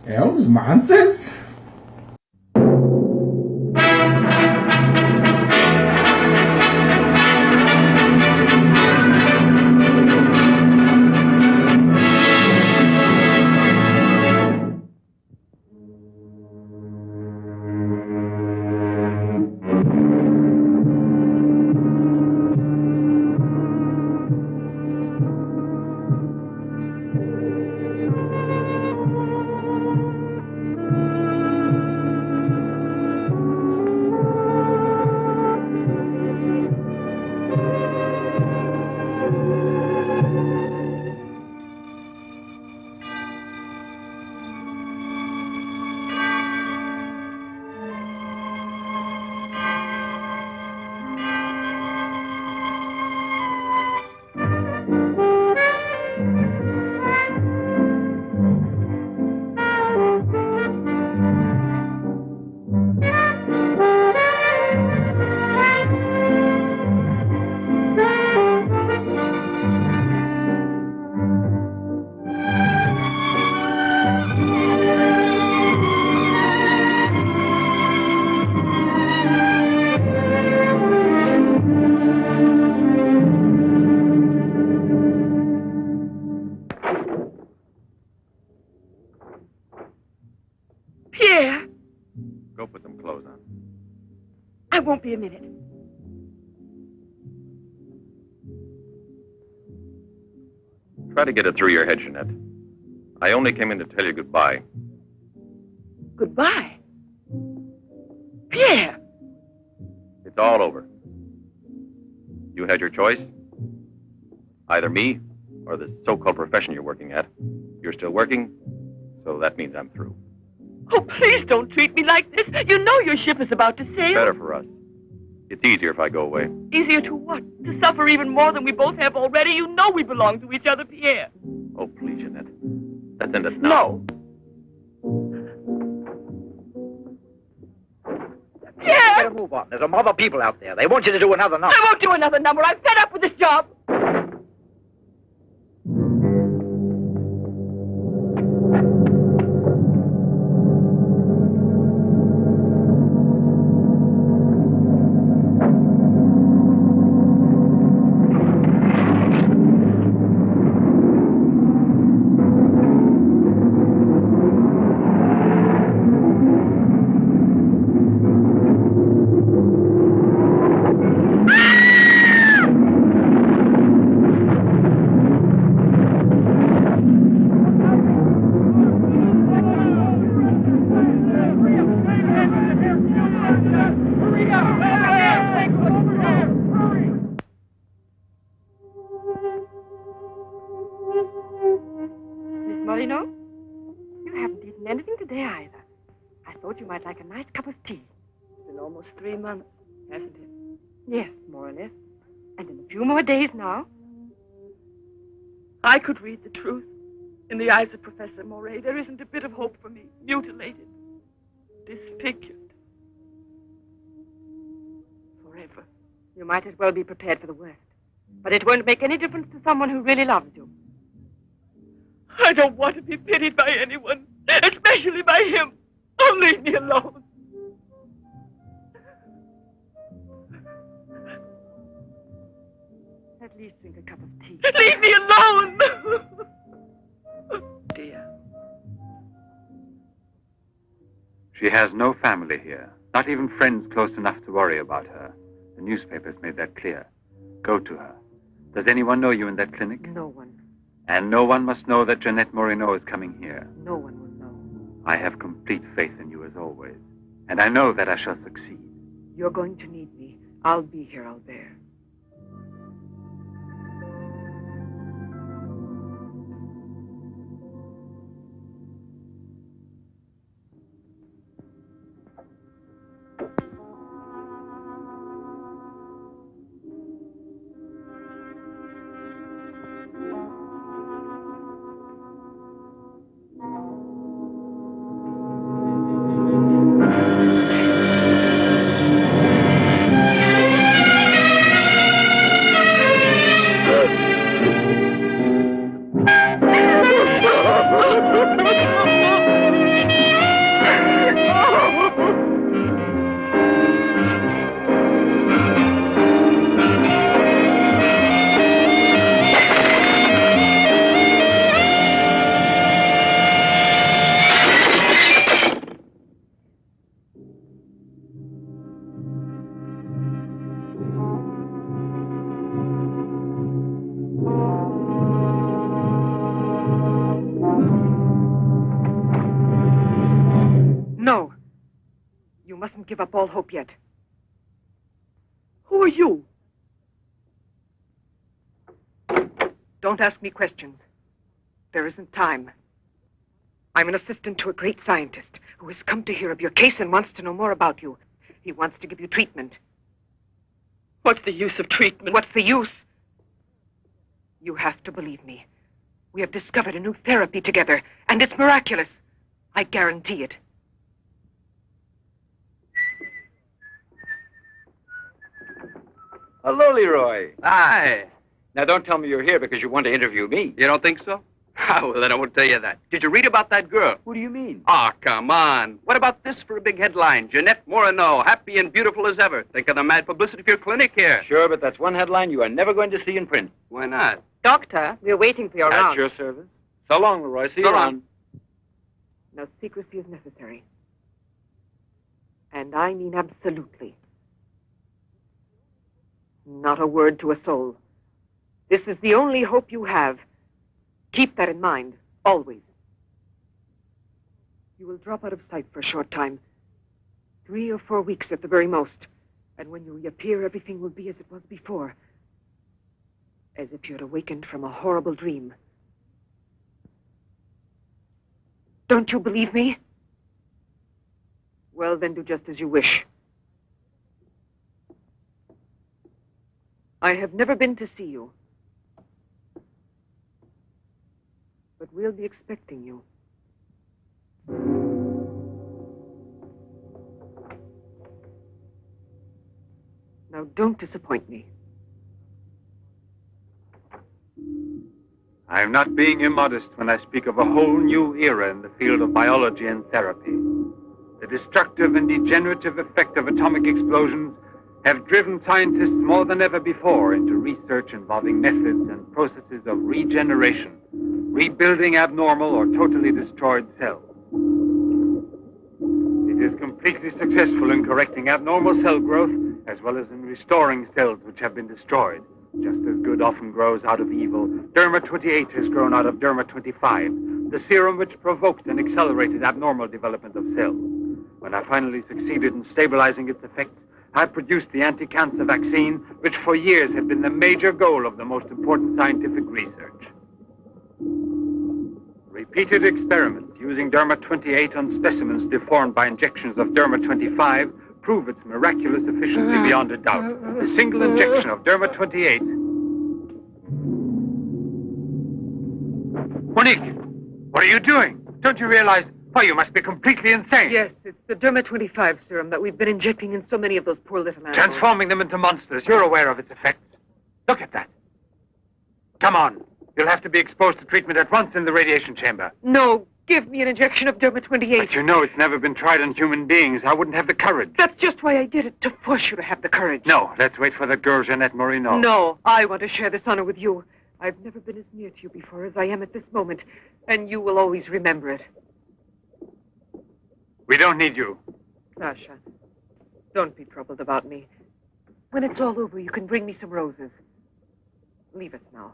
Elves? Monsters? Won't be a minute. Try to get it through your head, Jeanette. I only came in to tell you goodbye. Goodbye? Pierre! It's all over. You had your choice. Either me or the so-called profession you're working at. You're still working, so that means I'm through. Oh, please don't treat me like this. You know your ship is about to sail. Better for us. It's easier if I go away. Easier to what? To suffer even more than we both have already? You know we belong to each other, Pierre. Oh, please, Jeanette. Let's end this now. No. Pierre! Better move on. There's a mob of people out there. They want you to do another number. I won't do another number. I'm fed up with this job. Like a nice cup of tea. It's been almost 3 months, hasn't it? Yes, more or less. And in a few more days now. I could read the truth. In the eyes of Professor Moray, there isn't a bit of hope for me. Mutilated. Disfigured. Forever. You might as well be prepared for the worst. But it won't make any difference to someone who really loves you. I don't want to be pitied by anyone, especially by him. Oh, leave me alone. At least drink a cup of tea. Leave me alone! Dear. She has no family here. Not even friends close enough to worry about her. The newspapers made that clear. Go to her. Does anyone know you in that clinic? No one. And no one must know that Jeanette Moreno is coming here. No one will know. I have complete faith in you as always. And I know that I shall succeed. You're going to need me. I'll be here, Albert. You mustn't give up all hope yet. Who are you? Don't ask me questions. There isn't time. I'm an assistant to a great scientist who has come to hear of your case and wants to know more about you. He wants to give you treatment. What's the use of treatment? What's the use? You have to believe me. We have discovered a new therapy together, and it's miraculous. I guarantee it. Hello, Leroy. Hi. Now, don't tell me you're here because you want to interview me. You don't think so? Oh, well, then I won't tell you that. Did you read about that girl? What do you mean? Ah, come on. What about this for a big headline? Jeanette Morneau, happy and beautiful as ever. Think of the mad publicity for your clinic here. Sure, but that's one headline you are never going to see in print. Why not? Doctor, we're waiting for your At round. your service. So long, Leroy. See you So long. around. No secrecy is necessary. And I mean absolutely. Not a word to a soul. This is the only hope you have. Keep that in mind, always. You will drop out of sight for a short time. 3 or 4 weeks at the very most. And when you reappear, everything will be as it was before. As if you had awakened from a horrible dream. Don't you believe me? Well, then do just as you wish. I have never been to see you. But we'll be expecting you. Now, don't disappoint me. I am not being immodest when I speak of a whole new era in the field of biology and therapy. The destructive and degenerative effect of atomic explosions have driven scientists more than ever before into research involving methods and processes of regeneration, rebuilding abnormal or totally destroyed cells. It is completely successful in correcting abnormal cell growth as well as in restoring cells which have been destroyed. Just as good often grows out of evil, Derma 28 has grown out of Derma 25, the serum which provoked and accelerated abnormal development of cells. When I finally succeeded in stabilizing its effects, I produced the anti-cancer vaccine, which for years had been the major goal of the most important scientific research. Repeated experiments using Derma 28 on specimens deformed by injections of Derma 25 prove its miraculous efficiency beyond a doubt. A single injection of Derma 28... Monique, what are you doing? Don't you realize... Why, you must be completely insane. Yes, it's the Derma 25 serum that we've been injecting in so many of those poor little animals. Transforming them into monsters. You're aware of its effects. Look at that. Come on. You'll have to be exposed to treatment at once in the radiation chamber. No, give me an injection of Derma 28. But you know it's never been tried on human beings. I wouldn't have the courage. That's just why I did it, to force you to have the courage. No, let's wait for the girl, Jeanette Morneau. No, I want to share this honor with you. I've never been as near to you before as I am at this moment, and you will always remember it. We don't need you. Sasha, don't be troubled about me. When it's all over, you can bring me some roses. Leave us now.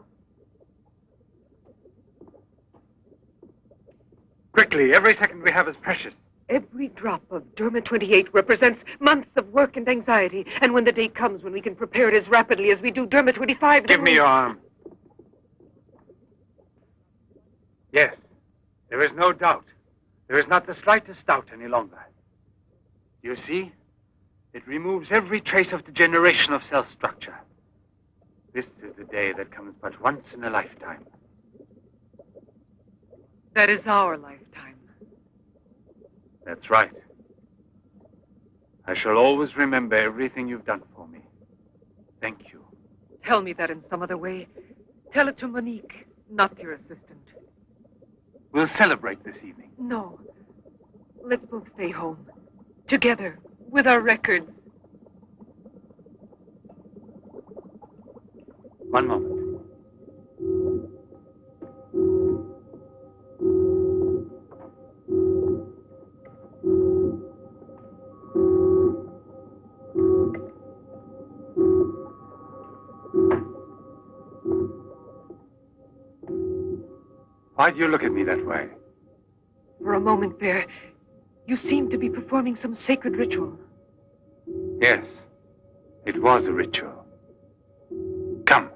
Quickly, every second we have is precious. Every drop of Derma 28 represents months of work and anxiety. And when the day comes when we can prepare it as rapidly as we do Derma 25... Give me your arm. Yes, there is no doubt. There is not the slightest doubt any longer. You see? It removes every trace of degeneration of cell structure. This is the day that comes but once in a lifetime. That is our lifetime. That's right. I shall always remember everything you've done for me. Thank you. Tell me that in some other way. Tell it to Monique, not your assistant. We'll celebrate this evening. No. Let's both stay home. Together, with our records. One moment. Why do you look at me that way? For a moment there, You seem to be performing some sacred ritual. Yes, it was a ritual. Come.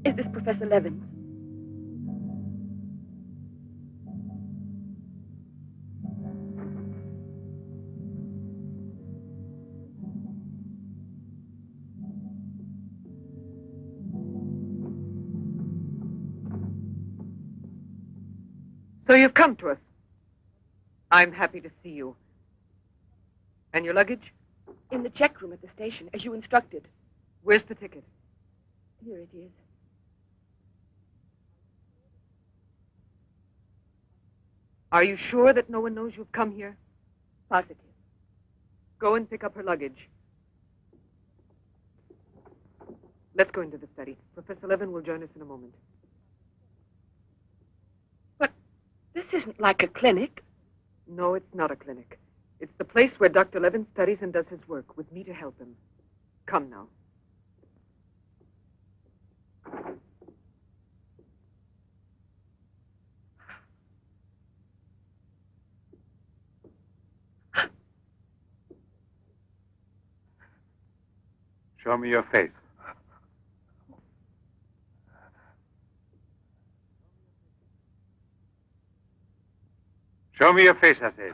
Is this Professor Levin? So you've come to us. I'm happy to see you. And your luggage? In the check room at the station, as you instructed. Where's the ticket? Here it is. Are you sure that no one knows you've come here? Positive. Go and pick up her luggage. Let's go into the study. Professor Levin will join us in a moment. But this isn't like a clinic. No, it's not a clinic. It's the place where Dr. Levin studies and does his work, with me to help him. Come now. Show me your face. Show me your face, I said.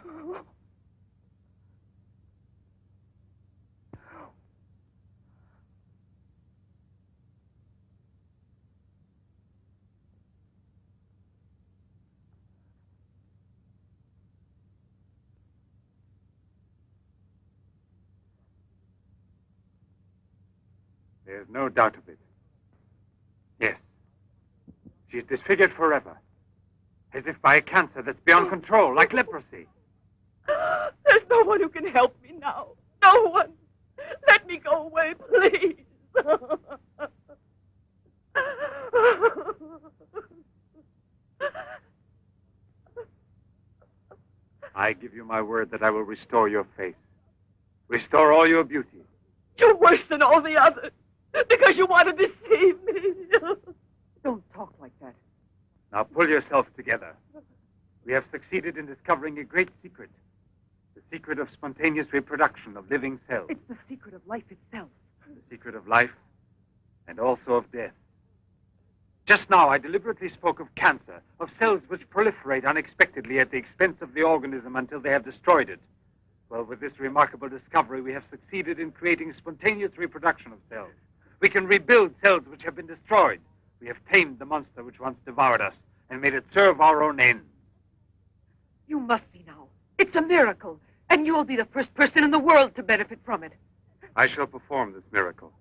There's no doubt of it. Yes. She's disfigured forever. As if by a cancer that's beyond control, like leprosy. There's no one who can help me now. No one. Let me go away, please. I give you my word that I will restore your face. Restore all your beauty. You're worse than all the others. Because you want to deceive me. Don't talk like that. Now pull yourself together. We have succeeded in discovering a great secret. The secret of spontaneous reproduction of living cells. It's the secret of life itself. The secret of life and also of death. Just now, I deliberately spoke of cancer, of cells which proliferate unexpectedly at the expense of the organism until they have destroyed it. Well, with this remarkable discovery, we have succeeded in creating spontaneous reproduction of cells. We can rebuild cells which have been destroyed. We have tamed the monster which once devoured us and made it serve our own ends. You must see now. It's a miracle. And you'll be the first person in the world to benefit from it. I shall perform this miracle.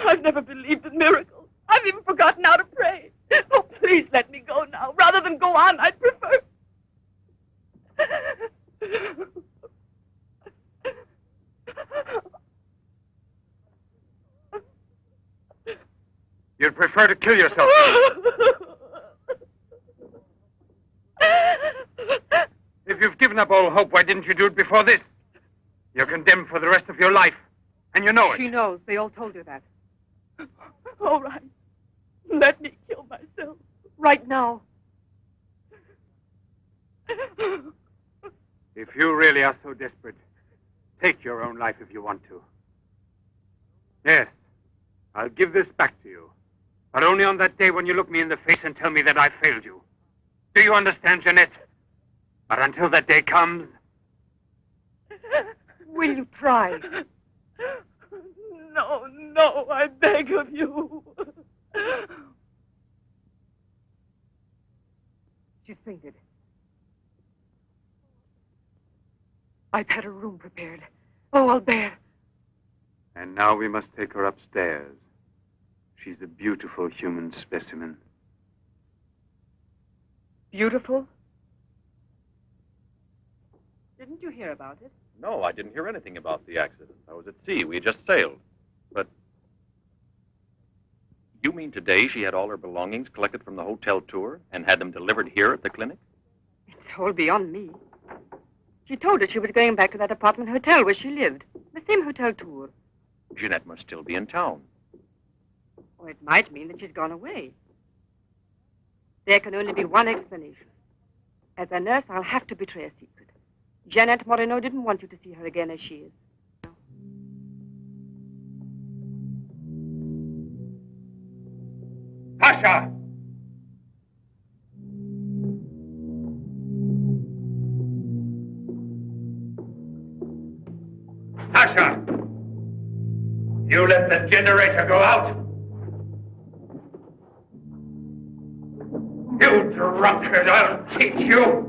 I've never believed in miracles. I've even forgotten how to pray. Oh, please let me go now. Rather than go on, I'd prefer... You'd prefer to kill yourself. If you've given up all hope, why didn't you do it before this? You're condemned for the rest of your life, and you know it. She knows. They all told her that. All right. Let me kill myself. Right now. If you really are so desperate, take your own life if you want to. Yes, I'll give this back to you. But only on that day when you look me in the face and tell me that I failed you. Do you understand, Jeanette? But until that day comes... Will you try? No, no, I beg of you. She's fainted. I've had her room prepared. Oh, I'll bear. And now we must take her upstairs. She's a beautiful human specimen. Beautiful? Didn't you hear about it? No, I didn't hear anything about the accident. I was at sea. We had just sailed. But you mean today she had all her belongings collected from the hotel tour and had them delivered here at the clinic? It's all beyond me. She told her she was going back to that apartment hotel where she lived. The same hotel tour. Jeanette must still be in town. Or it might mean that she's gone away. There can only be one explanation. As a nurse, I'll have to betray a secret. Jeanette Moreno didn't want you to see her again as she is. Pasha! Pasha! You let the generator go out? You drunkard, I'll teach you!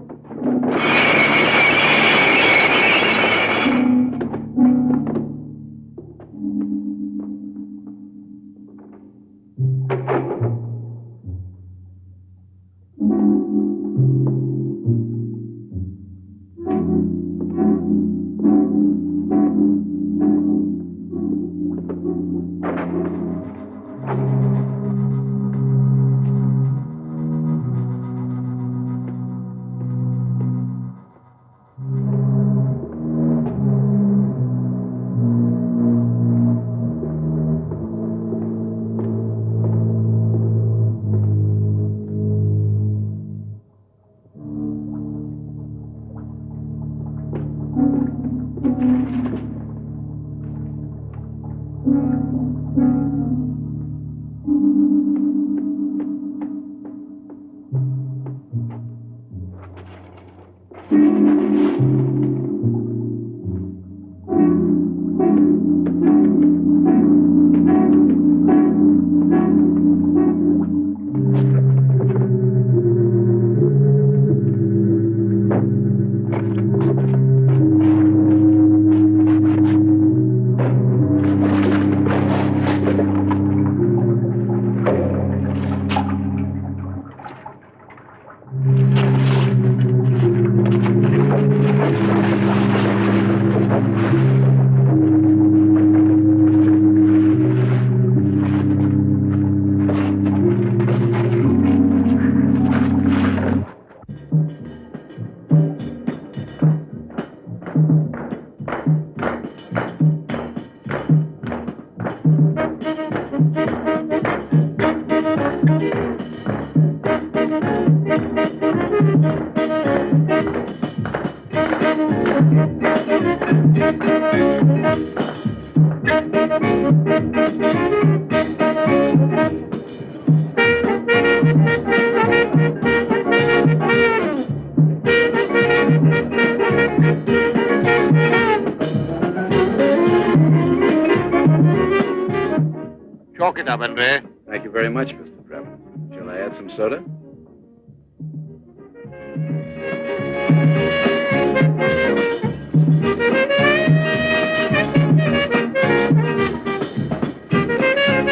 Chalk it up, Andre. Thank you very much, Mr. Trevor. Shall I add some soda?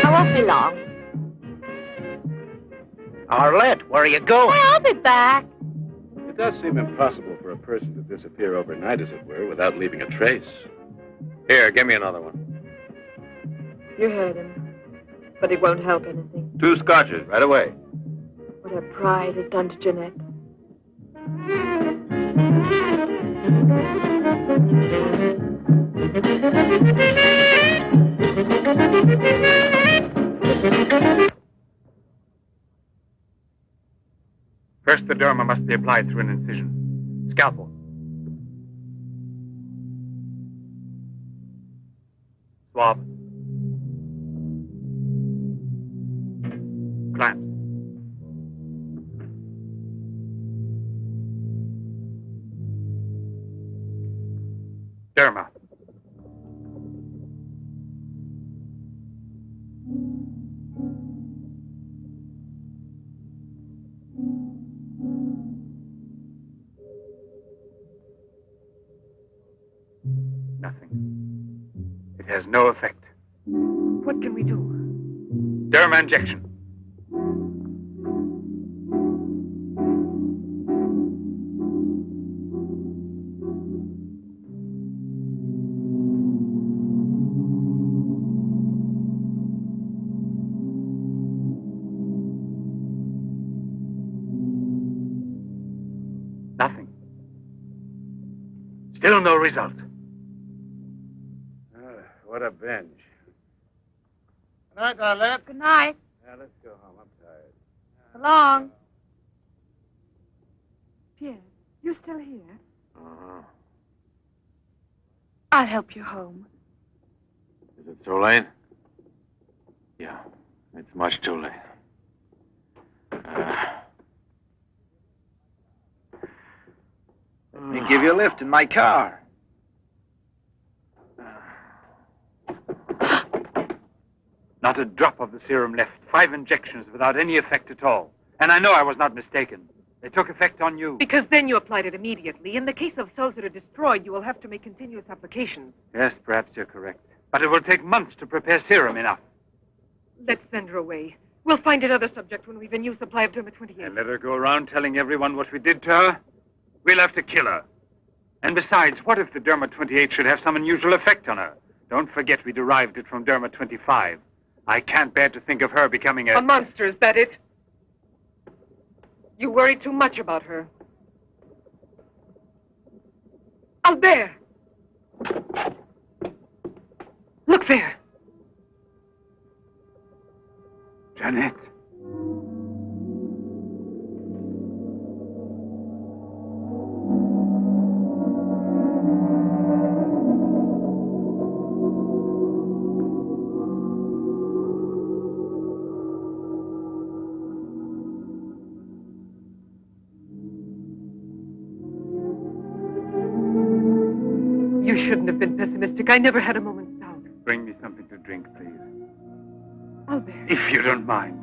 I won't be long. Arlette, where are you going? I'll be back. It does seem impossible for a person to disappear overnight, as it were, without leaving a trace. Here, give me another one. You heard him. But it won't help anything. 2 scotches, right away. What her pride has done to Jeanette. First, the derma must be applied through an incision. Scalpel. Swab. Clamps. Derma. Nothing. It has no effect. What can we do? Derma injection. Nothing. Still no result. What a binge. Good night, Arlette. Good night. Yeah, let's go home. I'm tired. So long. Pierre, you still here? Uh-huh. I'll help you home. Is it too late? Yeah, it's much too late. Let me give you a lift in my car. Not a drop of the serum left. 5 injections without any effect at all. And I know I was not mistaken. They took effect on you. Because then you applied it immediately. In the case of cells that are destroyed, you will have to make continuous applications. Yes, perhaps you're correct. But it will take months to prepare serum enough. Let's send her away. We'll find another subject when we've a new supply of Derma 28. And let her go around telling everyone what we did to her? We'll have to kill her. And besides, what if the Derma 28 should have some unusual effect on her? Don't forget we derived it from Derma 25. I can't bear to think of her becoming A monster, is that it? You worry too much about her. Albert! Look there. Jeanette. You shouldn't have been pessimistic. I never had a moment's doubt. Bring me something to drink, please. Albert. If you don't mind.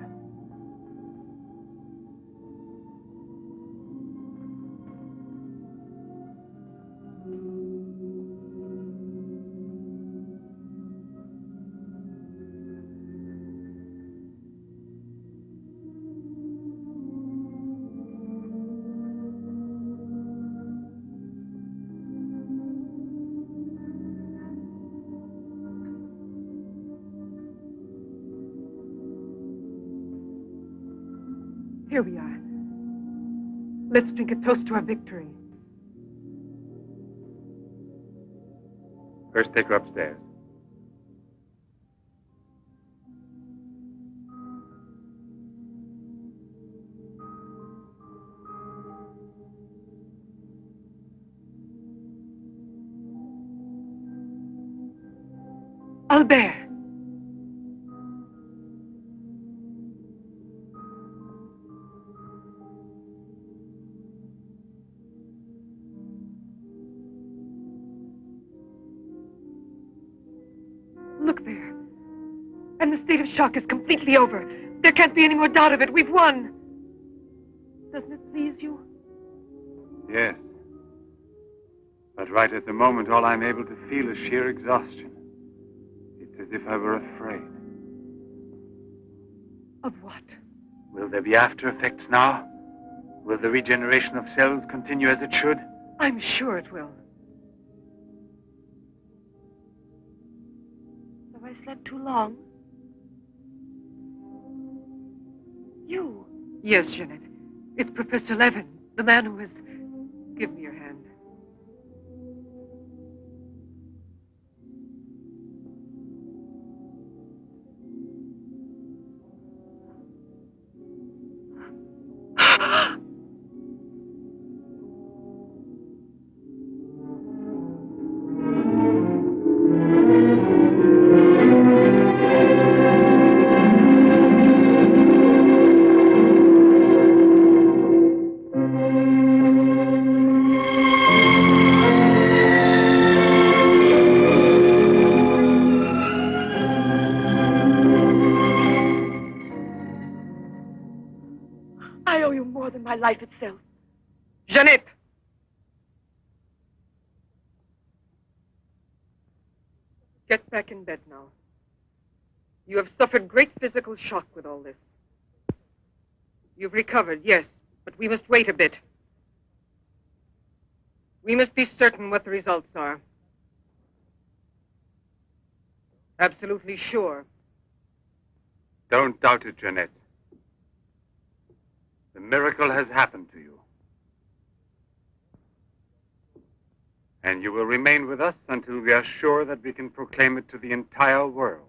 Here we are. Let's drink a toast to our victory. First, take her upstairs. Albert! Look there. And the state of shock is completely over. There can't be any more doubt of it. We've won. Doesn't it please you? Yes. But right at the moment, all I'm able to feel is sheer exhaustion. It's as if I were afraid. Of what? Will there be after effects now? Will the regeneration of cells continue as it should? I'm sure it will. Have I slept too long? You? Yes, Jeanette. It's Professor Levin, the man who has... Give me your hand. I owe you more than my life itself. Jeanette! Get back in bed now. You have suffered great physical shock with all this. You've recovered, yes, but we must wait a bit. We must be certain what the results are. Absolutely sure. Don't doubt it, Jeanette. The miracle has happened to you. And you will remain with us until we are sure that we can proclaim it to the entire world.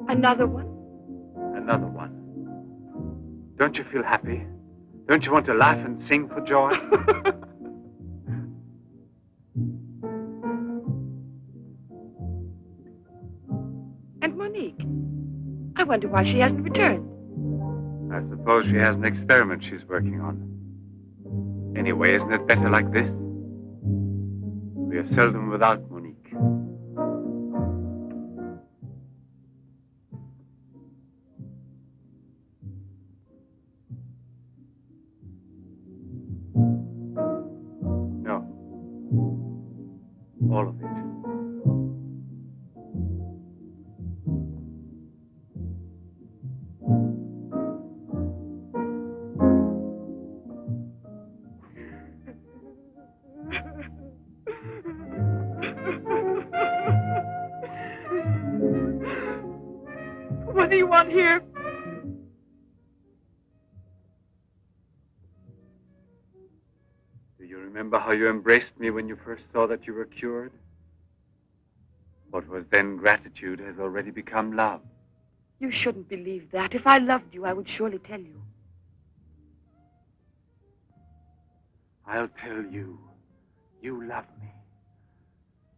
Another one? Another one. Don't you feel happy? Don't you want to laugh and sing for joy? And Monique? I wonder why she hasn't returned. I suppose she has an experiment she's working on. Anyway, isn't it better like this? We are seldom without Monique. No. All of it. What do you want here? Do you remember how you embraced me when you first saw that you were cured? What was then gratitude has already become love. You shouldn't believe that. If I loved you, I would surely tell you. I'll tell you. You love me.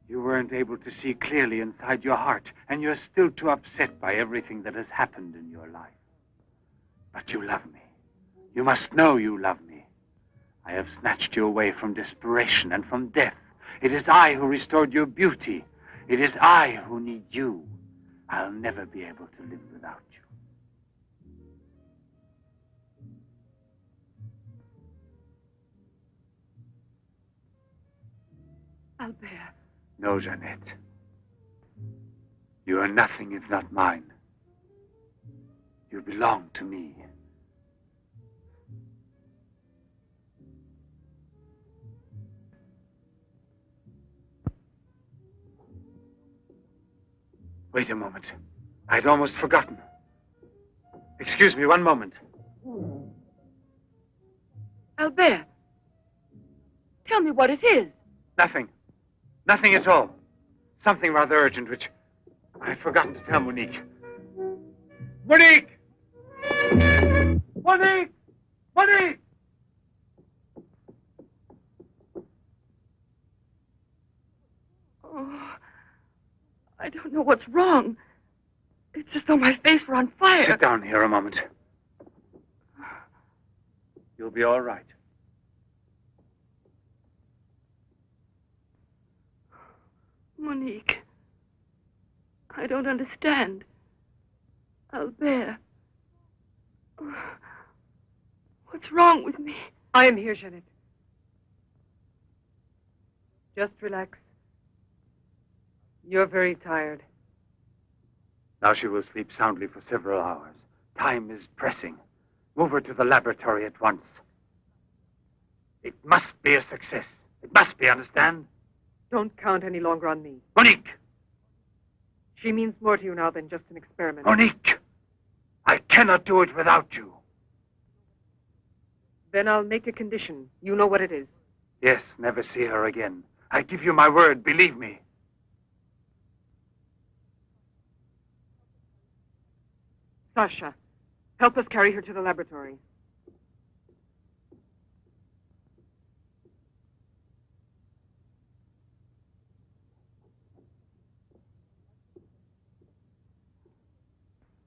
You weren't able to see clearly inside your heart, and you're still too upset by everything that has happened in your life. But you love me. You must know you love me. I have snatched you away from desperation and from death. It is I who restored your beauty. It is I who need you. I'll never be able to live without you. Albert. No, Jeanette. You are nothing if not mine. You belong to me. Wait a moment. I'd almost forgotten. Excuse me, one moment. Albert. Tell me what it is. Nothing. Nothing at all. Something rather urgent, which I'd forgotten to tell Monique. Monique! Monique! Monique! Oh, I don't know what's wrong. It's as though my face were on fire. Sit down here a moment. You'll be all right. Monique. I don't understand. Albert. What's wrong with me? I am here, Jeanette. Just relax. You're very tired. Now she will sleep soundly for several hours. Time is pressing. Move her to the laboratory at once. It must be a success. It must be, understand? Don't count any longer on me. Monique! She means more to you now than just an experiment. Monique! I cannot do it without you. Then I'll make a condition. You know what it is. Yes, never see her again. I give you my word, believe me. Sasha, help us carry her to the laboratory.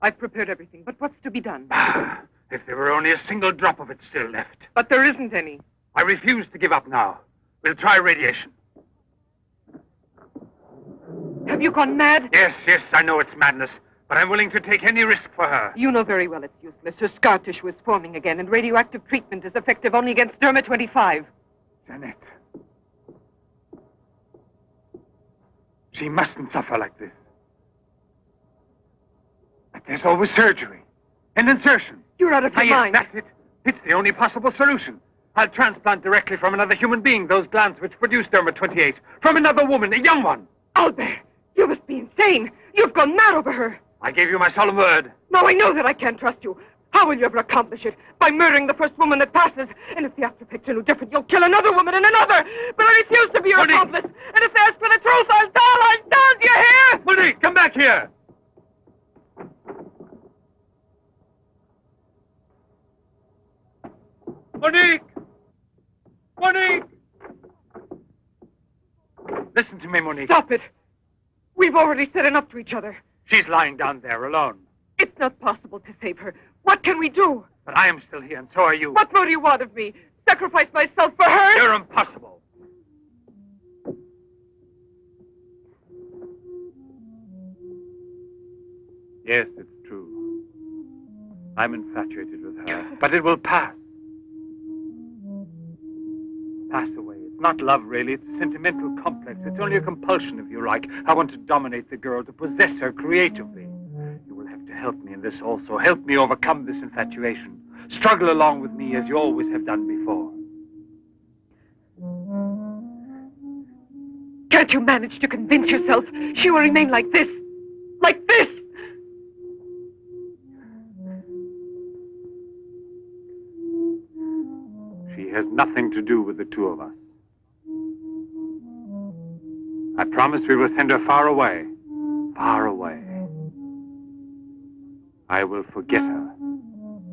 I've prepared everything, but what's to be done? If there were only a single drop of it still left. But there isn't any. I refuse to give up now. We'll try radiation. Have you gone mad? Yes, I know it's madness, but I'm willing to take any risk for her. You know very well it's useless. Her scar tissue is forming again, and radioactive treatment is effective only against Derma-25. Jeanette. She mustn't suffer like this. But there's always surgery. An insertion. You're out of your mind. That's it. It's the only possible solution. I'll transplant directly from another human being those glands which produced Dermot 28. From another woman, a young one. Albert, you must be insane. You've gone mad over her. I gave you my solemn word. Now I know that I can't trust you. How will you ever accomplish it? By murdering the first woman that passes. And if the after picture no different, you'll kill another woman and another. But I refuse to be your accomplice. And if they ask for the truth, I'll tell. Do you hear? Monique, come back here. Monique! Monique! Listen to me, Monique. Stop it. We've already said enough to each other. She's lying down there alone. It's not possible to save her. What can we do? But I am still here, and so are you. What more do you want of me? Sacrifice myself for her? You're impossible. Yes, it's true. I'm infatuated with her. But it will pass. Pass away. It's not love, really. It's a sentimental complex. It's only a compulsion, if you like. I want to dominate the girl, to possess her creatively. You will have to help me in this also. Help me overcome this infatuation. Struggle along with me as you always have done before. Can't you manage to convince yourself she will remain like this? Like this? She has nothing to do with the two of us. I promise we will send her far away. Far away. I will forget her.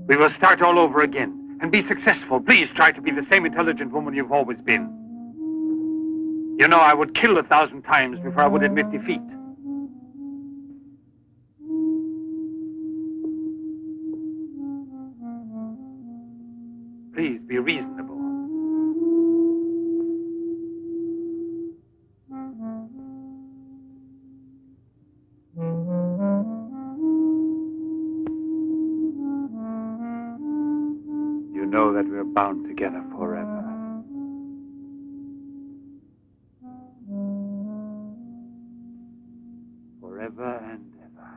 We will start all over again and be successful. Please try to be the same intelligent woman you've always been. You know, I would kill 1,000 times before I would admit defeat. Please be reasonable. You know that we're bound together forever. Forever and ever.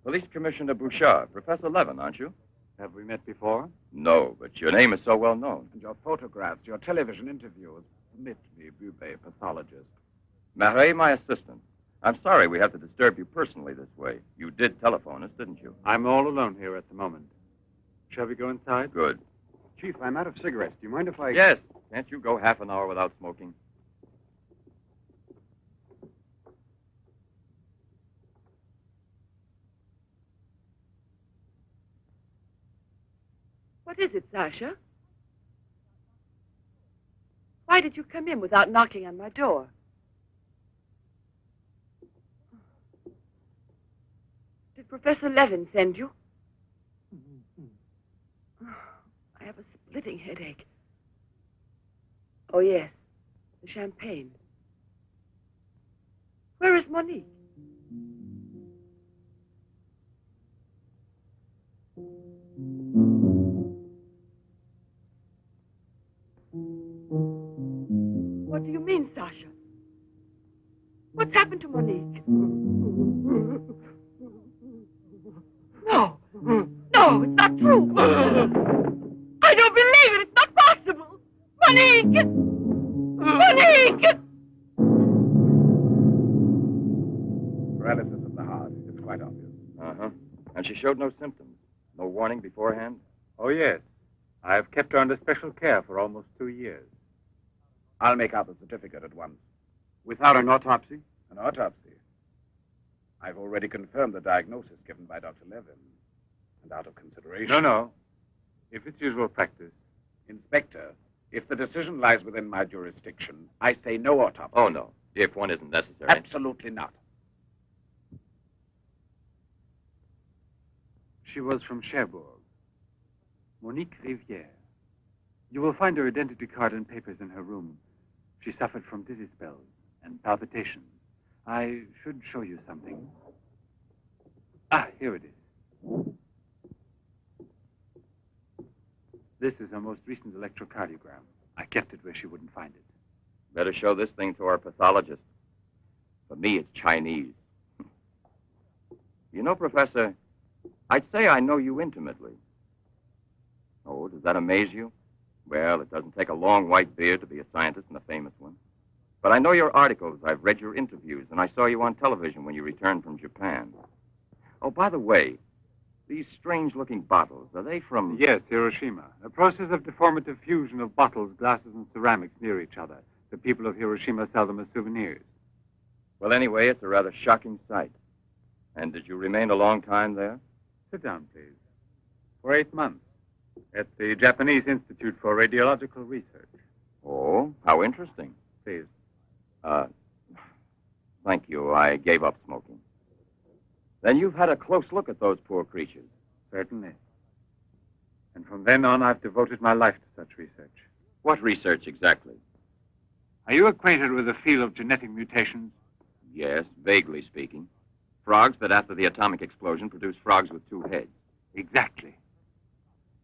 Police Commissioner Bouchard, Professor Levin, aren't you? Have we met before? No, but your name is so well known. And your photographs, your television interviews. Permit me, Bube, pathologist. Marais, my assistant. I'm sorry we have to disturb you personally this way. You did telephone us, didn't you? I'm all alone here at the moment. Shall we go inside? Good. Chief, I'm out of cigarettes. Do you mind if I... Yes. Can't you go half an hour without smoking? What is it, Sasha? Why did you come in without knocking on my door? Did Professor Levin send you? I have a splitting headache. Oh, yes. The champagne. Where is Monique? What do you mean, Sasha? What's happened to Monique? No. No, it's not true. I don't believe it. It's not possible. Monique! Monique! Paralysis of the heart. It's quite obvious. Uh-huh. And she showed no symptoms. No warning beforehand? Oh, yes. I've kept her under special care for almost 2 years. I'll make out the certificate at once. Without an autopsy? An autopsy. I've already confirmed the diagnosis given by Dr. Levin. And out of consideration... No. If it's usual practice. Inspector, if the decision lies within my jurisdiction, I say no autopsy. Oh, no. If one isn't necessary. Absolutely not. She was from Cherbourg. Monique Rivière. You will find her identity card and papers in her room. She suffered from dizzy spells and palpitations. I should show you something. Ah, here it is. This is her most recent electrocardiogram. I kept it where she wouldn't find it. Better show this thing to our pathologist. For me, it's Chinese. You know, Professor, I'd say I know you intimately. Oh, does that amaze you? Well, it doesn't take a long white beard to be a scientist and a famous one. But I know your articles, I've read your interviews, and I saw you on television when you returned from Japan. Oh, by the way, these strange-looking bottles, are they from... Yes, Hiroshima. A process of deformative fusion of bottles, glasses, and ceramics near each other. The people of Hiroshima sell them as souvenirs. Well, anyway, it's a rather shocking sight. And did you remain a long time there? Sit down, please. For 8 months. At the Japanese Institute for Radiological Research. Oh, how interesting. Please. Thank you. I gave up smoking. Then you've had a close look at those poor creatures. Certainly. And from then on, I've devoted my life to such research. What research exactly? Are you acquainted with the field of genetic mutations? Yes, vaguely speaking. Frogs that after the atomic explosion produce frogs with 2 heads. Exactly.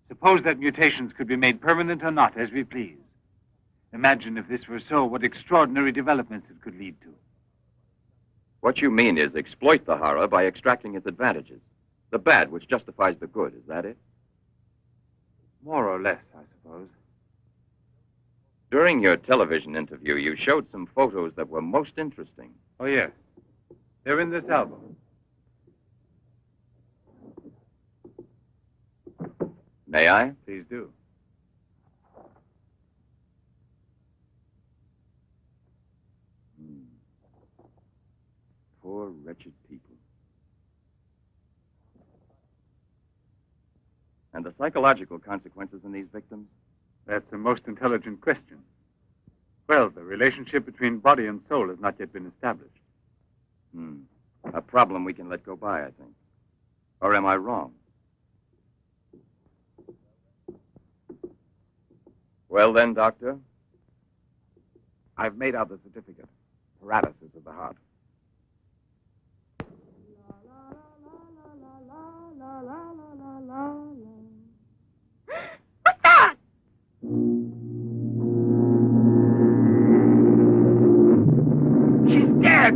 Suppose that mutations could be made permanent or not, as we please. Imagine if this were so, what extraordinary developments it could lead to. What you mean is exploit the horror by extracting its advantages. The bad which justifies the good, is that it? More or less, I suppose. During your television interview, you showed some photos that were most interesting. Oh, yes. They're in this album. May I? Please do. Poor, wretched people. And the psychological consequences in these victims? That's a most intelligent question. Well, the relationship between body and soul has not yet been established. A problem we can let go by, I think. Or am I wrong? Well then, Doctor? I've made out the certificate. Paralysis of the heart. What's that? She's dead!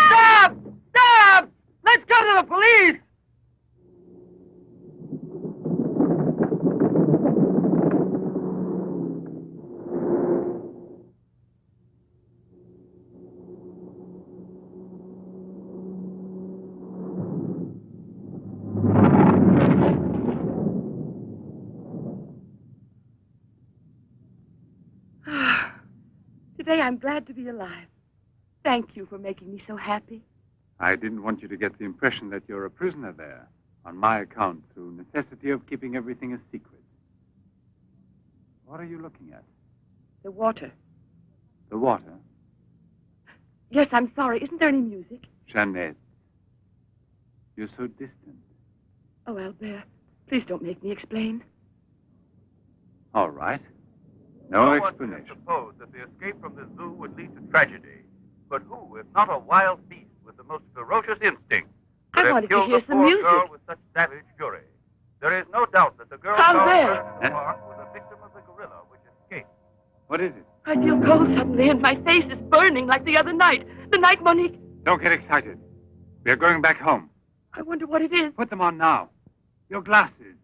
Stop! Stop! Let's go to the police! Today I'm glad to be alive. Thank you for making me so happy. I didn't want you to get the impression that you're a prisoner there, on my account, through necessity of keeping everything a secret. What are you looking at? The water. The water? Yes, I'm sorry. Isn't there any music? Jeanette, you're so distant. Oh, Albert, please don't make me explain. All right. No explanation. Suppose that the escape from the zoo would lead to tragedy. But who, if not a wild beast with the most ferocious instinct, could I have wanted to killed hear the some poor music. girl with such savage fury? There is no doubt that the girl Albert! found in the park was a victim of the gorilla which escaped. What is it? I feel cold suddenly, and my face is burning like the other night. The night Monique... Don't get excited. We're going back home. I wonder what it is. Put them on now. Your glasses.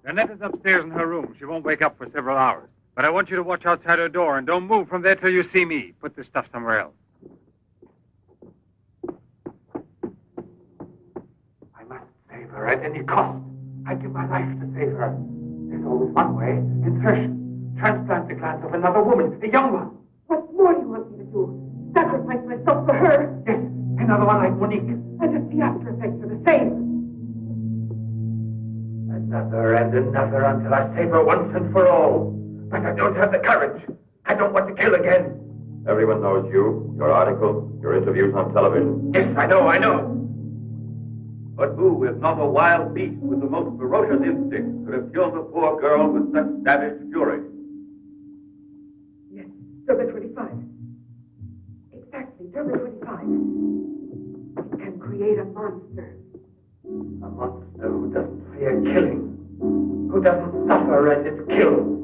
Annette is upstairs in her room. She won't wake up for several hours. But I want you to watch outside her door and don't move from there till you see me. Put this stuff somewhere else. I must save her at any cost. I'd give my life to save her. There's always one way. Insertion. Transplant the glands of another woman, a young one. What more do you want me to do? Sacrifice myself for her? Yes, another one like Monique. And if the after effects are the same. Another and another until I save her once and for all. But I don't have the courage. I don't want to kill again. Everyone knows you, your articles, your interviews on television. Yes, I know. But who, if not a wild beast with the most ferocious instinct, could have killed a poor girl with such savage fury? Yes, Derma 25. Exactly, Derma 25. It can create a monster. A monster who doesn't fear killing, who doesn't suffer as it kills.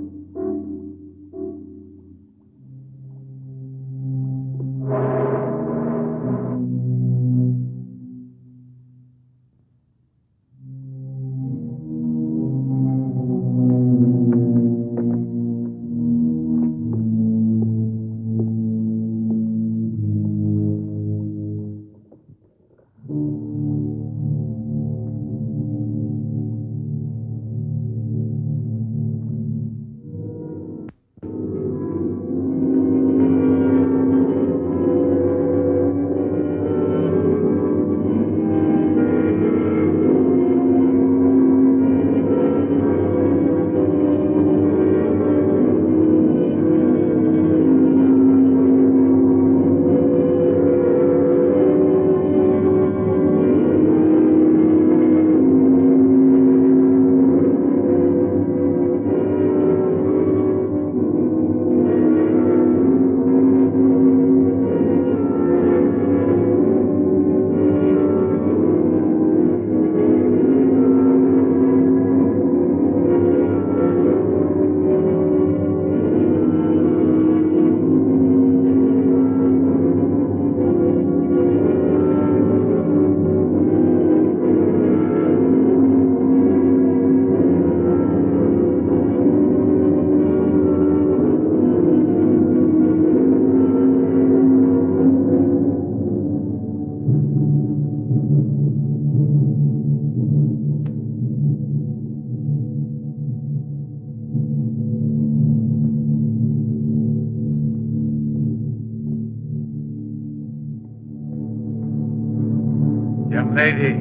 Young lady,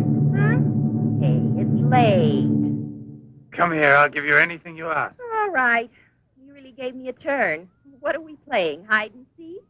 Hey, it's late. come here. I'll give you anything you ask. All right. You really gave me a turn. What are we playing? Hide and seek?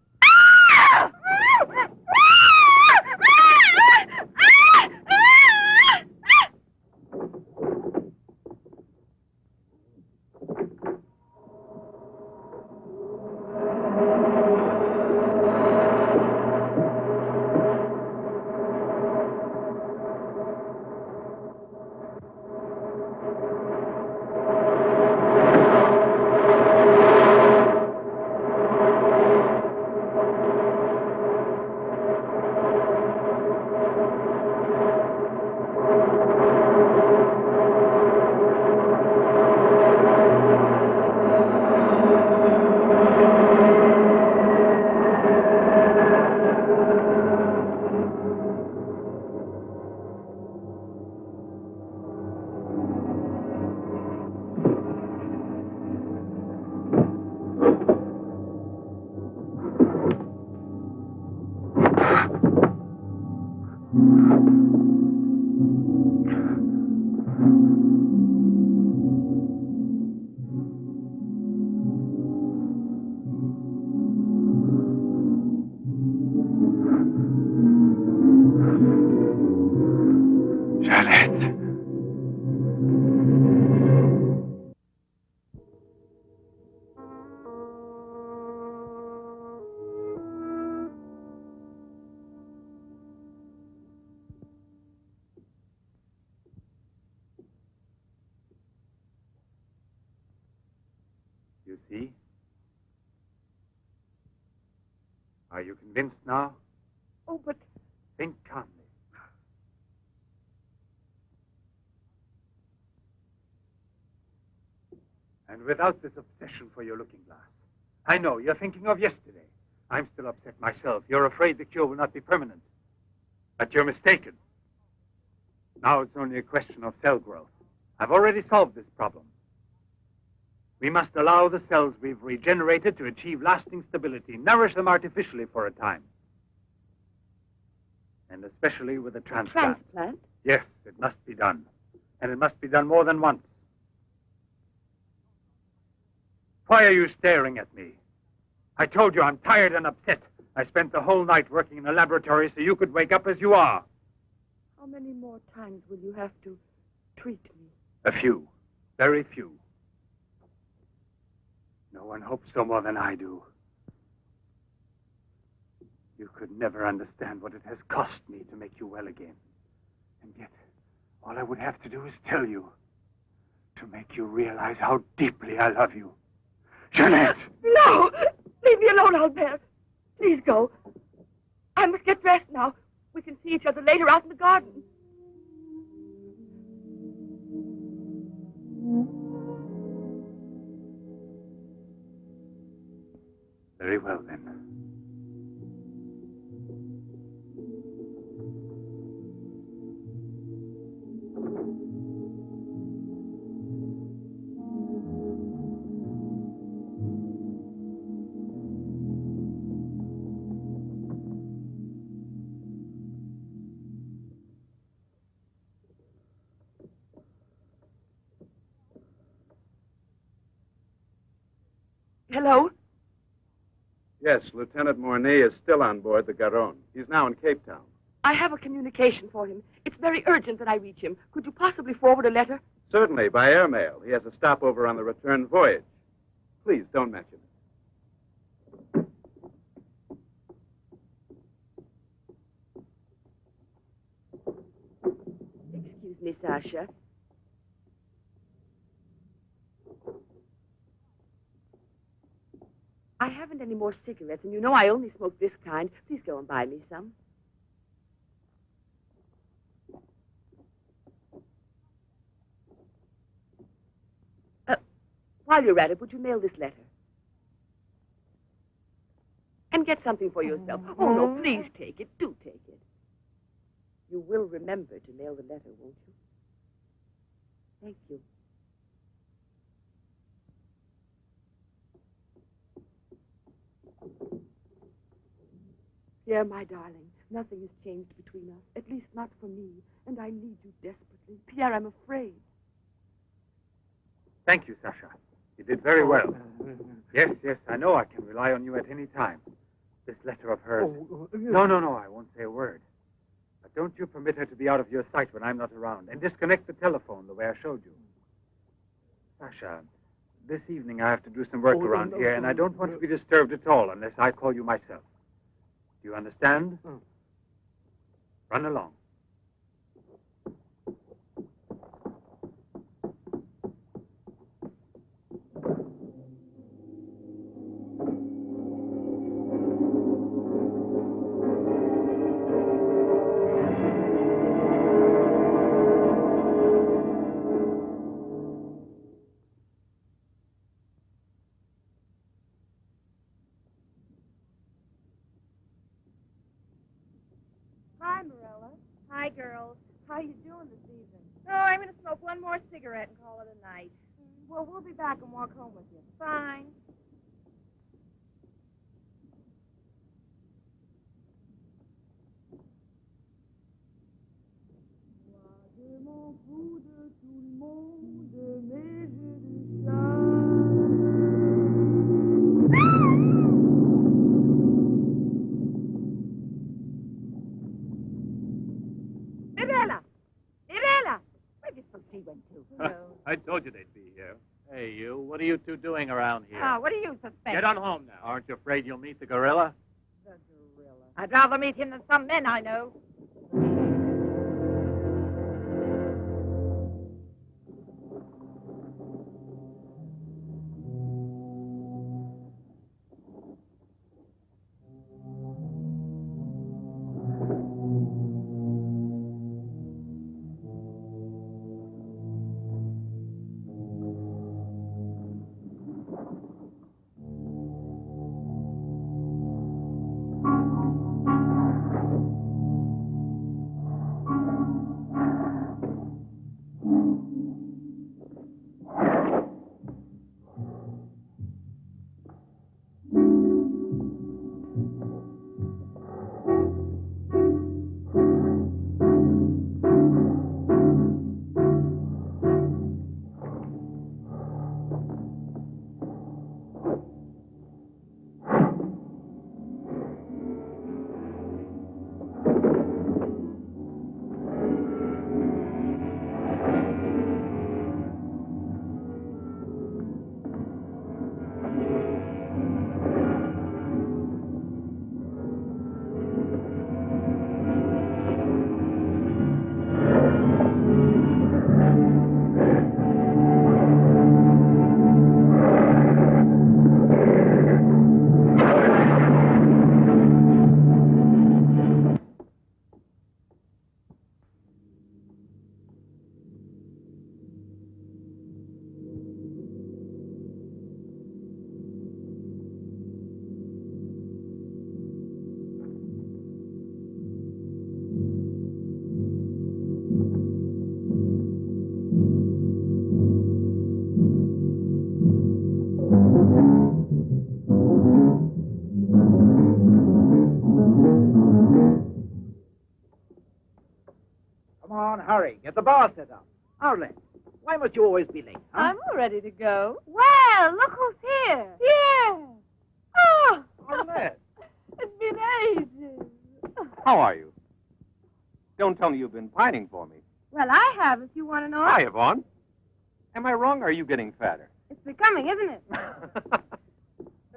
You see? Are you convinced now? Oh, but Think calmly. And without this obsession for your looking glass. I know, you're thinking of yesterday. I'm still upset myself. You're afraid the cure will not be permanent. But you're mistaken. Now it's only a question of cell growth. I've already solved this problem. We must allow the cells we've regenerated to achieve lasting stability, nourish them artificially for a time. And especially with a transplant. transplant? Yes, it must be done. And it must be done more than once. Why are you staring at me? I told you I'm tired and upset. I spent the whole night working in the laboratory so you could wake up as you are. How many more times will you have to treat me? A few. Very few. No one hopes so more than I do. You could never understand what it has cost me to make you well again. And yet, all I would have to do is tell you, to make you realize how deeply I love you. Jeanette! No! Leave me alone, Albert. Please go. I must get dressed now. We can see each other later out in the garden. Very well, then. Hello? Yes, Lieutenant Mornay is still on board the Garonne. He's now in Cape Town. I have a communication for him. It's very urgent that I reach him. Could you possibly forward a letter? Certainly, by airmail. He has a stopover on the return voyage. Please, don't mention it. Excuse me, Sasha. I haven't any more cigarettes, and you know I only smoke this kind. Please go and buy me some. While you're at it, would you mail this letter? And get something for yourself. Oh, no, please take it. Do take it. You will remember to mail the letter, won't you? Thank you. Pierre, my darling, nothing has changed between us, at least not for me, and I need you desperately. Pierre, I'm afraid. Thank you, Sasha. You did very well. Yes, I know I can rely on you at any time. This letter of hers... No, I won't say a word. But don't you permit her to be out of your sight when I'm not around, and disconnect the telephone the way I showed you. Sasha, this evening I have to do some work around here, and I don't want to be disturbed at all unless I call you myself. Do you understand? Run along. Hi, girls. How you doing this evening? Oh, I'm going to smoke one more cigarette and call it a night. Well, we'll be back and walk home with you. Fine. I told you they'd be here. Hey, you. What are you two doing around here? Ah, what do you suspect? Get on home now. Aren't you afraid you'll meet the gorilla? The gorilla. I'd rather meet him than some men I know. on, hurry. Get the bar set up. Arlen, why must you always be late, huh? I'm all ready to go. Well, look who's here. Yeah. Oh. Arlen. It's been ages. How are you? Don't tell me you've been pining for me. Well, I have, if you want to know. Hi, Yvonne. Am I wrong, or are you getting fatter? It's becoming, isn't it?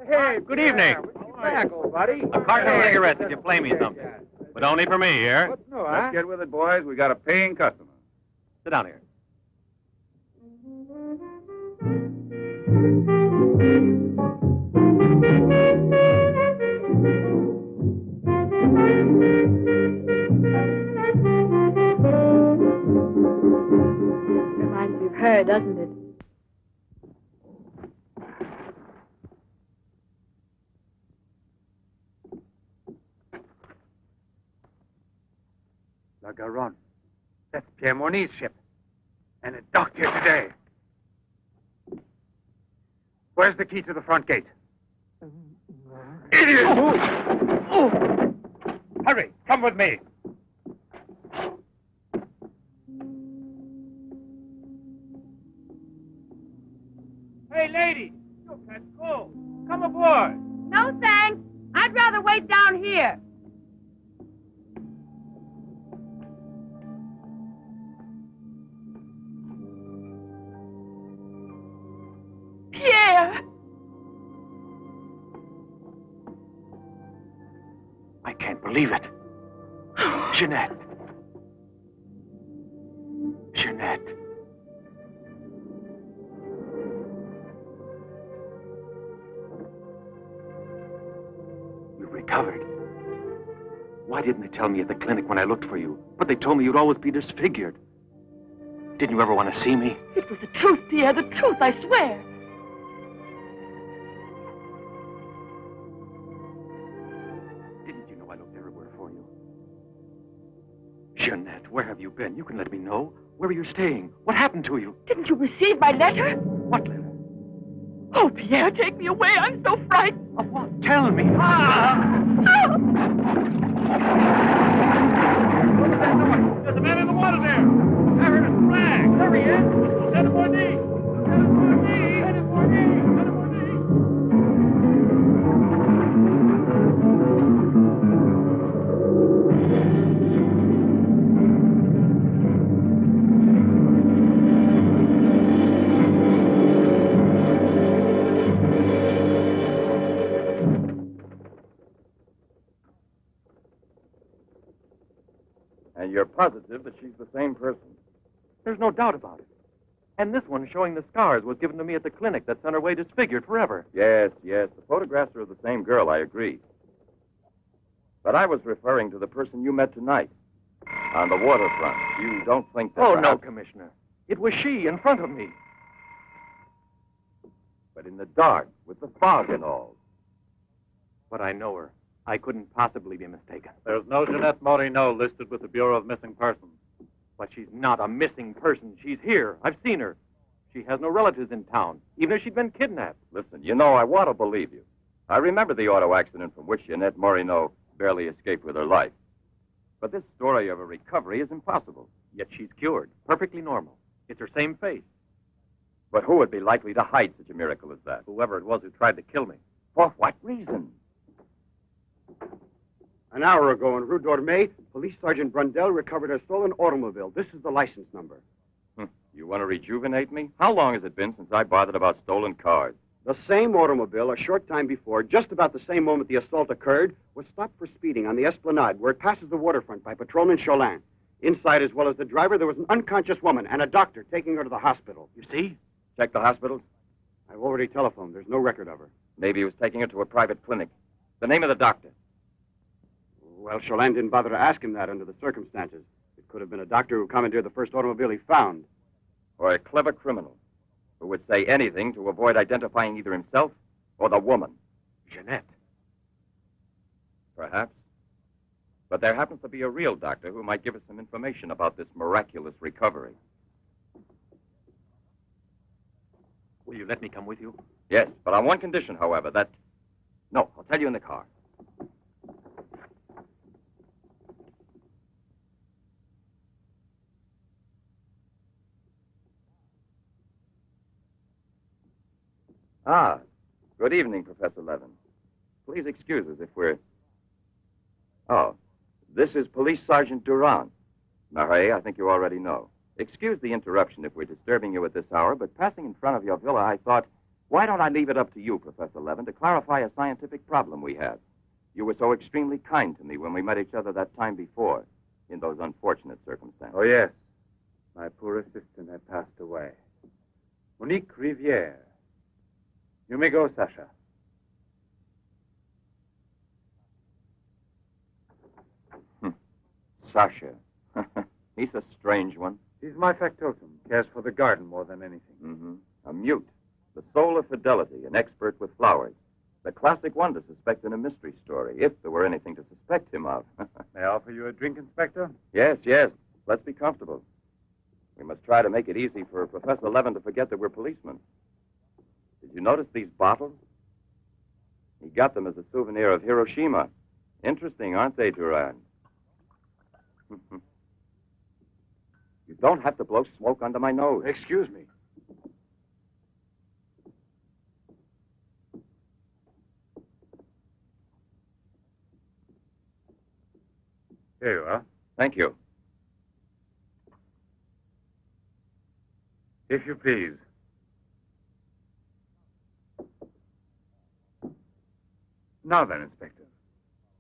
Hey, good evening. Welcome back, old buddy. A carton of cigarettes if you play me something. But only for me here. What's new, huh? Let's get with it, boys. We got a paying customer. Sit down here. Reminds me of her, doesn't it? La Garonne. That's Pierre Mornay's ship. And it docked here today. Where's the key to the front gate? Idiot! Hurry, come with me. Hey, lady, you catch cold. Come aboard. No, thanks. I'd rather wait down here. Pierre! I can't believe it. Jeanette. Jeanette. You've recovered. Why didn't they tell me at the clinic when I looked for you? But they told me you'd always be disfigured. Didn't you ever want to see me? It was the truth, Pierre, the truth, I swear. Didn't you know I looked everywhere for you? Jeanette, where have you been? You can let me know. Where are you staying? What happened to you? Didn't you receive my letter? What letter? Oh, Pierre, take me away. I'm so frightened. Of what? Tell me. There's a man in the water there. I heard a flag. There he is. Lieutenant Mornay. Lieutenant Mornay. Lieutenant Mornay. Lieutenant Mornay. And you're positive that she's the same person? There's no doubt about it. And this one showing the scars was given to me at the clinic that sent her away disfigured forever. Yes, yes. The photographs are of the same girl, I agree. But I was referring to the person you met tonight on the waterfront. You don't think that... Oh, no, perhaps- Commissioner. It was she in front of me. But in the dark, with the fog and all. But I know her. I couldn't possibly be mistaken. There's no Jeanette Morino listed with the Bureau of Missing Persons. But she's not a missing person. She's here. I've seen her. She has no relatives in town, even if she'd been kidnapped. Listen, you know, I want to believe you. I remember the auto accident from which Jeanette Morino barely escaped with her life. But this story of a recovery is impossible. Yet she's cured, perfectly normal. It's her same face. But who would be likely to hide such a miracle as that? Whoever it was who tried to kill me. For what reason? An hour ago in Rue d'Orme, Police Sergeant Brundell recovered a stolen automobile. This is the license number. You want to rejuvenate me? How long has it been since I bothered about stolen cars? The same automobile, a short time before, just about the same moment the assault occurred, was stopped for speeding on the Esplanade, where it passes the waterfront by Patrolman Cholin. Inside, as well as the driver, there was an unconscious woman and a doctor taking her to the hospital. You see? Check the hospitals. I've already telephoned. There's no record of her. Maybe he was taking her to a private clinic. The name of the doctor. Well, Cholin didn't bother to ask him that under the circumstances. It could have been a doctor who commandeered the first automobile he found. Or a clever criminal who would say anything to avoid identifying either himself or the woman. Jeanette. Perhaps. But there happens to be a real doctor who might give us some information about this miraculous recovery. Will you let me come with you? Yes, but on one condition, however, that... No, I'll tell you in the car. Ah, good evening, Professor Levin. Please excuse us if we're... Oh, this is Police Sergeant Durand. Marais, I think you already know. Excuse the interruption if we're disturbing you at this hour, but passing in front of your villa, I thought, why don't I leave it up to you, Professor Levin, to clarify a scientific problem we had? You were so extremely kind to me when we met each other that time before, in those unfortunate circumstances. Oh, yes. My poor assistant had passed away. Monique Riviere. You may go, Sasha. Sasha. He's a strange one. He's my factotum. Cares for the garden more than anything. Mm-hmm. A mute. The soul of fidelity, an expert with flowers. The classic one to suspect in a mystery story, if there were anything to suspect him of. May I offer you a drink, Inspector? Yes, yes. Let's be comfortable. We must try to make it easy for Professor Levin to forget that we're policemen. Did you notice these bottles? He got them as a souvenir of Hiroshima. Interesting, aren't they, Durand? You don't have to blow smoke under my nose. Excuse me. Here you are. Thank you. If you please. Now then, Inspector.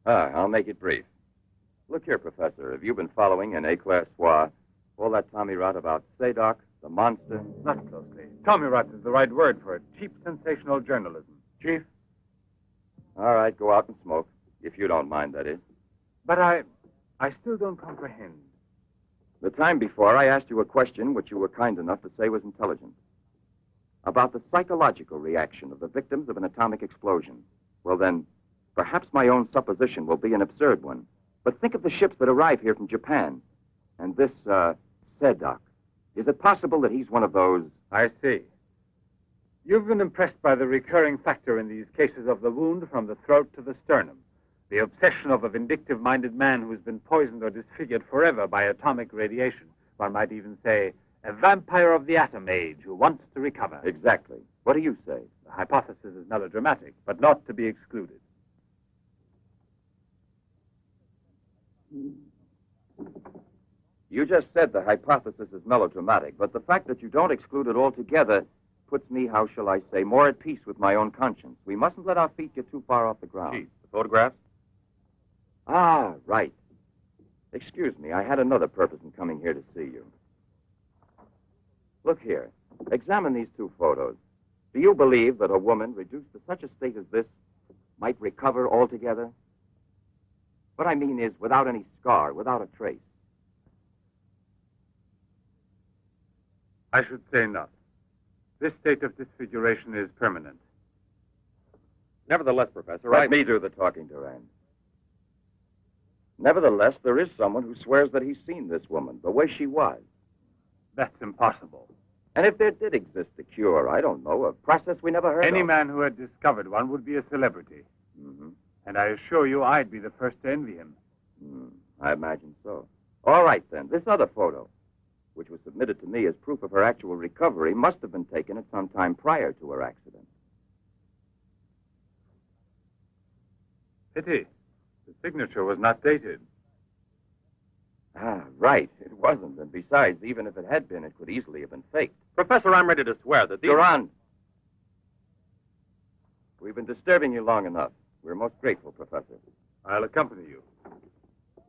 I'll make it brief. Look here, Professor. Have you been following in Éclair Soir all that Tommy Rot about Sadok, the monster? Not closely. Tommy Rot is the right word for it. Cheap, sensational journalism. Chief? All right, go out and smoke. If you don't mind, that is. But I still don't comprehend. The time before, I asked you a question which you were kind enough to say was intelligent. About the psychological reaction of the victims of an atomic explosion. Well, then, perhaps my own supposition will be an absurd one. But think of the ships that arrive here from Japan. And this, Sadok. Is it possible that he's one of those... I see. You've been impressed by the recurring factor in these cases of the wound from the throat to the sternum. The obsession of a vindictive-minded man who's been poisoned or disfigured forever by atomic radiation. One might even say, a vampire of the atom age who wants to recover. Exactly. What do you say? The hypothesis is melodramatic, but not to be excluded. You just said the hypothesis is melodramatic, but the fact that you don't exclude it altogether puts me, how shall I say, more at peace with my own conscience. We mustn't let our feet get too far off the ground. Chief, the photographs? Ah, right. Excuse me, I had another purpose in coming here to see you. Look here. Examine these two photos. Do you believe that a woman reduced to such a state as this might recover altogether? What I mean is without any scar, without a trace. I should say not. This state of disfiguration is permanent. Nevertheless, Professor, Let me do the talking, Durand. Nevertheless, there is someone who swears that he's seen this woman, the way she was. That's impossible. And if there did exist a cure, I don't know, a process we never heard of. Any man who had discovered one would be a celebrity. Mm-hmm. And I assure you I'd be the first to envy him. I imagine so. All right, then. This other photo, which was submitted to me as proof of her actual recovery, must have been taken at some time prior to her accident. Pity. The signature was not dated. Ah, right. It wasn't. And besides, even if it had been, it could easily have been faked. Professor, I'm ready to swear that these... Durand! We've been disturbing you long enough. We're most grateful, Professor. I'll accompany you.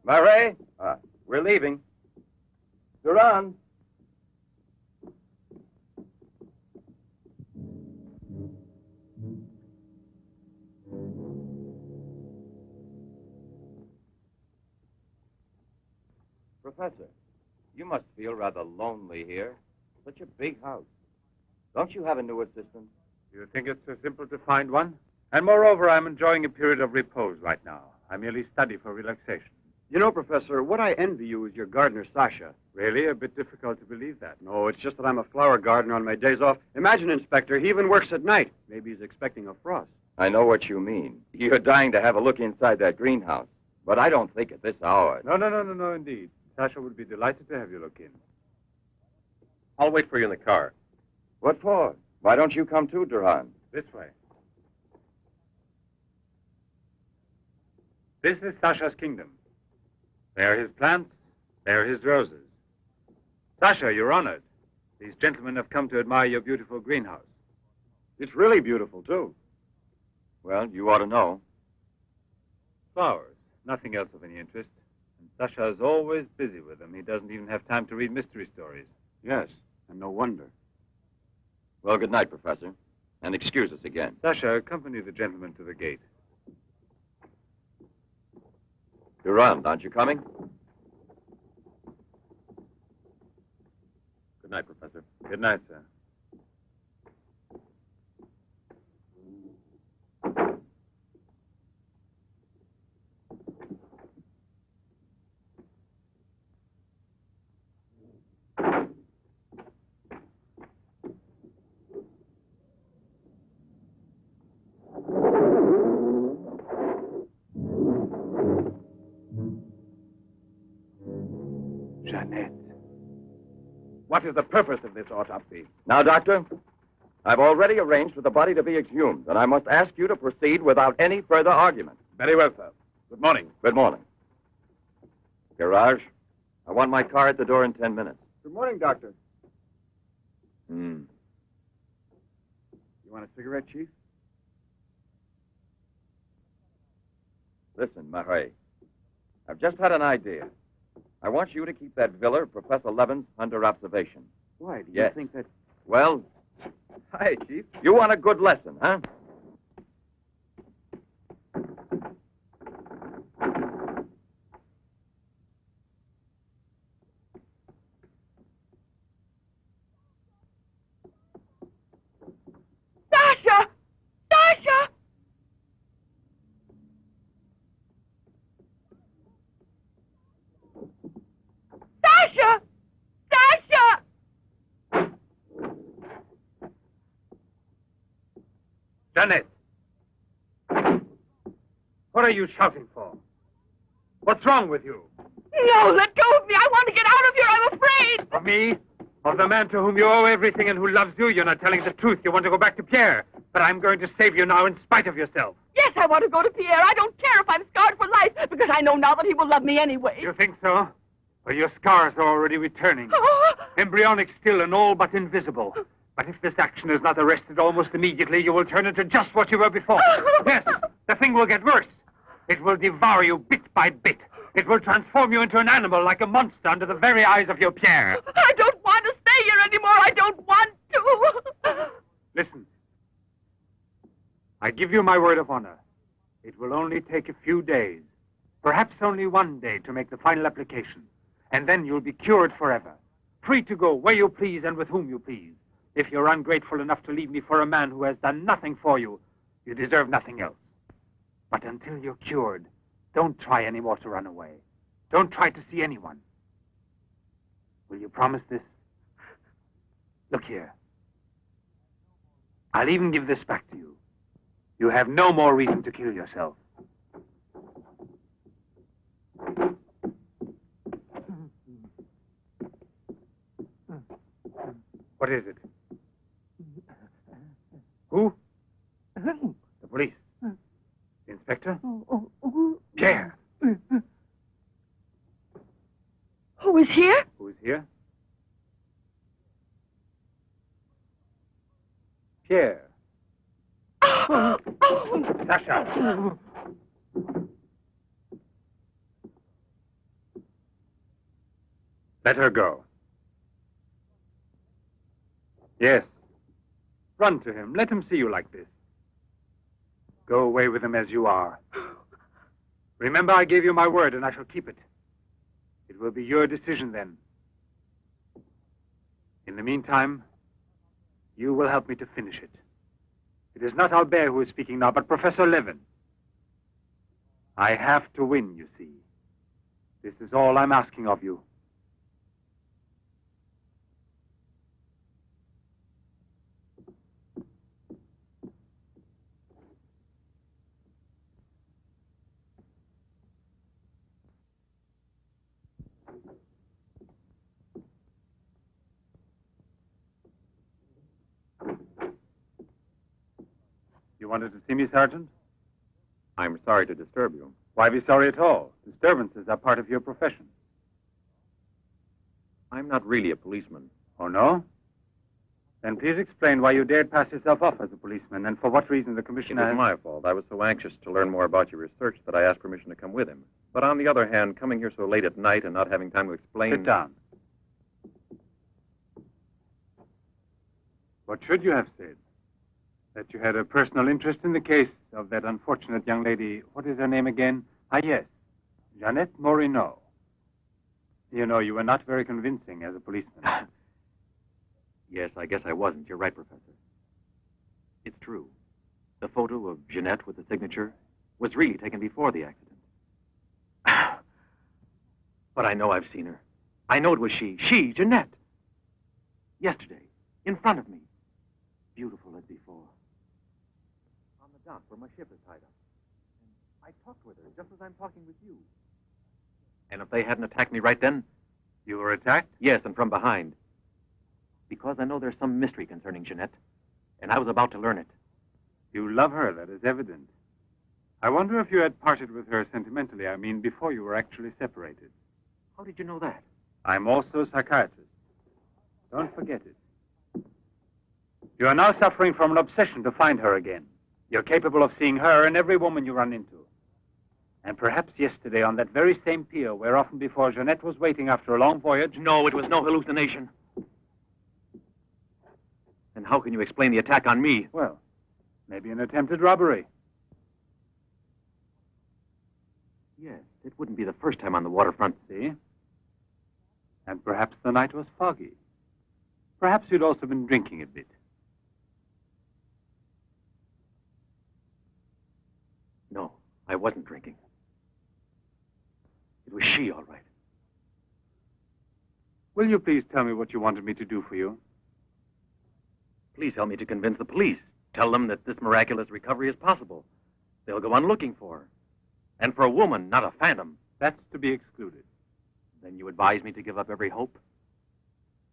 Marais! We're leaving. Durand! Professor, you must feel rather lonely here. Such a big house. Don't you have a new assistant? Do you think it's so simple to find one? And moreover, I'm enjoying a period of repose right now. I merely study for relaxation. You know, Professor, what I envy you is your gardener, Sasha. Really? A bit difficult to believe that. No, it's just that I'm a flower gardener on my days off. Imagine, Inspector, he even works at night. Maybe he's expecting a frost. I know what you mean. You're dying to have a look inside that greenhouse. But I don't think at this hour. No, indeed. Sasha would be delighted to have you look in. I'll wait for you in the car. What for? Why don't you come too, Durand? This way. This is Sasha's kingdom. There are his plants, there are his roses. Sasha, you're honored. These gentlemen have come to admire your beautiful greenhouse. It's really beautiful, too. Well, you ought to know. Flowers, nothing else of any interest. And Sasha is always busy with them. He doesn't even have time to read mystery stories. Yes, and no wonder. Well, good night, Professor. And excuse us again. Sasha, accompany the gentleman to the gate. Durand, aren't you coming? Good night, Professor. Good night, sir. Jeanette. What is the purpose of this autopsy? Now, Doctor, I've already arranged for the body to be exhumed, and I must ask you to proceed without any further argument. Very well, sir. Good morning. Good morning. Garage, I want my car at the door in 10 minutes. Good morning, Doctor. Hmm. You want a cigarette, Chief? Listen, Marais, I've just had an idea. I want you to keep that villa of Professor Levin's under observation. Why? Do you Yes. think that... Well, Hi, Chief. you want a good lesson, huh? Sasha! Sasha! Sasha! Sasha! Jeanette! What are you shouting for? What's wrong with you? No, let go of me. I want to get out of here. I'm afraid. Of me? Of the man to whom you owe everything and who loves you? You're not telling the truth. You want to go back to Pierre. But I'm going to save you now in spite of yourself. Yes, I want to go to Pierre. I don't care if I'm scarred for life, because I know now that he will love me anyway. You think so? Well, your scars are already returning. Embryonic still and all but invisible. But if this action is not arrested almost immediately, you will turn into just what you were before. Yes, the thing will get worse. It will devour you bit by bit. It will transform you into an animal, like a monster, under the very eyes of your Pierre. I don't want to stay here anymore. I don't want to. Listen. I give you my word of honor. It will only take a few days, perhaps only one day, to make the final application. And then you'll be cured forever, free to go where you please and with whom you please. If you're ungrateful enough to leave me for a man who has done nothing for you, you deserve nothing else. But until you're cured, don't try any more to run away. Don't try to see anyone. Will you promise this? Look here. I'll even give this back to you. You have no more reason to kill yourself. What is it? Who? The police. The inspector? Pierre. Who is here? Who is here? Pierre. Sasha. Let her go. Yes. Run to him. Let him see you like this. Go away with him as you are. Remember, I gave you my word, and I shall keep it. It will be your decision then. In the meantime, you will help me to finish it. It is not Albert who is speaking now, but Professor Levin. I have to win, you see. This is all I'm asking of you. You wanted to see me, Sergeant? I'm sorry to disturb you. Why be sorry at all? Disturbances are part of your profession. I'm not really a policeman. Oh, no? Then please explain why you dared pass yourself off as a policeman and for what reason the It commissioner... was my fault. I was so anxious to learn more about your research that I asked permission to come with him. But on the other hand, coming here so late at night and not having time to explain... Sit down. What should you have said? That you had a personal interest in the case of that unfortunate young lady. What is her name again? Ah, yes. Jeanette Morino. You know, you were not very convincing as a policeman. Yes, I guess I wasn't. You're right, Professor. It's true. The photo of Jeanette with the signature was really taken before the accident. But I know I've seen her. I know it was she, Jeanette. Yesterday, in front of me. Beautiful as before. On the dock where my ship is tied up. And I talked with her just as I'm talking with you. And if they hadn't attacked me right then... You were attacked? Yes, and from behind. Because I know there's some mystery concerning Jeanette, and I was about to learn it. You love her, that is evident. I wonder if you had parted with her sentimentally, I mean, before you were actually separated. How did you know that? I'm also a psychiatrist. Don't forget it. You are now suffering from an obsession to find her again. You're capable of seeing her and every woman you run into. And perhaps yesterday on that very same pier where often before Jeanette was waiting after a long voyage... No, it was no hallucination. And how can you explain the attack on me? Well, maybe an attempted robbery. Yes, it wouldn't be the first time on the waterfront. See? And perhaps the night was foggy. Perhaps you'd also been drinking a bit. No, I wasn't drinking. It was she, all right. Will you please tell me what you wanted me to do for you? Please help me to convince the police. Tell them that this miraculous recovery is possible. They'll go on looking for her. And for a woman, not a phantom. That's to be excluded. Then you advise me to give up every hope?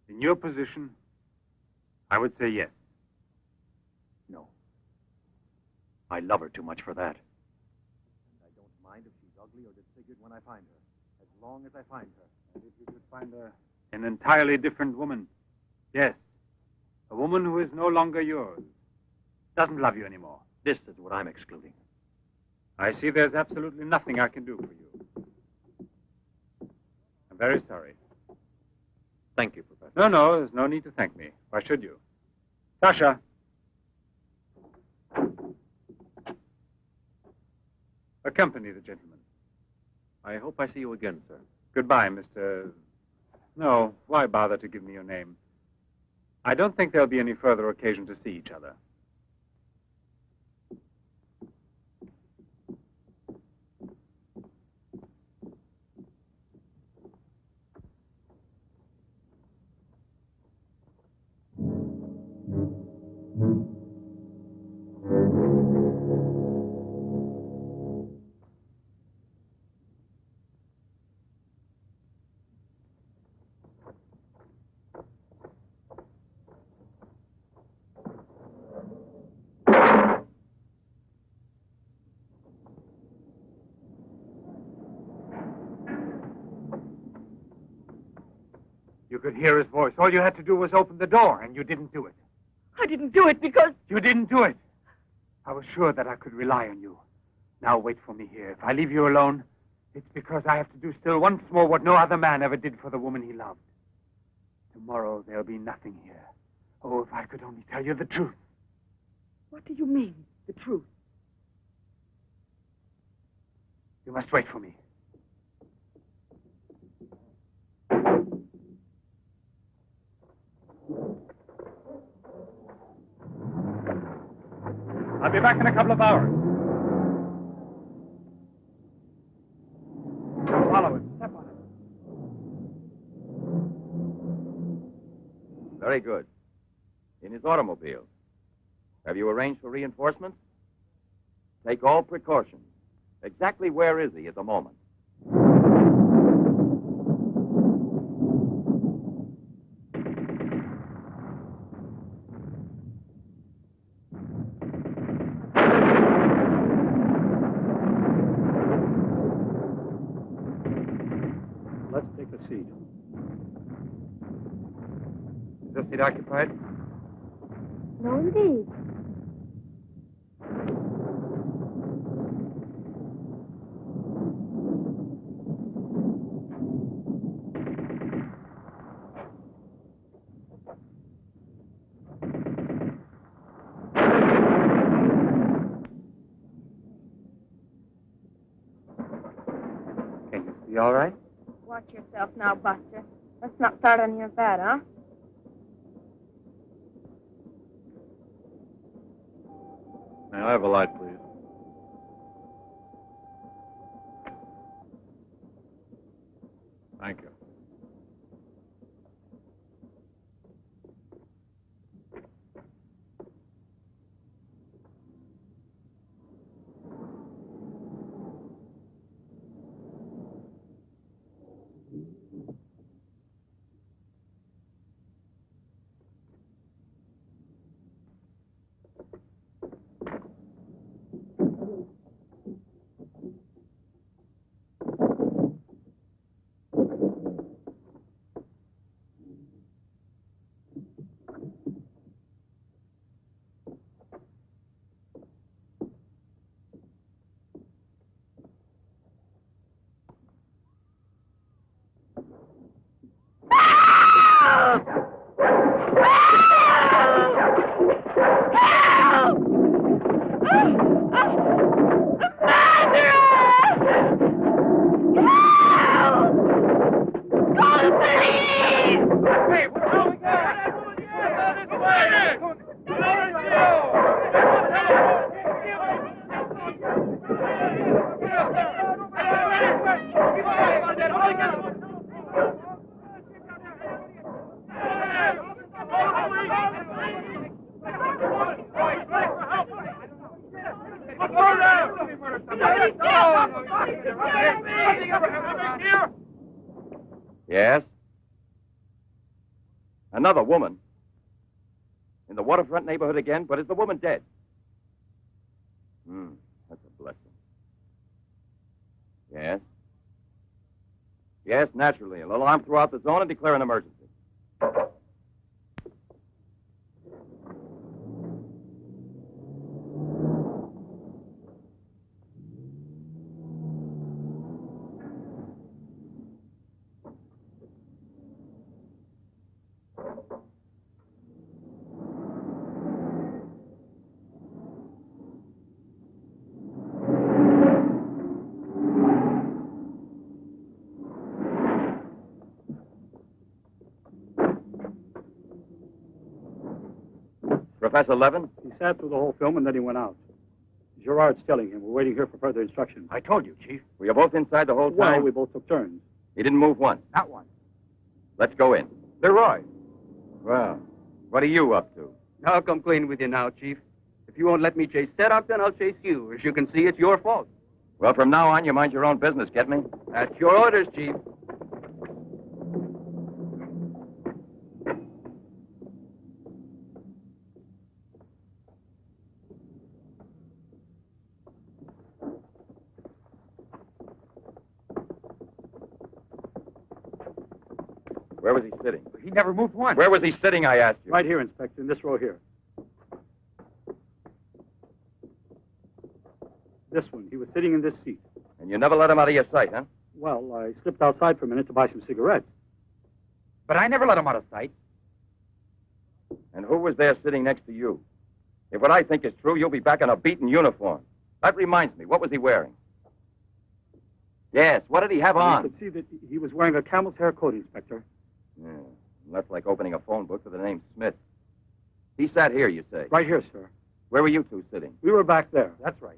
In your position, I would say yes. No. I love her too much for that. And I don't mind if she's ugly or disfigured when I find her. As long as I find her. And if you could find an entirely different woman. Yes. A woman who is no longer yours. Doesn't love you anymore. This is what I'm excluding. I see there's absolutely nothing I can do for you. I'm very sorry. Thank you, Professor. No, there's no need to thank me. Why should you? Sasha. Accompany the gentleman. I hope I see you again, sir. Goodbye, Mr... No, why bother to give me your name? I don't think there'll be any further occasion to see each other. You could hear his voice. All you had to do was open the door, and you didn't do it. I didn't do it because... You didn't do it. I was sure that I could rely on you. Now wait for me here. If I leave you alone, it's because I have to do still once more what no other man ever did for the woman he loved. Tomorrow there'll be nothing here. Oh, if I could only tell you the truth. What do you mean, the truth? You must wait for me. I'll be back in a couple of hours. Follow it. Step on it. Very good. In his automobile. Have you arranged for reinforcements? Take all precautions. Exactly where is he at the moment? Let's take a seat. Is this seat occupied? No, indeed. Can you see all right? Watch yourself now, Buster. Let's not start on your bed, huh? May I have a light, please? Thank you. Yes? Another woman? In the waterfront neighborhood again? But is the woman dead? That's a blessing. Yes? Yes, naturally. An alarm throughout the zone and declare an emergency. Professor Levin? He sat through the whole film and then he went out. Gerard's telling him. We're waiting here for further instructions. I told you, Chief. Were you both inside the whole time? Well, we both took turns. He didn't move once. Not one. Let's go in. Leroy. Well, what are you up to? I'll come clean with you now, Chief. If you won't let me chase Setup, then I'll chase you. As you can see, it's your fault. Well, from now on, you mind your own business, get me? That's your orders, Chief. Where was he sitting? He never moved once. Where was he sitting, I asked you? Right here, Inspector, in this row here. This one. He was sitting in this seat. And you never let him out of your sight, huh? Well, I slipped outside for a minute to buy some cigarettes. But I never let him out of sight. And who was there sitting next to you? If what I think is true, you'll be back in a beaten uniform. That reminds me, what was he wearing? Yes, what did he have on? You could see that he was wearing a camel's hair coat, Inspector. Yeah, that's like opening a phone book with the name Smith. He sat here, you say? Right here, sir. Where were you two sitting? We were back there. That's right.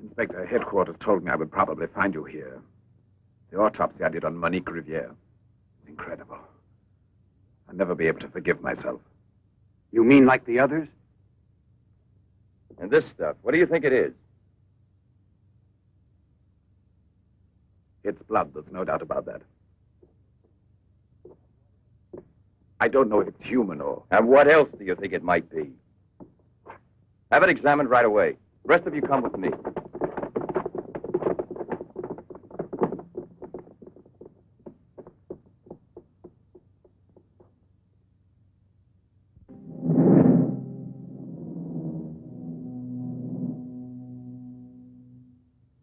Inspector, headquarters told me I would probably find you here. The autopsy I did on Monique Riviere. It's incredible. I'll never be able to forgive myself. You mean like the others? And this stuff, what do you think it is? It's blood, there's no doubt about that. I don't know if it's human or... And what else do you think it might be? Have it examined right away. The rest of you come with me.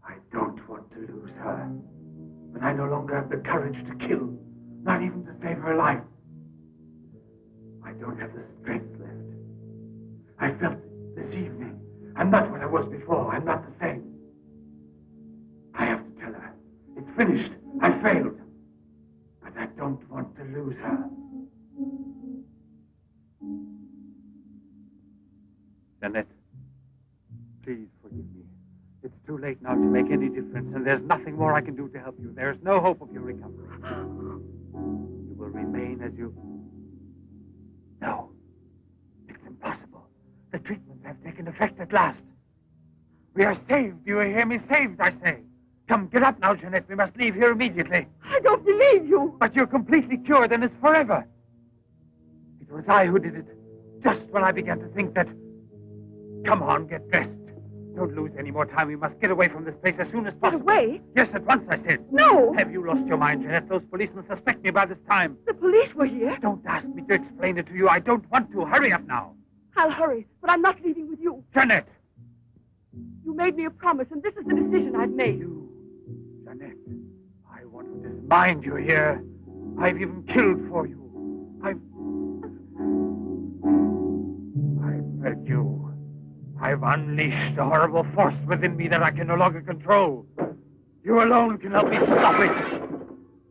I don't want to lose her. But I no longer have the courage to kill, not even to save her life. I don't have the strength left. I felt it this evening. I'm not what I was before. I'm not the same. I have to tell her. It's finished. I failed. But I don't want to lose her. Jeanette, please forgive me. It's too late now to make any difference, and there's nothing more I can do to help you. There's no hope of your recovery. You will remain as you... No. It's impossible. The treatments have taken effect at last. We are saved. Do you hear me? Saved, I say. Come, get up now, Jeanette. We must leave here immediately. I don't believe you. But you're completely cured, and it's forever. It was I who did it. Just when I began to think that... Come on, get dressed. Don't lose any more time. We must get away from this place as soon as possible. Get away? Yes, at once, I said. No. Have you lost your mind, Jeanette? Those policemen suspect me by this time. The police were here. Don't ask me to explain it to you. I don't want to. Hurry up now. I'll hurry, but I'm not leaving with you. Jeanette! You made me a promise, and this is the decision I've made. You, Jeanette, I want to dismind you here. I've even killed for you. I beg you. I've unleashed a horrible force within me that I can no longer control. You alone can help me stop it.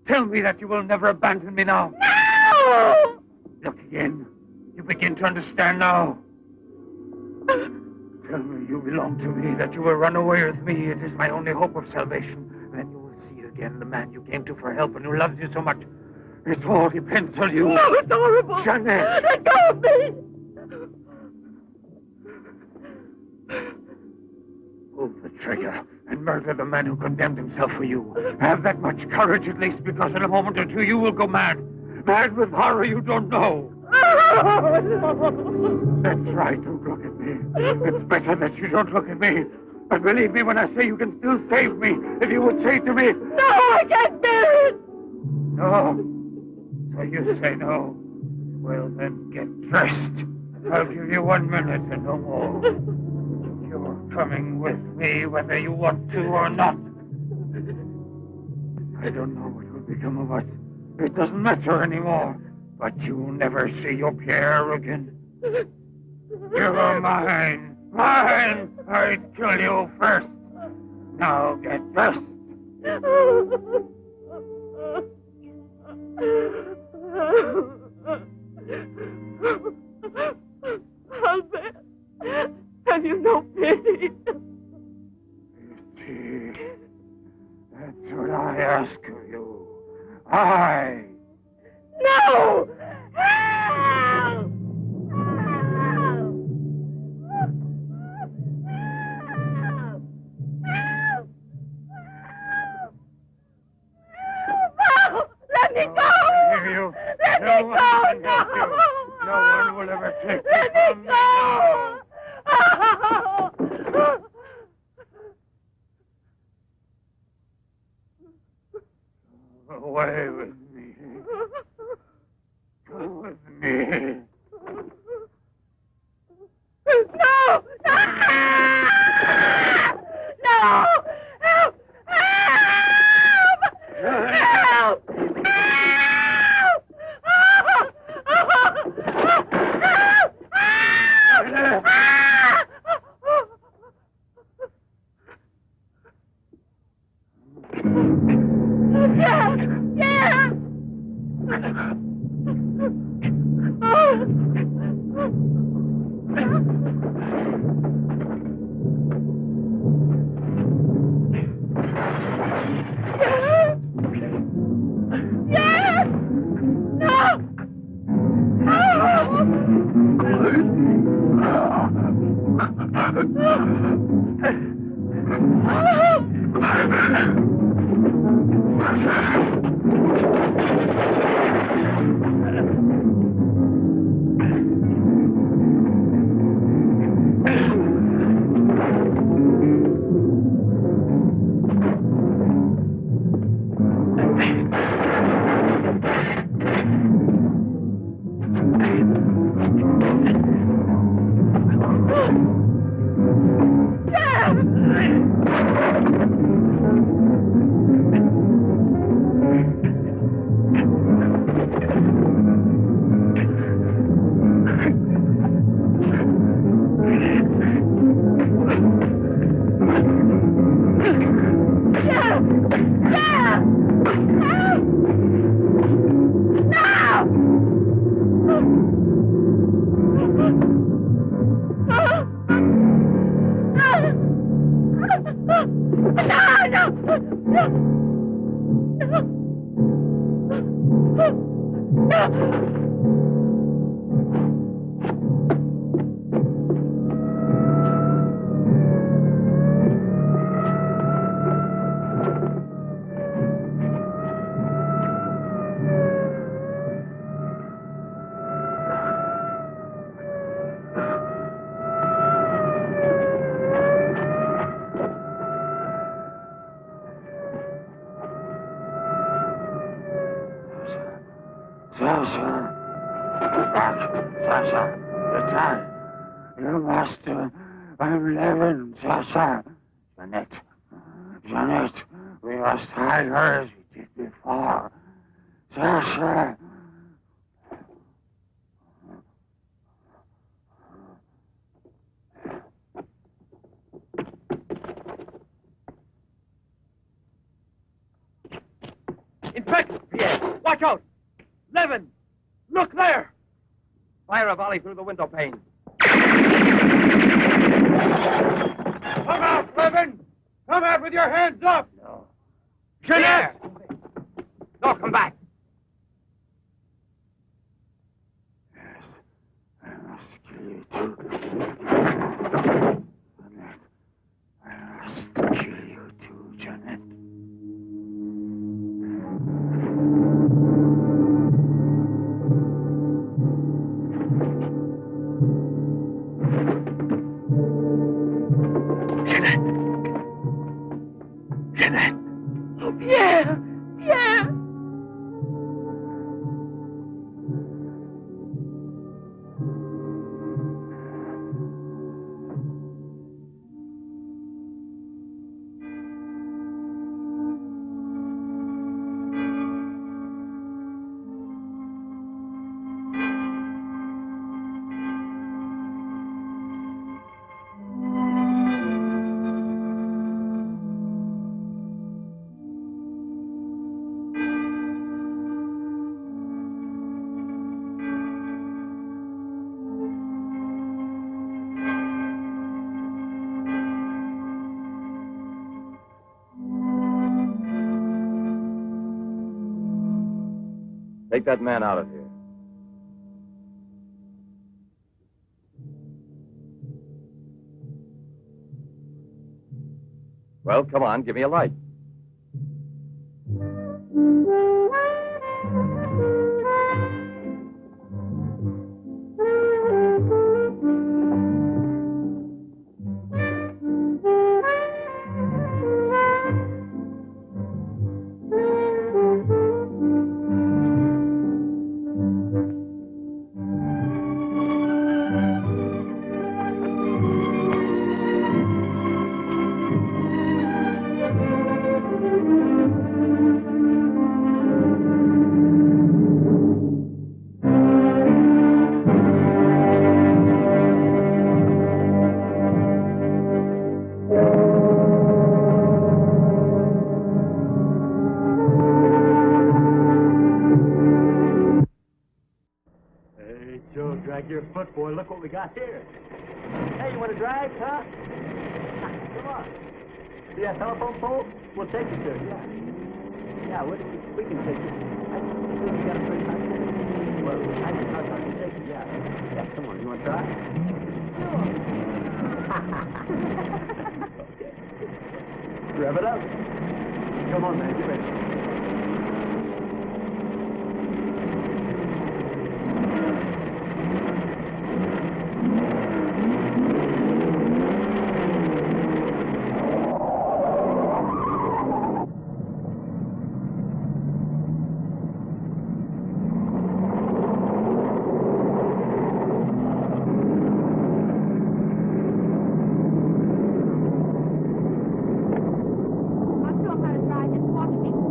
Tell me that you will never abandon me now. No! Look again. You begin to understand now. Tell me you belong to me, that you will run away with me. It is my only hope of salvation. Then you will see again the man you came to for help and who loves you so much. It all depends on you. No, it's horrible. Jeanette! Let go of me! Pull the trigger and murder the man who condemned himself for you. Have that much courage at least, because in a moment or two you will go mad. Mad with horror you don't know. That's right, don't look at me. It's better that you don't look at me. But believe me when I say you can still save me, if you would say to me... No, I can't bear it! No? So you say no? Well, then get dressed. I'll give you 1 minute and no more. You're coming with me whether you want to or not. I don't know what will become of us. It doesn't matter anymore. But you'll never see your Pierre again. You are mine. Mine! I'd kill you first. Now get dressed. Albert, have you no pity? Pity. That's what I ask of you. I... No! Help! Help! Help! Let me go! You. Let No me one go! can help you. No one will ever take you Let from me me now. go! Away with me. Go with me. No! No! No! Help! Help! Help! Sasha, it's I, your master. I'm Levin, Sasha. Jeanette, we must hide her as we did before. Sasha. Inspector! Yes. Watch out! Levin! Look there! Fire a volley through the window pane. Come out, Levin! Come out with your hands up! No. Jeanette! No, come back. I must kill you too. Jeanette, I must kill you too, Jeanette. Jeanette. Oh, Pierre! Pierre! Take that man out of here. Well, come on, give me a light. Your foot, boy. Look what we got here. Hey, you want to drive, huh? Come on. See that telephone pole? We'll take you to it, yeah. Yeah, we can take you. I think we got a pretty nice thing. Well, I can take you, yeah. Yeah, come on. You want to try? Sure. Rev it up. Come on, man. Get ready. I'll show him how to drive. Just watch me.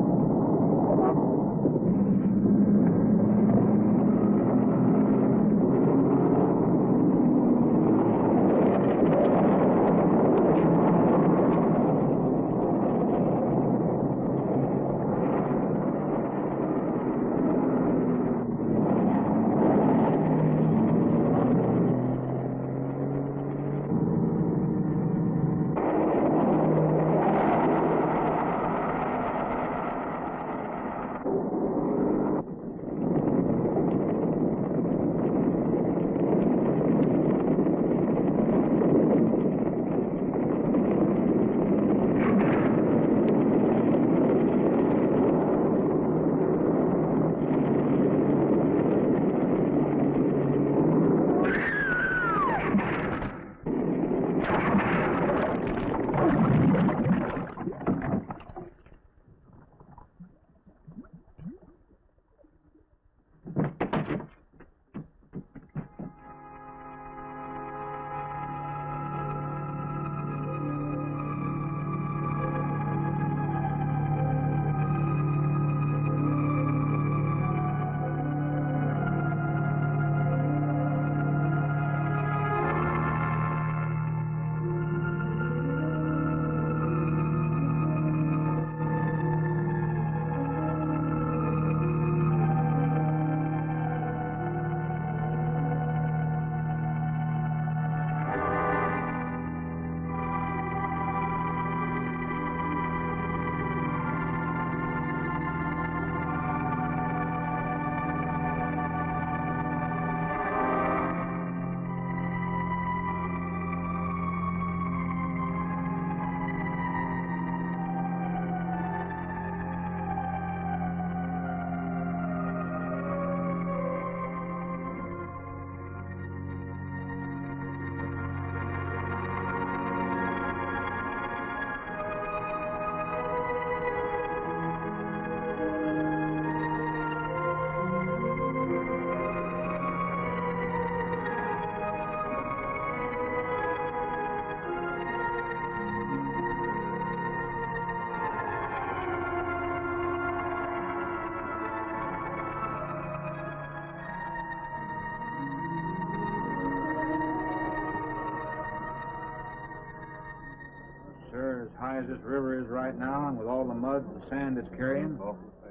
as this river is right now, and with all the mud and sand it's carrying,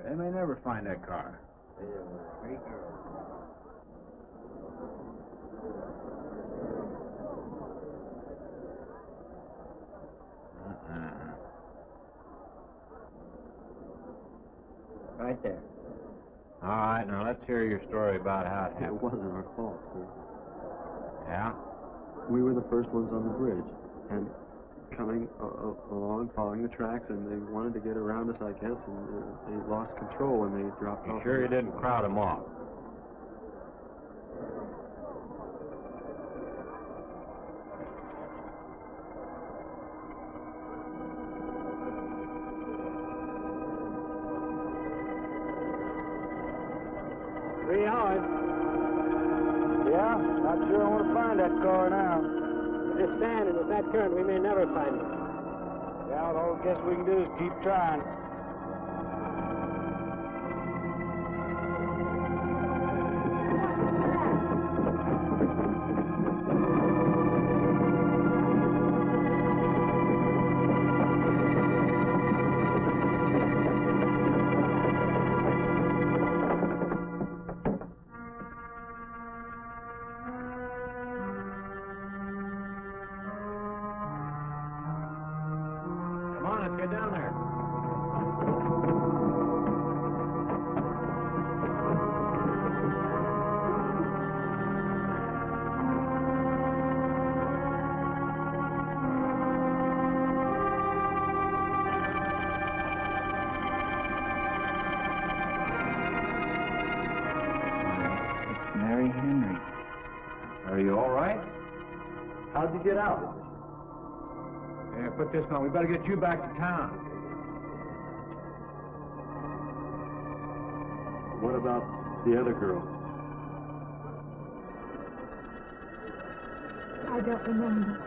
they may never find that car. Sweet girl. Right there. All right, now let's hear your story about how it It happened. wasn't our fault, sir. Yeah? We were the first ones on the bridge, and coming along, following the tracks, and they wanted to get around us, I guess, and they lost control when they dropped You off. sure you didn't crowd them off? Three hours. Yeah, not sure I want to find that car now. We're just standing with that current. We may never find it. Yeah, all I guess we can do is keep trying. Come on, let's get down there. Mary Henry. Are you all right? How'd you get out? Yeah, put this on. We better get you back to town. What about the other girl? I don't remember.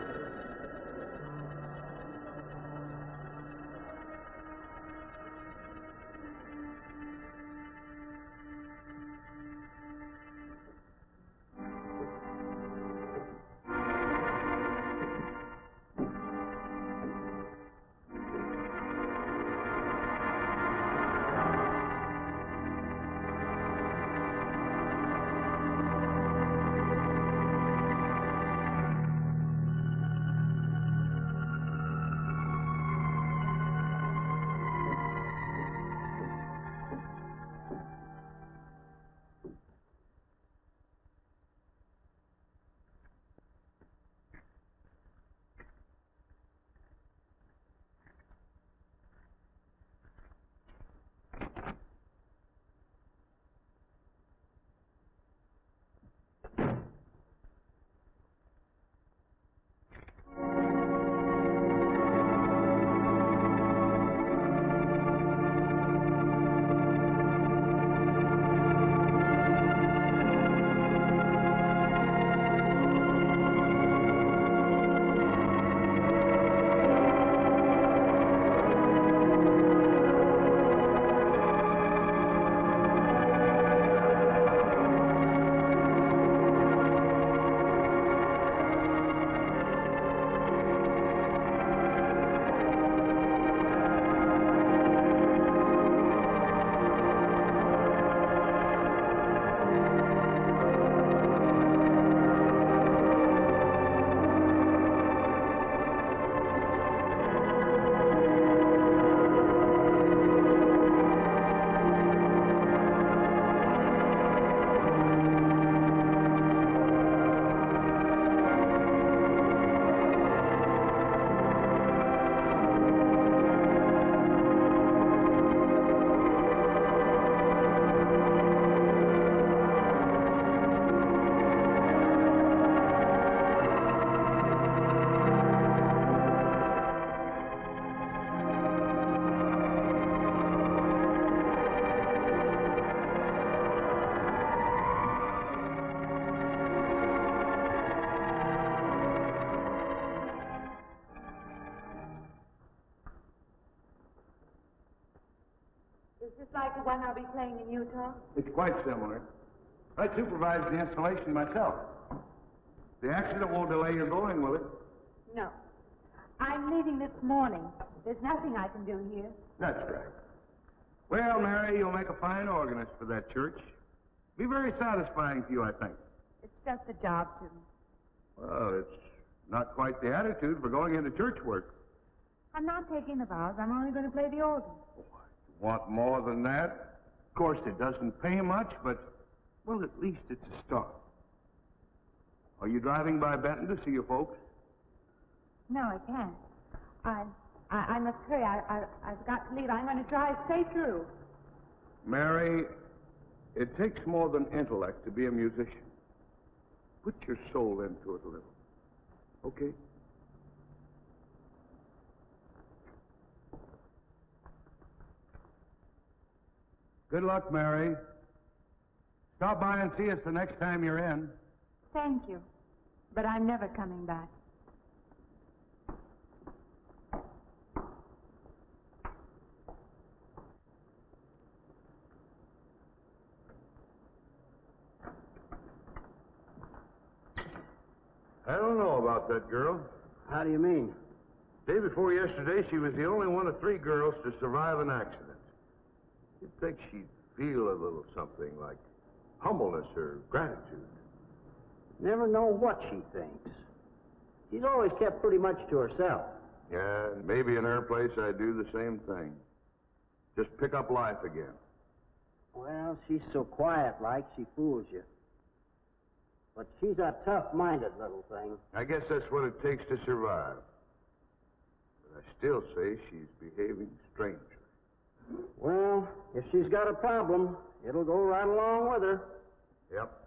Is this like the one I'll be playing in Utah? It's quite similar. I supervised the installation myself. The accident won't delay your going, will it? No. I'm leaving this morning. There's nothing I can do here. That's right. Well, Mary, you'll make a fine organist for that church. Be very satisfying to you, I think. It's just a job to me. Well, it's not quite the attitude for going into church work. I'm not taking the vows. I'm only going to play the organ. Want more than that? Of course, it doesn't pay much, but, well, at least it's a start. Are you driving by Benton to see your folks? No, I can't. I must hurry. I've got to leave. I'm going to drive straight through. Mary, it takes more than intellect to be a musician. Put your soul into it a little. Okay? Good luck, Mary. Stop by and see us the next time you're in. Thank you. But I'm never coming back. I don't know about that girl. How do you mean? Day before yesterday, she was the only one of 3 girls to survive an accident. You'd think she'd feel a little something like humbleness or gratitude. Never know what she thinks. She's always kept pretty much to herself. Yeah, maybe in her place I'd do the same thing. Just pick up life again. Well, she's so quiet-like, she fools you. But she's a tough-minded little thing. I guess that's what it takes to survive. But I still say she's behaving strangely. Well, if she's got a problem, it'll go right along with her. Yep.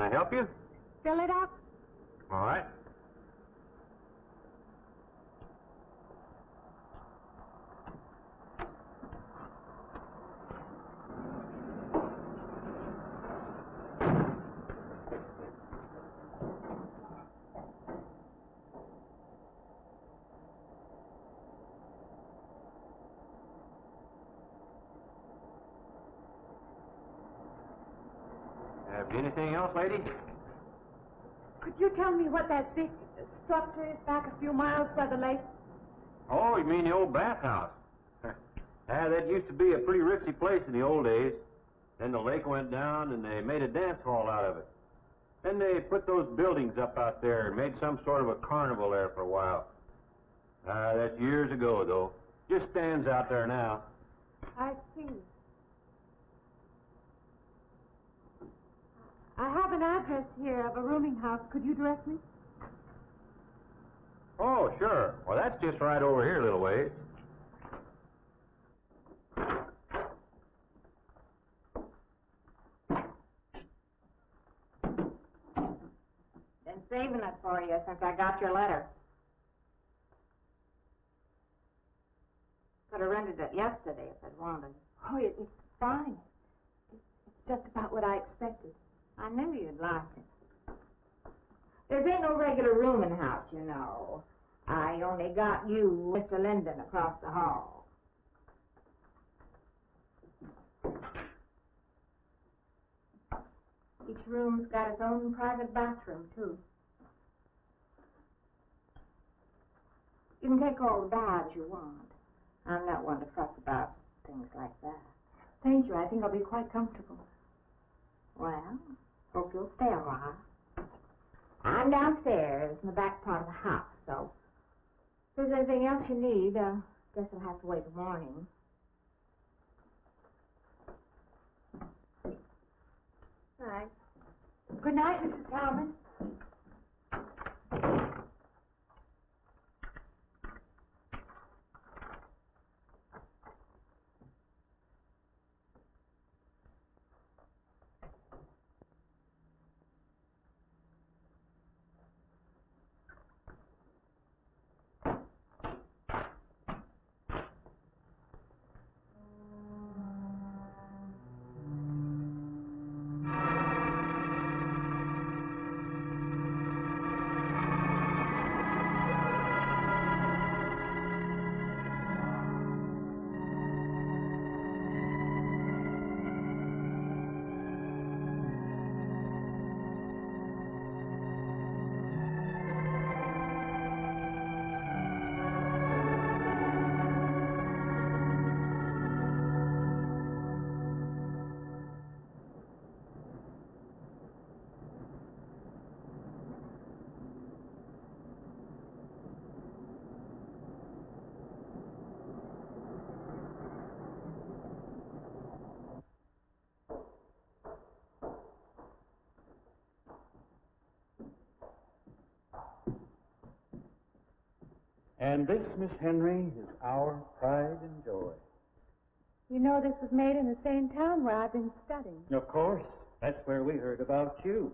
I help you? Fill it up. All right. Have anything else, lady? Could you tell me what that big structure is back a few miles by the lake? Oh, you mean the old bathhouse? That used to be a pretty ritzy place in the old days. Then the lake went down and they made a dance hall out of it. Then they put those buildings up out there and made some sort of a carnival there for a while. That's years ago, though. Just stands out there now. I see. I have an address here of a rooming house. Could you direct me? Oh, sure. Well, that's just right over here a little ways. Been saving it for you since I got your letter. Could have rented it yesterday if I'd wanted. Oh, it's fine. It's just about what I expected. I knew you'd like it. There ain't no regular rooming house, you know. I only got you, Mr. Linden, across the hall. Each room's got its own private bathroom, too. You can take all the baths you want. I'm not one to fuss about things like that. Thank you. I think I'll be quite comfortable. Well, hope you'll stay a while. I'm downstairs in the back part of the house, so if there's anything else you need, guess I'll have to wait till morning. All right. Good night, Mrs. Talman. And this, Miss Henry, is our pride and joy. You know this was made in the same town where I've been studying. Of course. That's where we heard about you.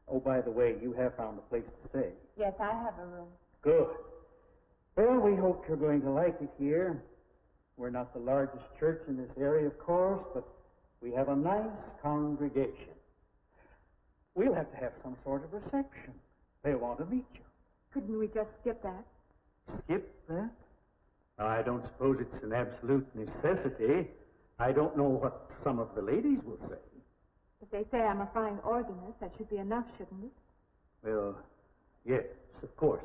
Oh, by the way, you have found a place to stay. Yes, I have a room. Good. Well, we hope you're going to like it here. We're not the largest church in this area, of course, but we have a nice congregation. We'll have to have some sort of reception. They'll want to meet you. Couldn't we just skip that? Skip that? I don't suppose it's an absolute necessity. I don't know what some of the ladies will say. If they say I'm a fine organist, that should be enough, shouldn't it? Well, yes, of course.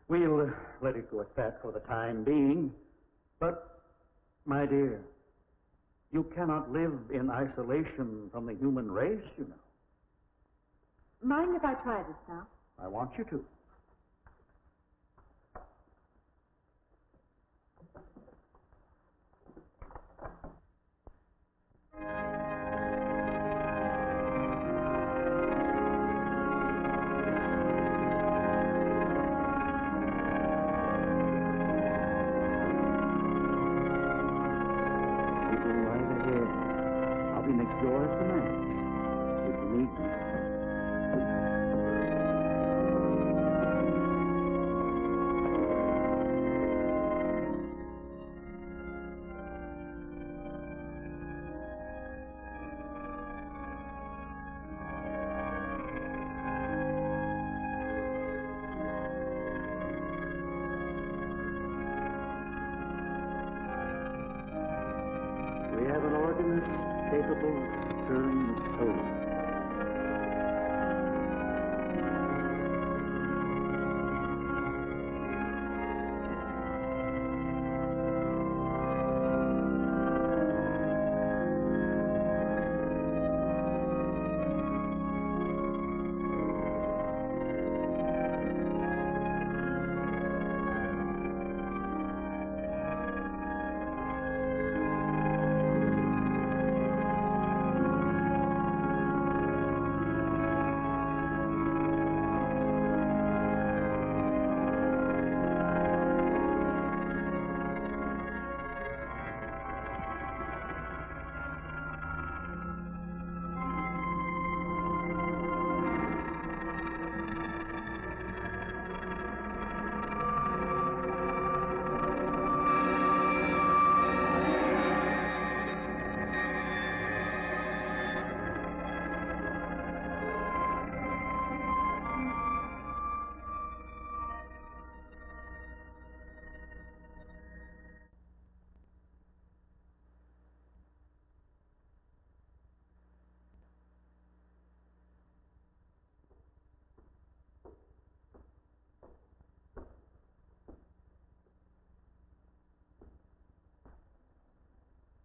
We'll let it go at that for the time being. But, my dear, you cannot live in isolation from the human race, you know. Mind if I try this now? I want you to. I'll be next door tonight. If you need me. We have an organist capable of stirring the soul.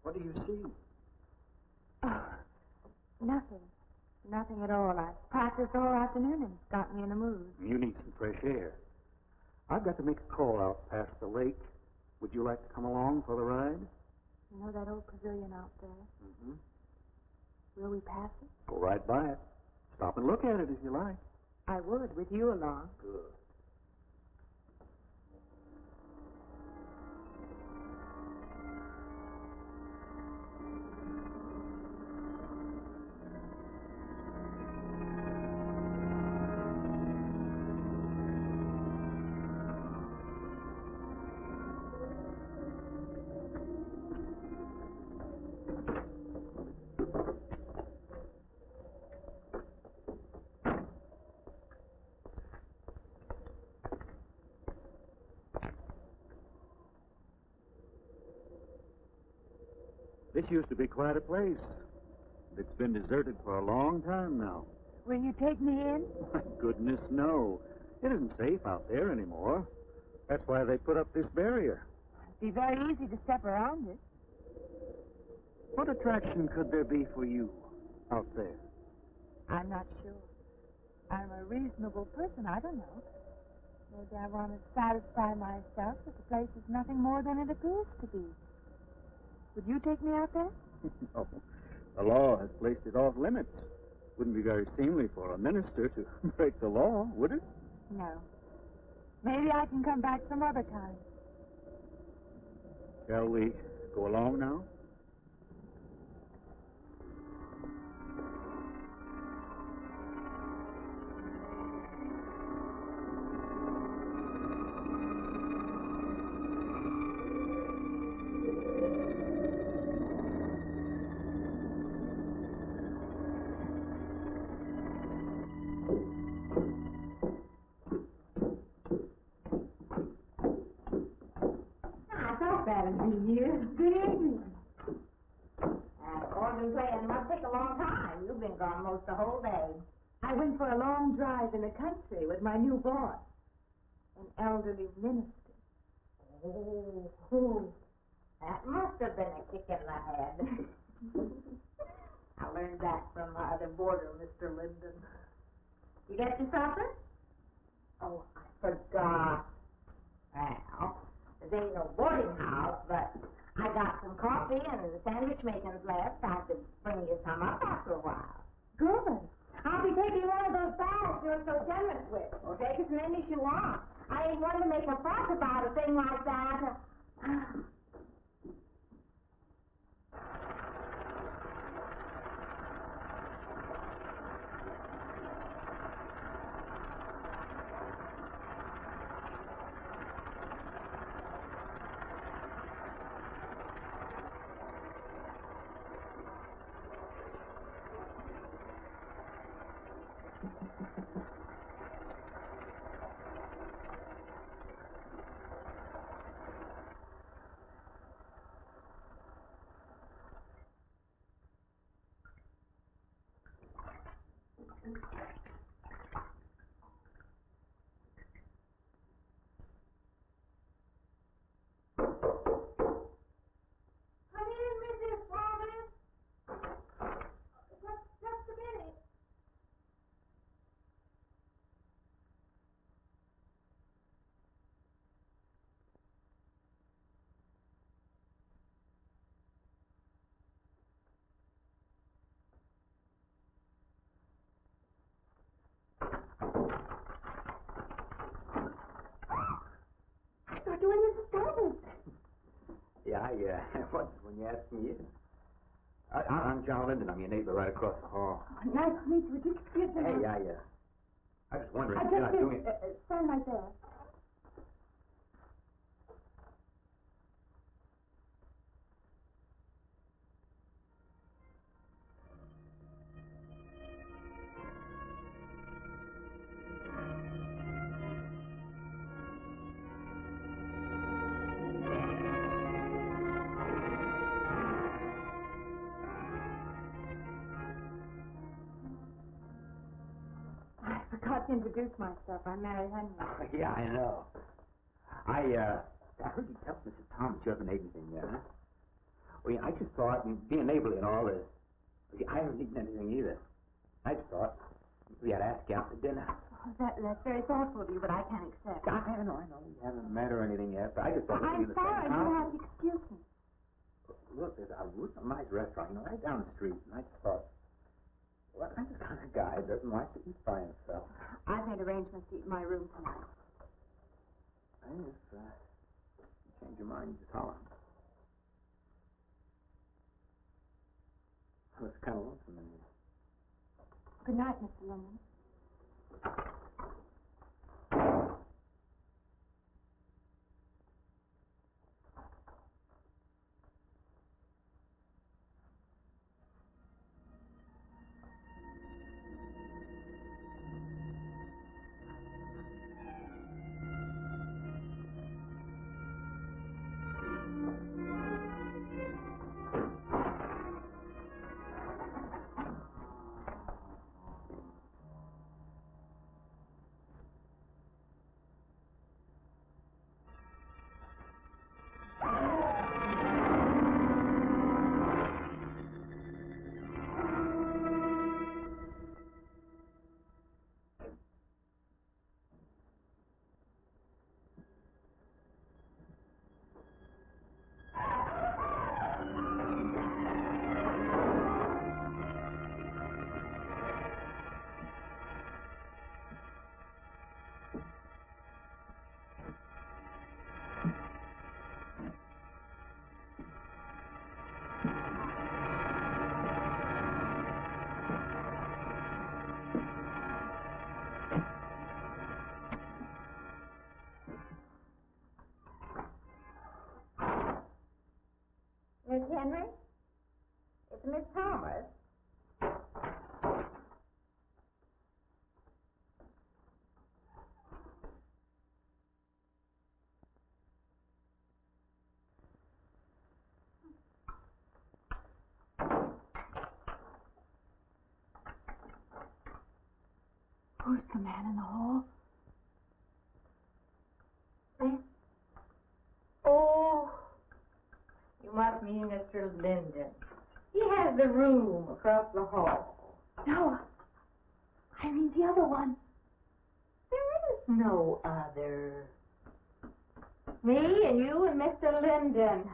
What do you see? Oh, nothing. Nothing at all. I've practiced all afternoon and it's got me in a mood. You need some fresh air. I've got to make a call out past the lake. Would you like to come along for the ride? You know that old pavilion out there? Mm-hmm. Will we pass it? Go right by it. Stop and look at it if you like. I would, with you along. Good. This used to be quite a place. It's been deserted for a long time now. Will you take me in? My goodness, no. It isn't safe out there anymore. That's why they put up this barrier. It'd be very easy to step around it. What attraction could there be for you out there? I'm not sure. I'm a reasonable person. I don't know. Maybe I want to satisfy myself that the place is nothing more than it appears to be. Would you take me out there? No. The law has placed it off limits. Wouldn't be very seemly for a minister to break the law, would it? No. Maybe I can come back some other time. Shall we go along now? Good evening. Organ playing must take a long time. You've been gone most the whole day. I went for a long drive in the country with my new boss, an elderly minister. Oh, that must have been a kick in the head. I learned that from my other boarder, Mr. Linden. You get your supper? Oh, I forgot. Well, this ain't no boarding house, but I got some coffee and sandwich makings left. I could bring you some up after a while. Good. I'll be taking one of those baths you're so generous with. Well, take as many as you want. I ain't one to make a fuss about a thing like that. when you ask me, I'm John Linden. I'm your neighbor right across the hall. Nice to meet you. Would you excuse me? Hey, I was wondering I if you're not just doing... stand right there. I forgot to introduce myself. I'm Mary Henry. Oh, yeah, I know. I heard you tell Mrs. Thomas you haven't ate anything yet, huh? Well, yeah, I just thought, being neighborly and all this, I haven't eaten anything either. I just thought we had to ask you out to dinner. Oh, that's very thoughtful of you, but I can't accept. I know. We haven't met or anything yet, but I just thought... I'm sorry. You'll have to excuse me. Look, there's a real nice restaurant, right down the street, and I just thought... Well, I'm the kind of guy that doesn't like to eat by himself. I've made arrangements to eat in my room tonight. Hey, if you change your mind, just holler. Well, it's kind of lonesome in here. Good night, Mr. Linden. Miss Henry? It's Miss Thomas. Who's the man in the hall? Oh, you must mean Mr. Linden. He has the room across the hall. No, I mean the other one. There is no other. Me and you and Mr. Linden.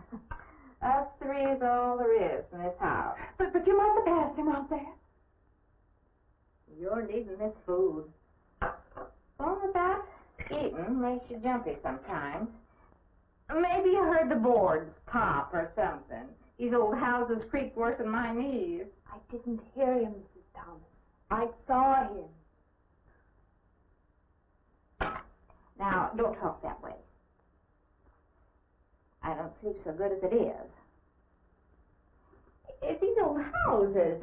Us three is all there is in this house. But you must have passed him out there. You're needing this food. All about eating makes you jumpy sometimes. Maybe you heard the boards pop or something. These old houses creak worse than my knees. I didn't hear him, Mrs. Thomas. I saw him. Now, don't talk that way. I don't sleep so good as it is. It's these old houses.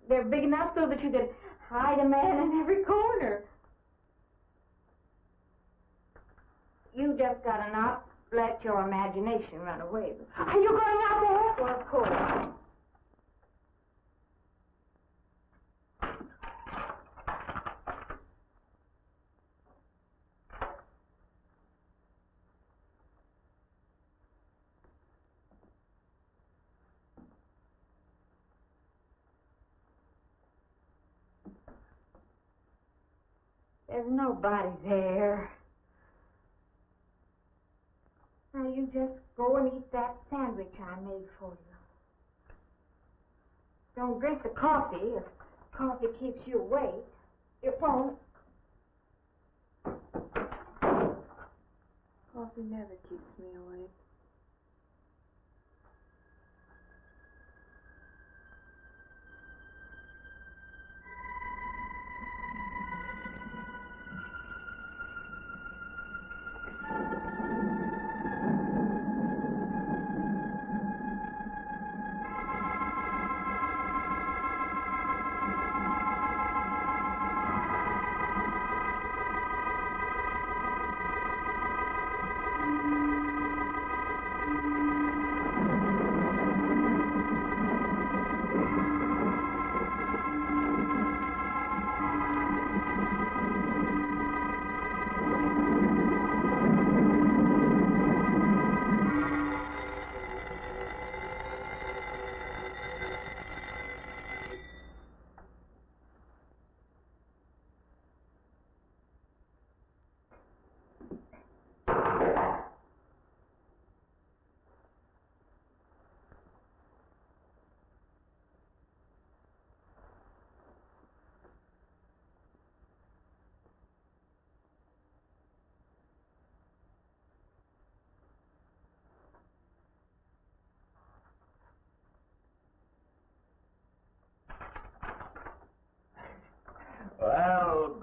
They're big enough so that you could hide a man in every corner. You just gotta not let your imagination run away with you. Are you going out there? Well, of course. There's nobody there. Now you just go and eat that sandwich I made for you. Don't drink the coffee. If coffee keeps you awake, it won't. Coffee never keeps me awake.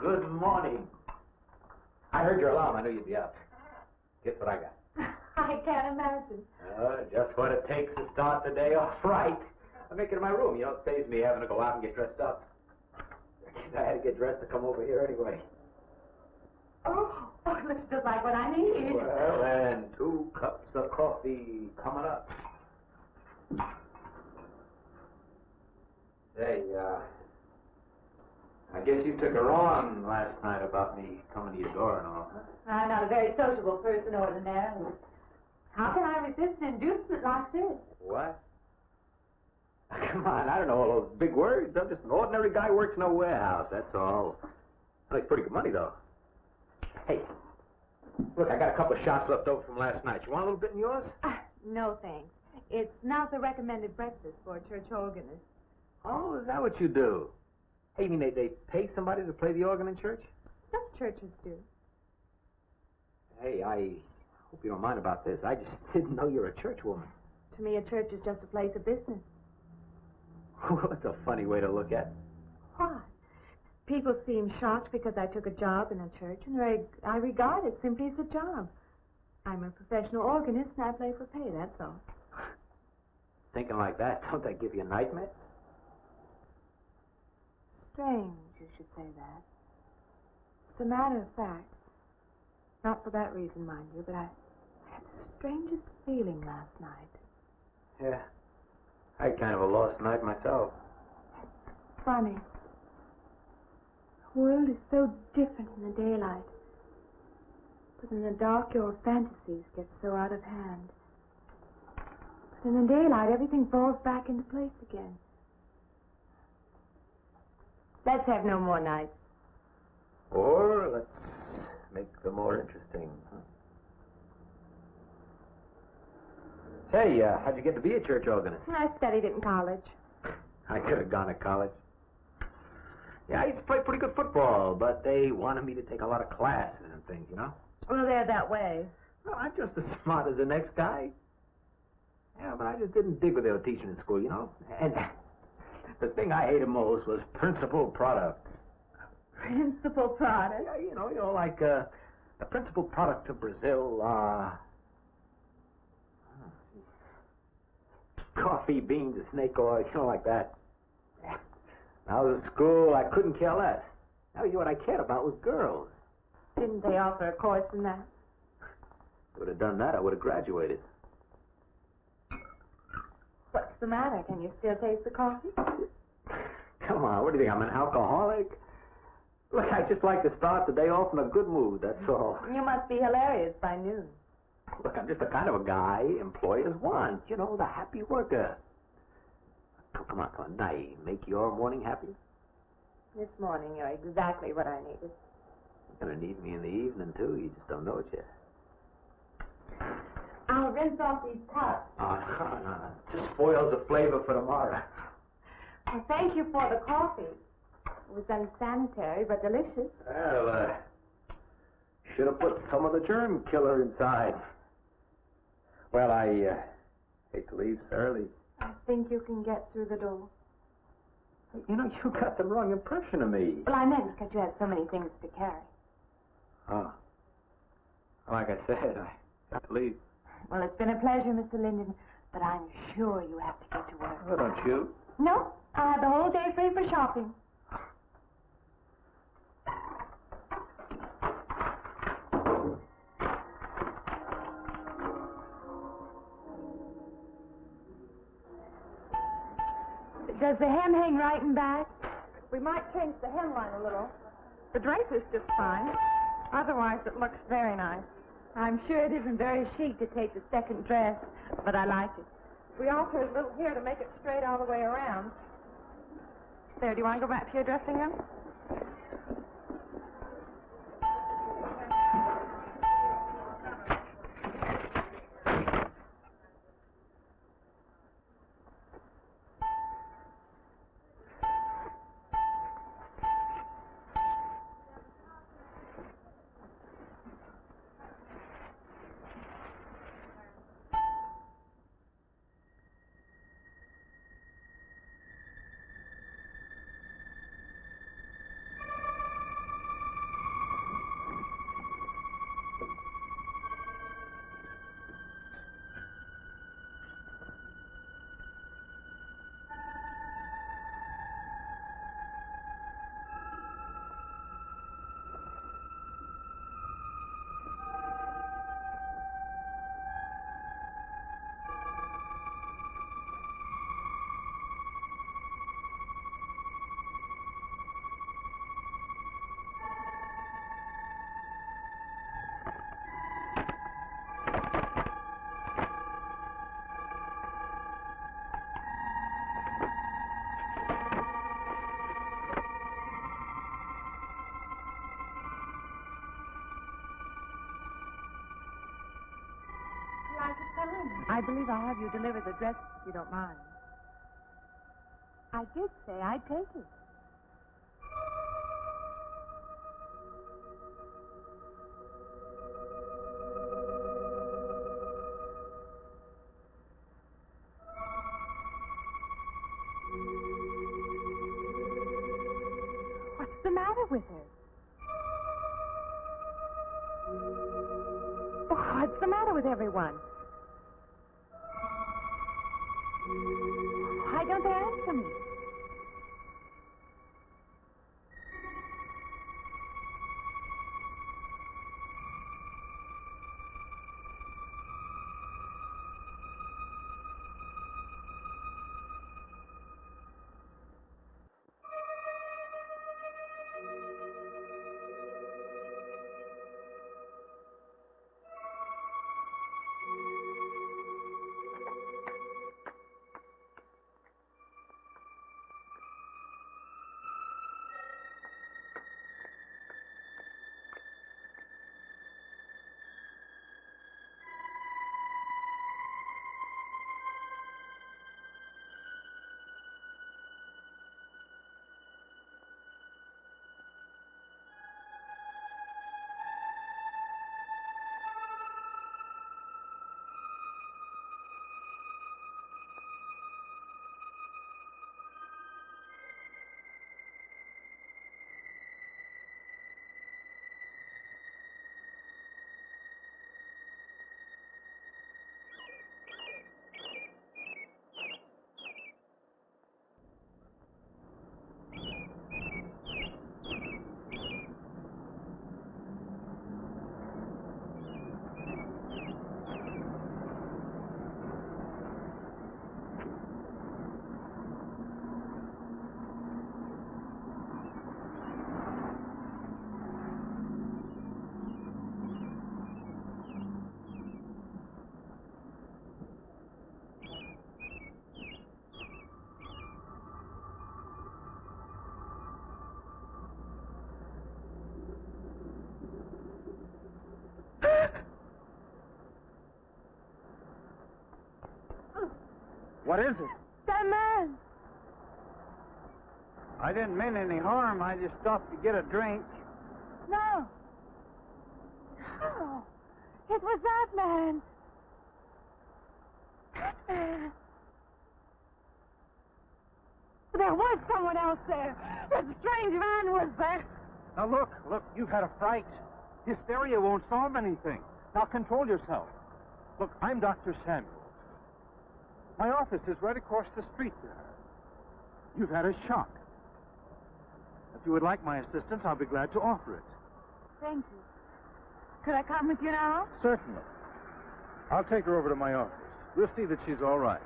Good morning. I heard your alarm. I knew you'd be up. Guess what I got? I can't imagine. Just what it takes to start the day off right. I make it in my room. You know, it saves me having to go out and get dressed up. I had to get dressed to come over here anyway. Oh, it looks just like what I need. Well, and 2 cups of coffee coming up. Say, I guess you took her on last night about me coming to your door and all, huh? I'm not a very sociable person ordinarily. How can I resist an inducement like this? What? Come on, I don't know all those big words. I'm just an ordinary guy who works in a warehouse, that's all. I make pretty good money, though. Hey, look, I got a couple of shots left over from last night. You want a little bit in yours? No, thanks. It's not the recommended breakfast for a church organist. Oh, is that what you do? Hey, you mean they pay somebody to play the organ in church? Some churches do. Hey, I hope you don't mind about this. I just didn't know you're a church woman. To me, a church is just a place of business. That's a funny way to look at it. Why? People seem shocked because I took a job in a church, and I regard it simply as a job. I'm a professional organist, and I play for pay, that's all. Thinking like that, don't that give you nightmares? Strange you should say that. As a matter of fact, not for that reason, mind you, but I had the strangest feeling last night. Yeah. I had kind of a lost night myself. Funny. The world is so different in the daylight. But in the dark, your fantasies get so out of hand. But in the daylight, everything falls back into place again. Let's have no more nights. Or let's make them more interesting. Say, how'd you get to be a church organist? I studied it in college. I could have gone to college. Yeah, I used to play pretty good football, but they wanted me to take a lot of classes and things, you know? Well, they're that way. Well, I'm just as smart as the next guy. Yeah, but I just didn't dig what they were teaching in school, you know? And the thing I hated most was principal products. Principal product? Yeah, you know, like the principal product of Brazil, coffee, beans, and snake oil, you know, like that. When I was in school, I couldn't care less. Now, what I cared about was girls. Didn't they offer a course in that? If I would have done that, I would have graduated. What's the matter? Can you still taste the coffee? Come on, what do you think, I'm an alcoholic? Look, I just like to start the day off in a good mood, that's all. You must be hilarious by noon. Look, I'm just the kind of a guy employers want. You know, the happy worker. Come on. Now, make your morning happy? This morning, you're exactly what I needed. You're going to need me in the evening, too. You just don't know it yet. I'll rinse off these cups. No. Just spoils the flavor for tomorrow. Well, thank you for the coffee. It was unsanitary, but delicious. Well, should have put some of the germ killer inside. Well, I hate to leave so early. I think you can get through the door. You know, you got the wrong impression of me. Well, I meant because you have so many things to carry. Oh. Like I said, I got to leave. Well, it's been a pleasure, Mr. Linden, but I'm sure you have to get to work. Oh, don't you? No, I have the whole day free for shopping. Does the hem hang right and back? We might change the hemline a little. The drape is just fine. Otherwise, it looks very nice. I'm sure it isn't very chic to take the second dress, but I like it. We altered a little here to make it straight all the way around. There, do you want to go back to your dressing room? I believe I'll have you deliver the dress if you don't mind. I did say I'd take it. What's the matter with her? What's the matter with everyone? Why don't they answer me? What is it? That man! I didn't mean any harm. I just stopped to get a drink. No. No. It was that man. That man. There was someone else there. That strange man was there. Now, look, you've had a fright. Hysteria won't solve anything. Now, control yourself. Look, I'm Dr. Samuels. My office is right across the street there. You've had a shock. If you would like my assistance, I'll be glad to offer it. Thank you. Could I come with you now? Certainly. I'll take her over to my office. We'll see that she's all right.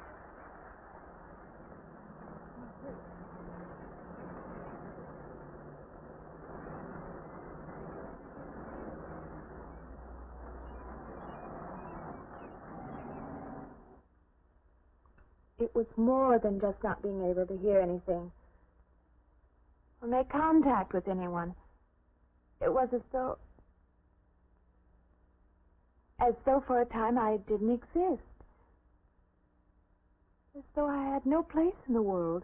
It was more than just not being able to hear anything or make contact with anyone. It was as though for a time I didn't exist. As though I had no place in the world.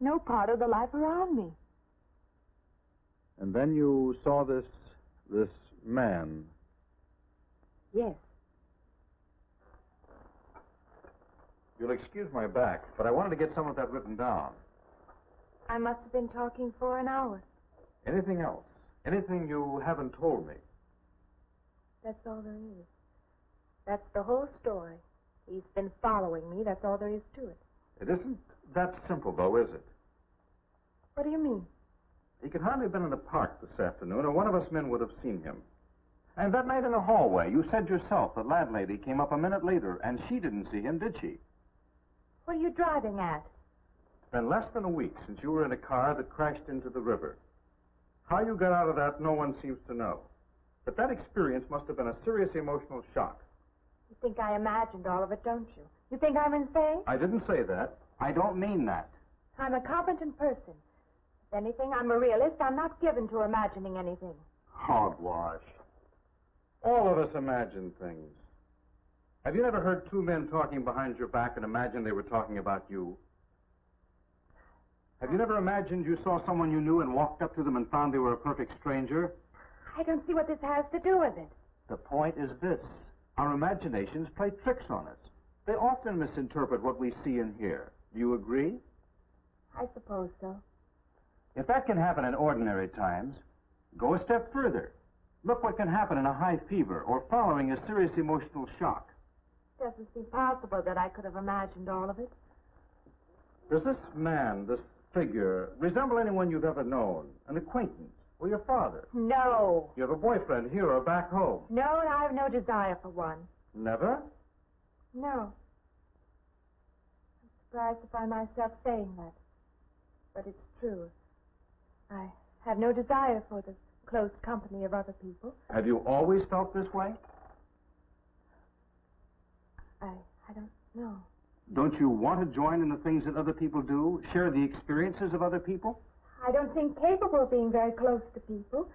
No part of the life around me. And then you saw this man. Yes. You'll excuse my back, but I wanted to get some of that written down. I must have been talking for an hour. Anything else? Anything you haven't told me? That's all there is. That's the whole story. He's been following me. That's all there is to it. It isn't that simple, though, is it? What do you mean? He could hardly have been in the park this afternoon, or one of us men would have seen him. And that night in the hallway, you said yourself the landlady came up a minute later, and she didn't see him, did she? What are you driving at? It's been less than a week since you were in a car that crashed into the river. How you got out of that, no one seems to know. But that experience must have been a serious emotional shock. You think I imagined all of it, don't you? You think I'm insane? I didn't say that. I don't mean that. I'm a competent person. If anything, I'm a realist. I'm not given to imagining anything. Hogwash. All of us imagine things. Have you never heard two men talking behind your back and imagined they were talking about you? Have you never imagined you saw someone you knew and walked up to them and found they were a perfect stranger? I don't see what this has to do with it. The point is this. Our imaginations play tricks on us. They often misinterpret what we see and hear. Do you agree? I suppose so. If that can happen in ordinary times, go a step further. Look what can happen in a high fever or following a serious emotional shock. It doesn't seem possible that I could have imagined all of it. Does this man, this figure, resemble anyone you've ever known? An acquaintance? Or your father? No. You have a boyfriend here or back home? No, and I have no desire for one. Never? No. I'm surprised to find myself saying that. But it's true. I have no desire for the close company of other people. Have you always felt this way? I don't know. Don't you want to join in the things that other people do? Share the experiences of other people? I don't think capable of being very close to people.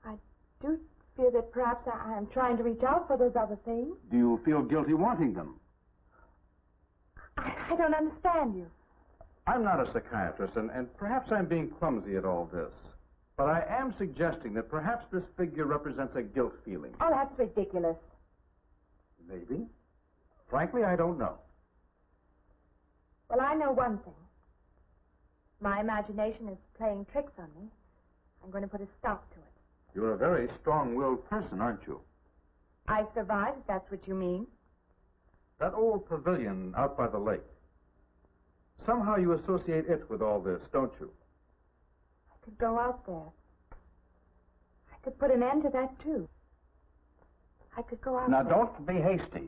I do feel that perhaps I am trying to reach out for those other things. Do you feel guilty wanting them? I don't understand you. I'm not a psychiatrist, and perhaps I'm being clumsy at all this. But I am suggesting that perhaps this figure represents a guilt feeling. Oh, that's ridiculous. Maybe. Frankly, I don't know. Well, I know one thing. My imagination is playing tricks on me. I'm going to put a stop to it. You're a very strong-willed person, aren't you? I survived, if that's what you mean. That old pavilion out by the lake. Somehow you associate it with all this, don't you? I could go out there. I could put an end to that, too. I could go out Now, there. don't be hasty.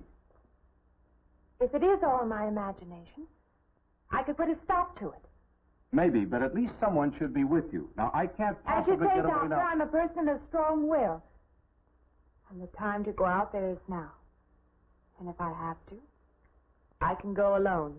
If it is all my imagination, I could put a stop to it. Maybe, but at least someone should be with you. Now, I can't As you possibly say, get away Doctor, now. I'm a person of strong will. And the time to go out there is now. And if I have to, I can go alone.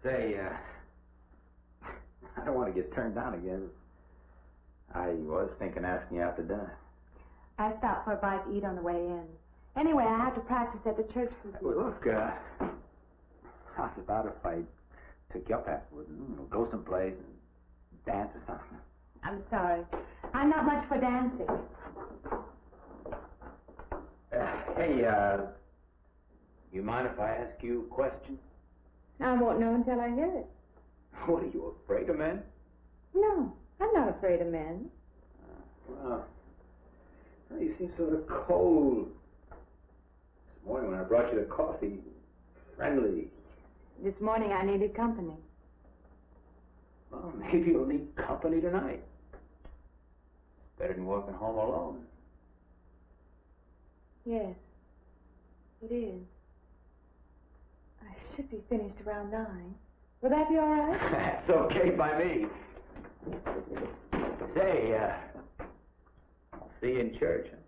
Say, I don't want to get turned down again. I was thinking asking you out to dinner. I stopped for a bite to eat on the way in. Anyway, I have to practice at the church for Well, look, how's about if I took you up afterwards and go someplace and dance or something? I'm sorry. I'm not much for dancing. Hey, you mind if I ask you a question? I won't know until I hear it. What, are you afraid of men? No, I'm not afraid of men. Well, you seem sort of cold. This morning when I brought you the coffee, friendly. This morning I needed company. Well, maybe you'll need company tonight. It's better than walking home alone. Yes, it is. I should be finished around 9. Will that be all right? That's okay by me. Say, I'll see you in church. Huh?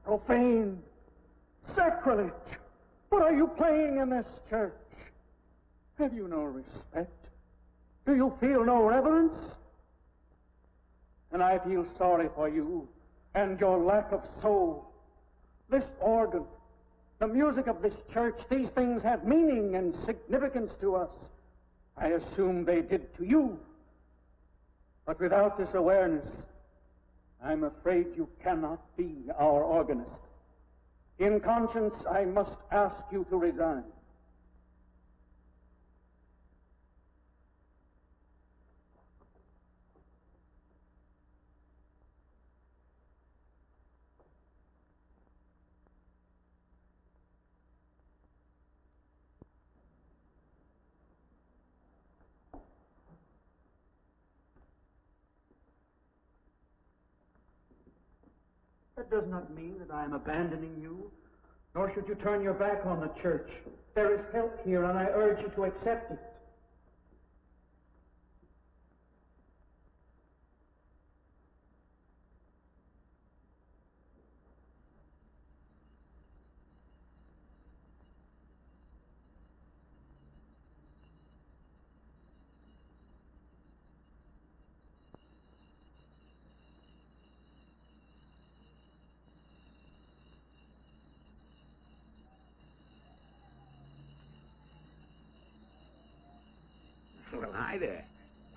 Profane, sacrilege. What are you playing in this church? Have you no respect? Do you feel no reverence? And I feel sorry for you and your lack of soul. This organ, the music of this church, these things have meaning and significance to us. I assume they did to you. But without this awareness, I'm afraid you cannot be our organist. In conscience, I must ask you to resign. That does not mean that I am abandoning you, nor should you turn your back on the church. There is help here, and I urge you to accept it. Well, hi there.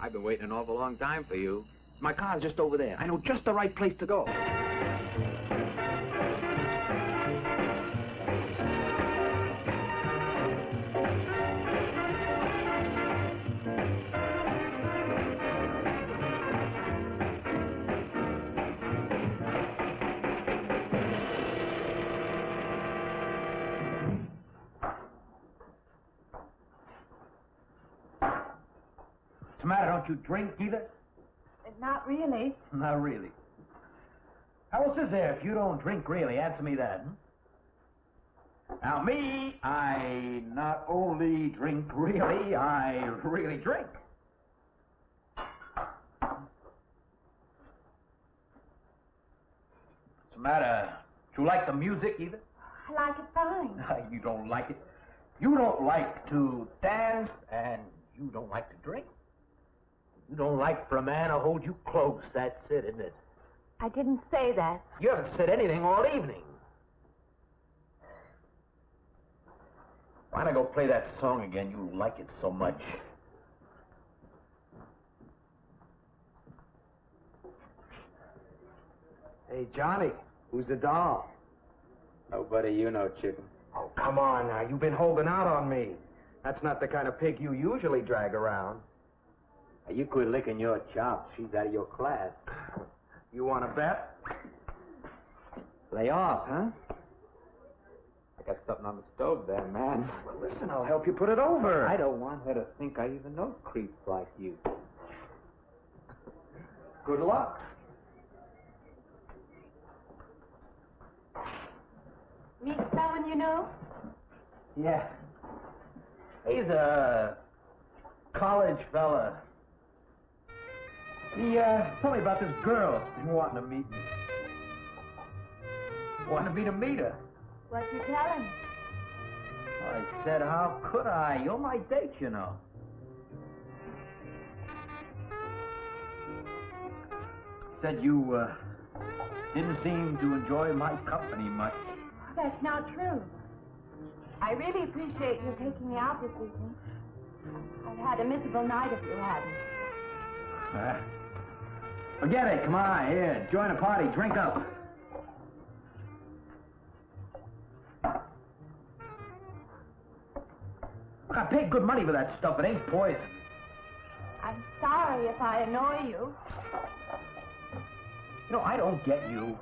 I've been waiting an awful long time for you. My car's just over there. I know just the right place to go. What's the matter? Don't you drink either? Not really. Not really. How else is there if you don't drink really? Answer me that. Now, me, I not only drink really, I really drink. What's the matter? Do you like the music either? I like it fine. You don't like it. You don't like to dance, and you don't like to drink. You don't like for a man to hold you close. That's it, isn't it? I didn't say that. You haven't said anything all evening. Why don't I go play that song again? You like it so much. Hey, Johnny, who's the doll? Nobody you know, chicken. Oh, come on now. You've been holding out on me. That's not the kind of pig you usually drag around. Now, you quit licking your chops. She's out of your class. You want to bet? Lay off, huh? I got something on the stove there, man. Well, listen, I'll help you put it over. I don't want her to think I even know creeps like you. Good luck. Meet someone you know? Yeah. He's a college fella. He told me about this girl that's been wanting to meet me. Wanted me to meet her. What'd you tell him? I said, how could I? You're my date, you know. Said you didn't seem to enjoy my company much. That's not true. I really appreciate you taking me out this evening. I've had a miserable night if you hadn't. Forget it. Come on, here. Join the party. Drink up. Look, I paid good money for that stuff. It ain't poison. I'm sorry if I annoy you. You know, I don't get you.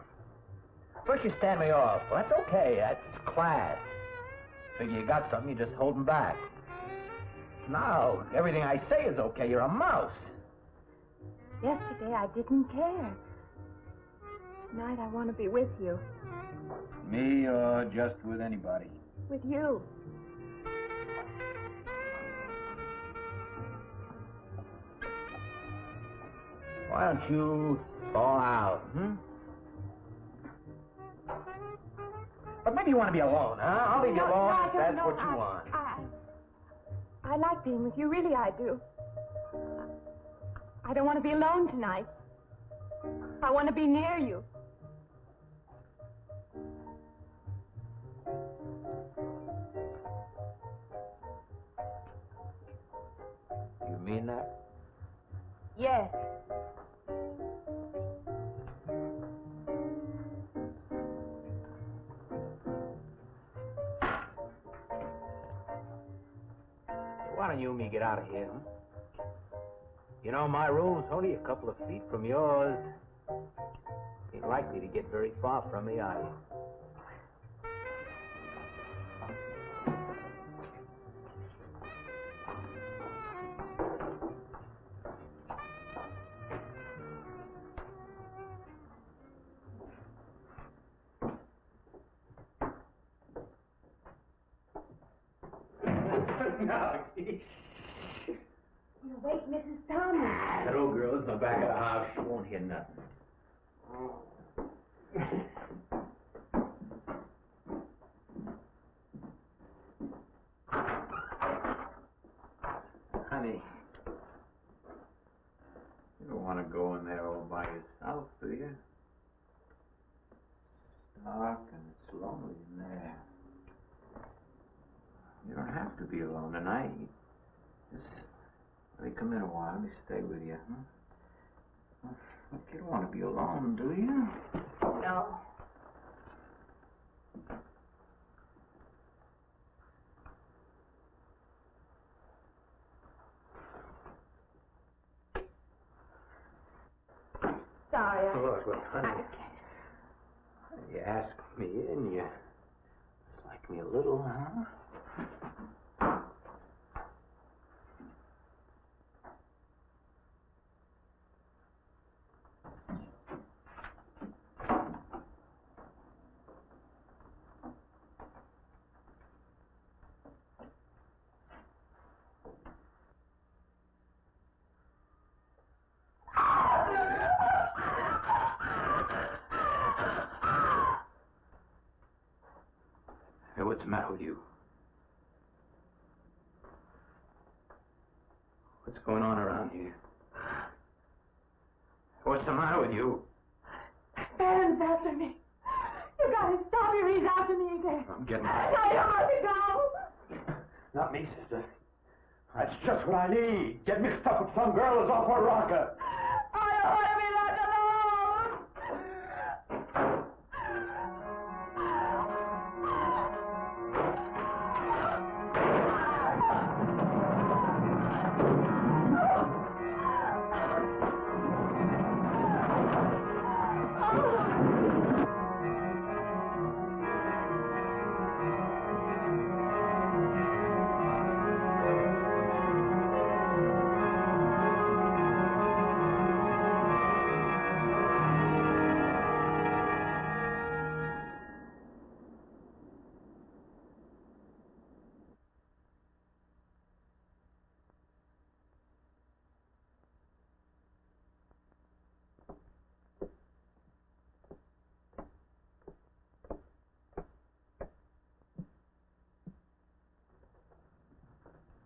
First you stand me off. Well, that's okay. That's class. Figure you got something, you just holding back. Now, everything I say is okay. You're a mouse. Yesterday I didn't care. Tonight I want to be with you. Me or just with anybody? With you. Why don't you fall out, But maybe you want to be alone, huh? I'll leave you alone if that's what you want. I like being with you, really I do. I don't want to be alone tonight. I want to be near you. You mean that? Yes. you get out of here, huh? You know, my room's only a couple of feet from yours. Ain't likely to get very far from me, are you? No, You wake Mrs. Thomas. that old girl's in the back of the house. She won't hear nothing. Honey, you don't want to go in there all by yourself, do you? It's dark and it's lonely in there. You don't have to be alone tonight. Just let me come in a while. Let me stay with you, huh? Look, you don't want to be alone, do you? No. Sorry, Look, honey. You ask me in, you like me a little, huh? Hey, what's the matter with you? What's going on around here? What's the matter with you? Aaron's after me. You gotta stop him. He's after me again. I'm getting... I don't want to go. Not me, sister. That's just what I need. Get mixed up with some girl who's off her rocker. I don't want to be left alone.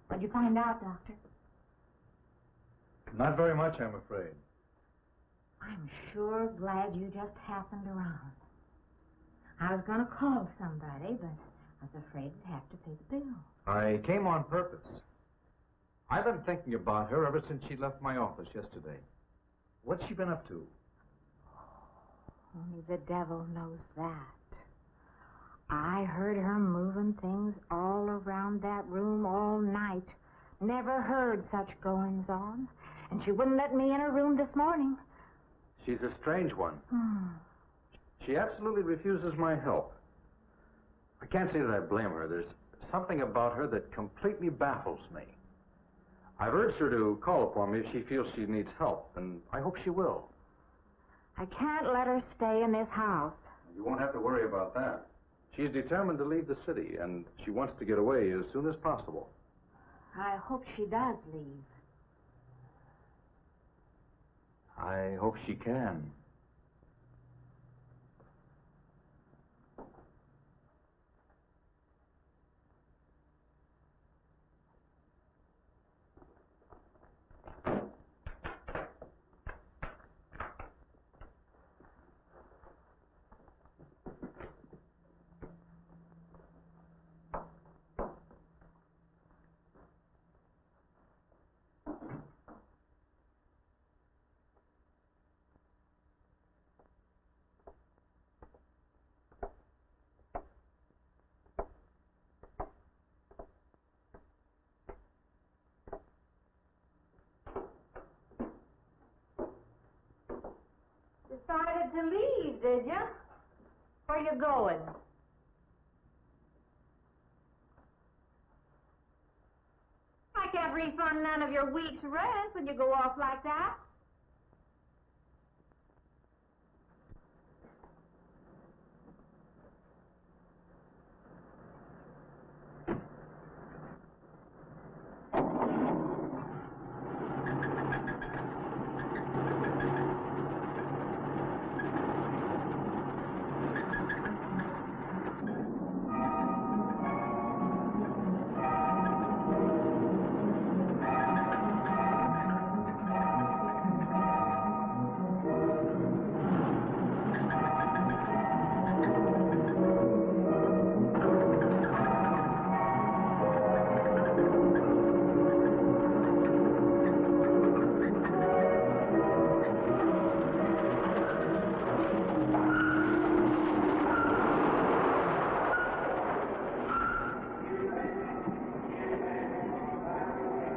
What'd you find out, Doctor? Not very much, I'm afraid. I'm sure glad you just happened around. I was going to call somebody, but I was afraid I'd have to pay the bill. I came on purpose. I've been thinking about her ever since she left my office yesterday. What's she been up to? Only the devil knows that. I heard her moving things all around that room all night. Never heard such goings on. And she wouldn't let me in her room this morning. She's a strange one. She absolutely refuses my help. I can't say that I blame her. There's something about her that completely baffles me. I've urged her to call upon me if she feels she needs help, and I hope she will. I can't let her stay in this house. You won't have to worry about that. She's determined to leave the city, and she wants to get away as soon as possible. I hope she does leave. I hope she can. Decided to leave, did you? Where you going? I can't refund none of your week's rent when you go off like that.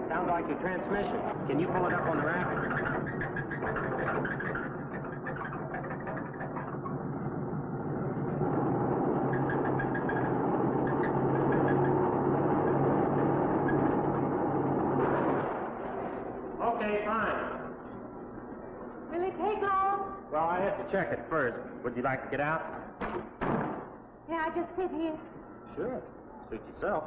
Sounds like your transmission. Can you pull it up on the rack? Okay, fine. Will it take long? Well, I have to check it first. Would you like to get out? Yeah, I just sit here. Sure. Suit yourself.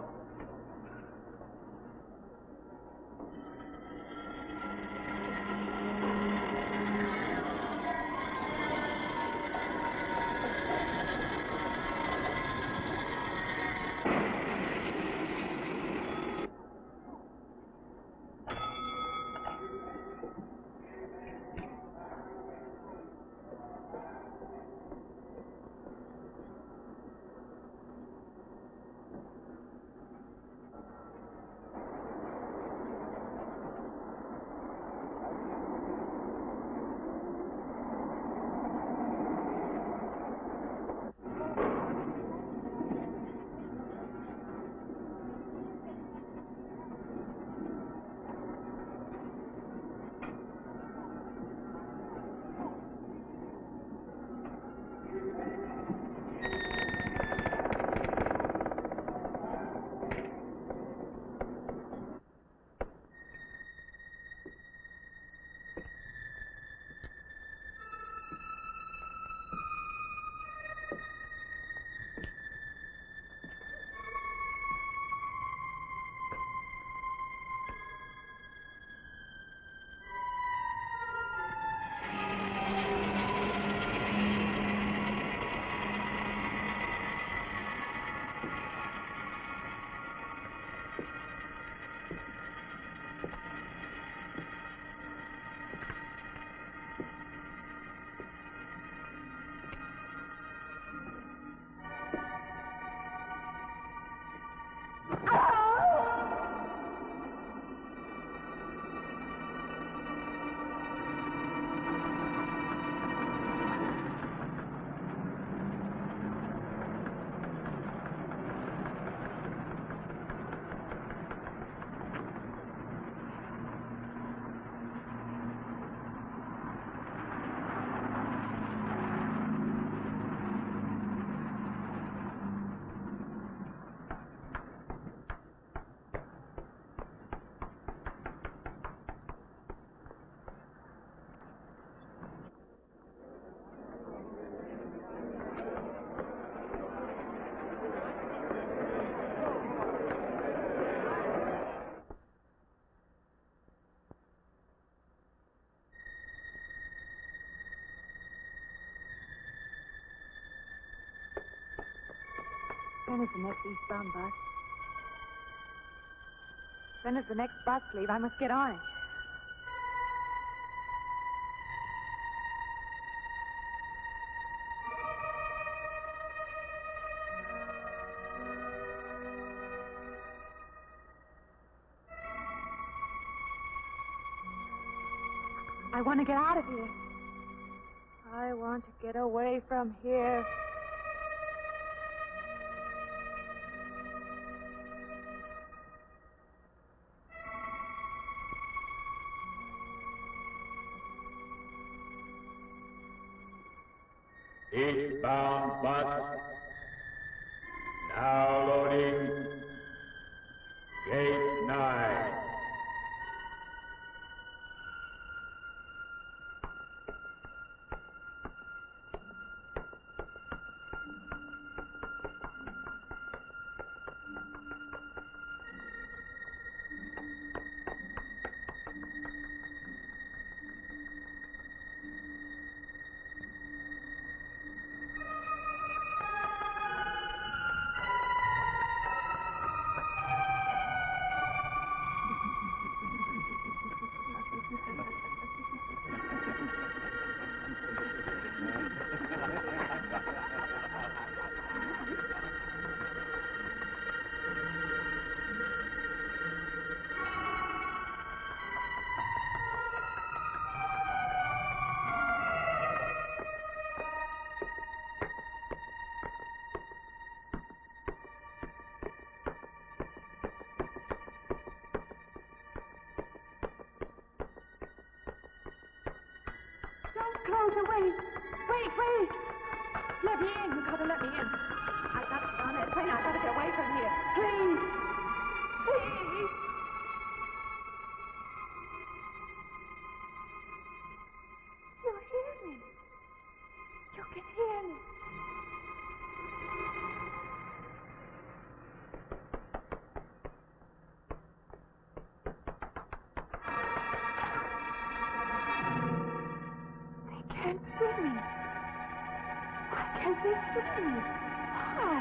When is the next eastbound bus? When does the next bus leave? I must get on it. I want to get out of here. I want to get away from here. Eastbound bus. Now loading. Gate 9. Closer, wait. Wait. Let me in. You gotta let me in. I gotta get on that train. I gotta get away from here. Please. Please. You hear me. You can hear me. Can't see me. Why can't they see me? Why?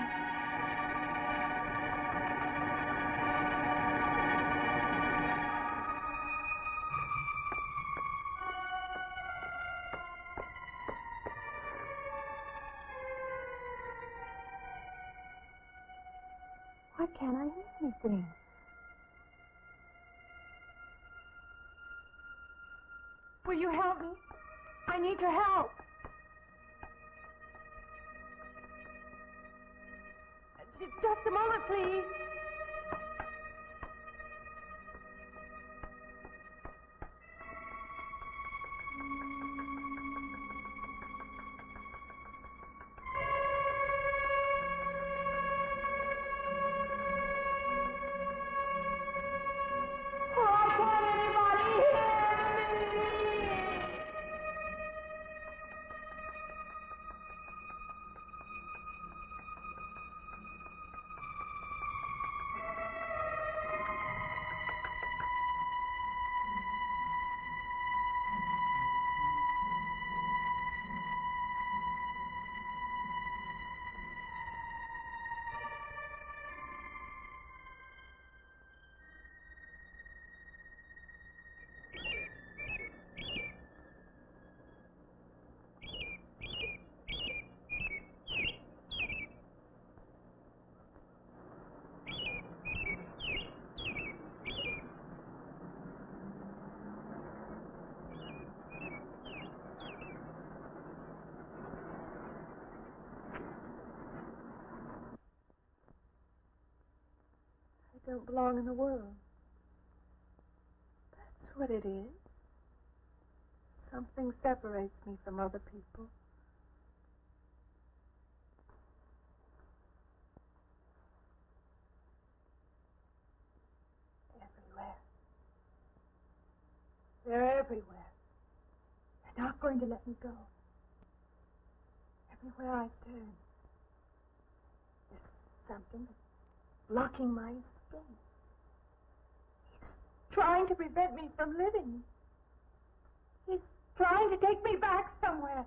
Why can't I hear anything? Will you help me? I need your help. Just a moment, please. Why can't anybody hear me? I don't belong in the world. That's what it is. Something separates me from other people. Everywhere. They're everywhere. They're not going to let me go. Everywhere I turn, there's something that's blocking my escape. He's trying to prevent me from living. He's trying to take me back somewhere.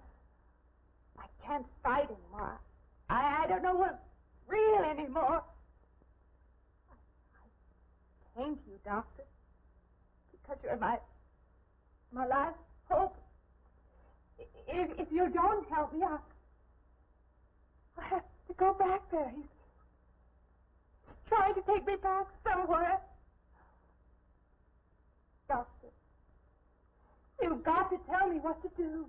I can't fight anymore. I don't know what's real anymore. I came to you, Doctor, because you're my last hope. If you don't help me, I'll have to go back there. He's trying to take me back somewhere. Doctor, you've got to tell me what to do.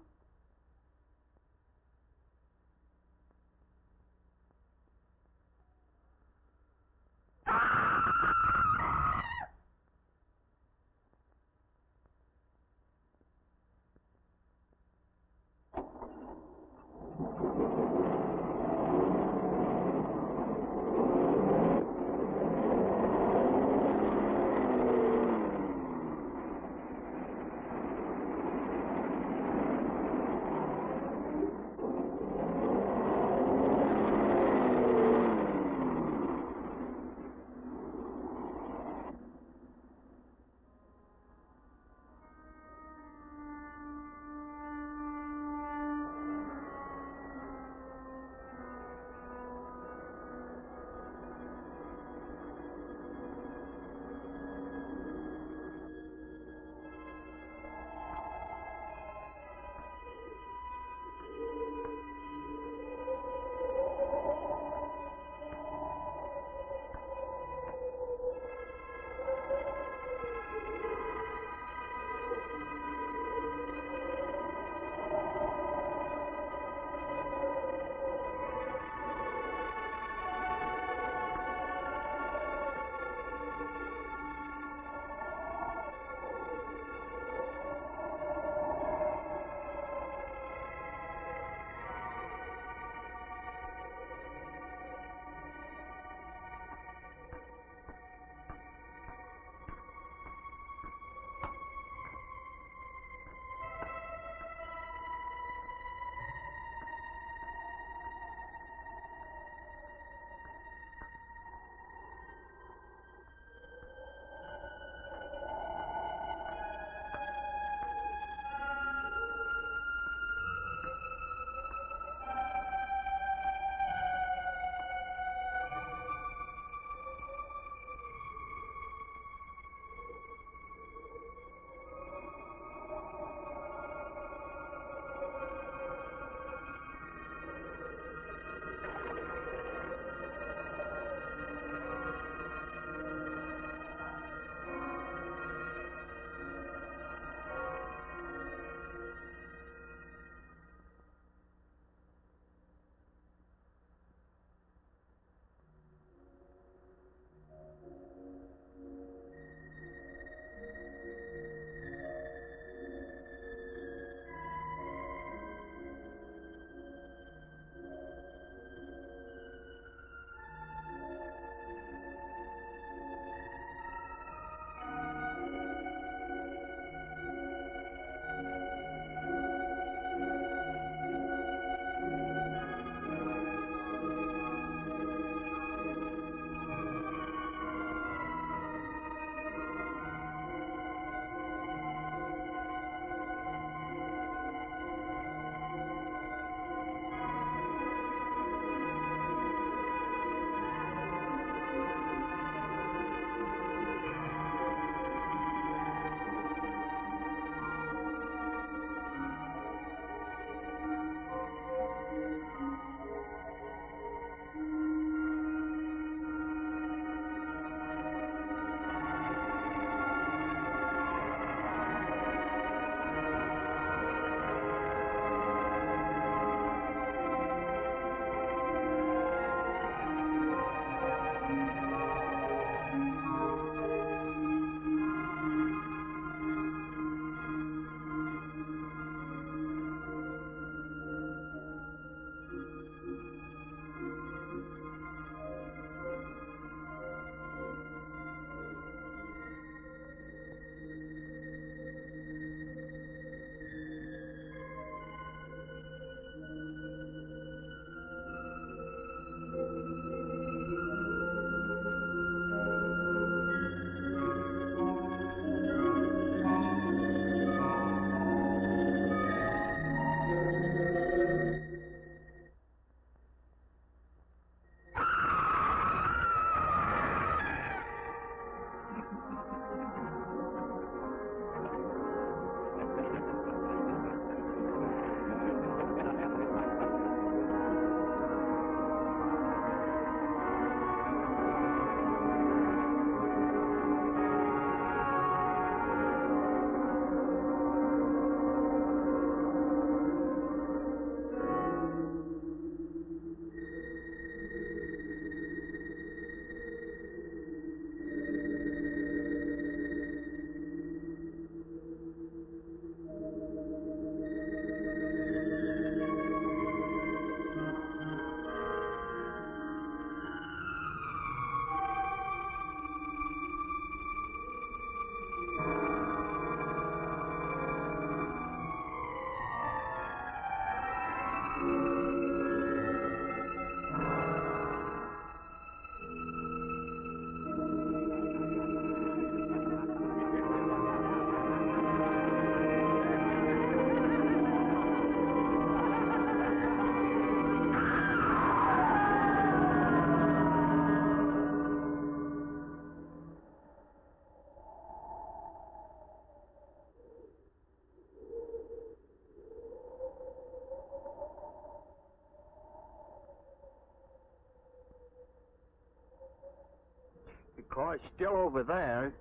car's still over there.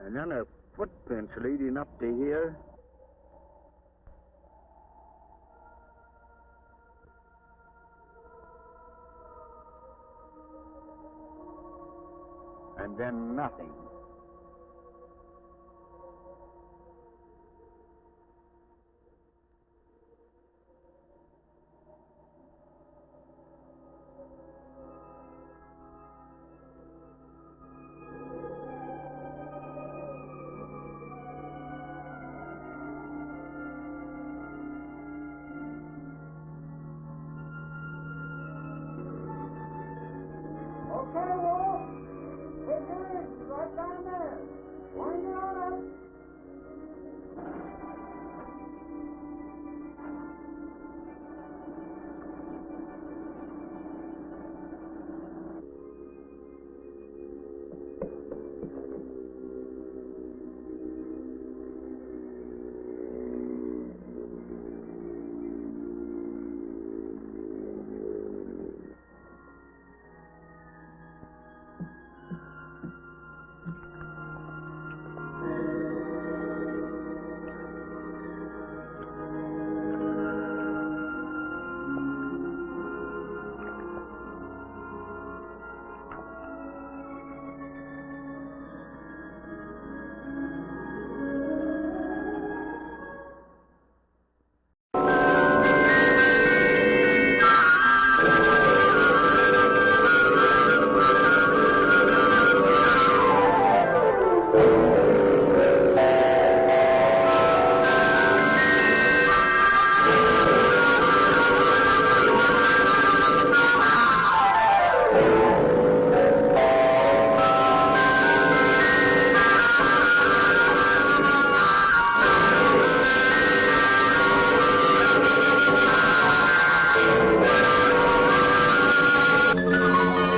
And then her footprints leading up to here. And then nothing. Okay, Wolf. Take your easy, right down there. Wind it on up.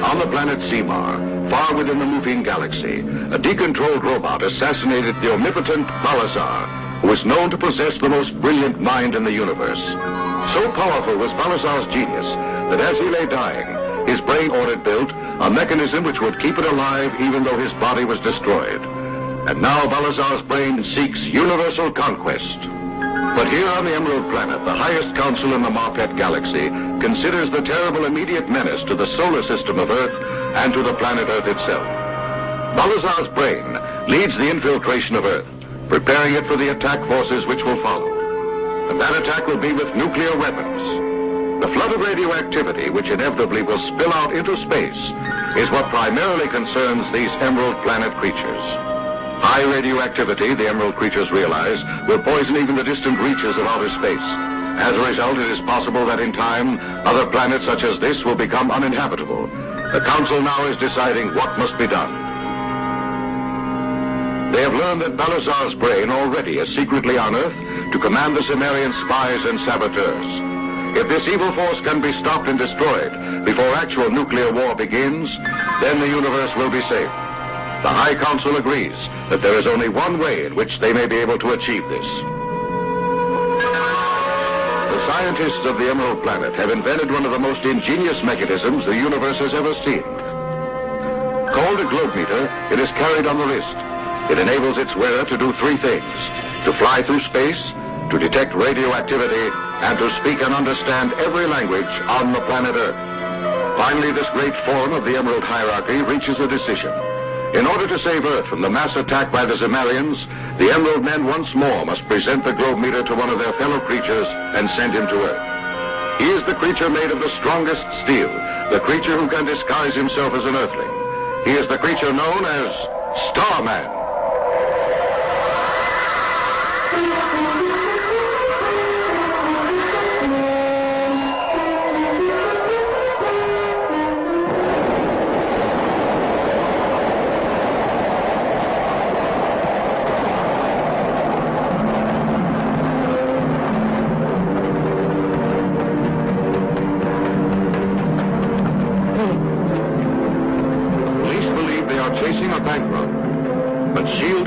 On the planet Semar, far within the moving galaxy, a decontrolled robot assassinated the omnipotent Balazar, who was known to possess the most brilliant mind in the universe. So powerful was Balazar's genius that as he lay dying, his brain ordered built a mechanism which would keep it alive even though his body was destroyed. And now Balazar's brain seeks universal conquest. But here on the Emerald Planet, the highest council in the Marquette Galaxy considers the terrible immediate menace to the solar system of Earth and to the planet Earth itself. Balazar's brain leads the infiltration of Earth, preparing it for the attack forces which will follow. And that attack will be with nuclear weapons. The flood of radioactivity, which inevitably will spill out into space, is what primarily concerns these Emerald Planet creatures. High radioactivity, the Emerald creatures realize, will poison even the distant reaches of outer space. As a result, it is possible that in time, other planets such as this will become uninhabitable. The Council now is deciding what must be done. They have learned that Balazar's brain already is secretly on Earth to command the Sumerian spies and saboteurs. If this evil force can be stopped and destroyed before actual nuclear war begins, then the universe will be safe. The High Council agrees that there is only one way in which they may be able to achieve this. The scientists of the Emerald Planet have invented one of the most ingenious mechanisms the universe has ever seen. Called a globe meter, it is carried on the wrist. It enables its wearer to do three things: to fly through space, to detect radioactivity, and to speak and understand every language on the planet Earth. Finally, this great forum of the Emerald hierarchy reaches a decision. In order to save Earth from the mass attack by the Zemarians, the Emerald Men once more must present the globe meter to one of their fellow creatures and send him to Earth. He is the creature made of the strongest steel, the creature who can disguise himself as an Earthling. He is the creature known as Starman.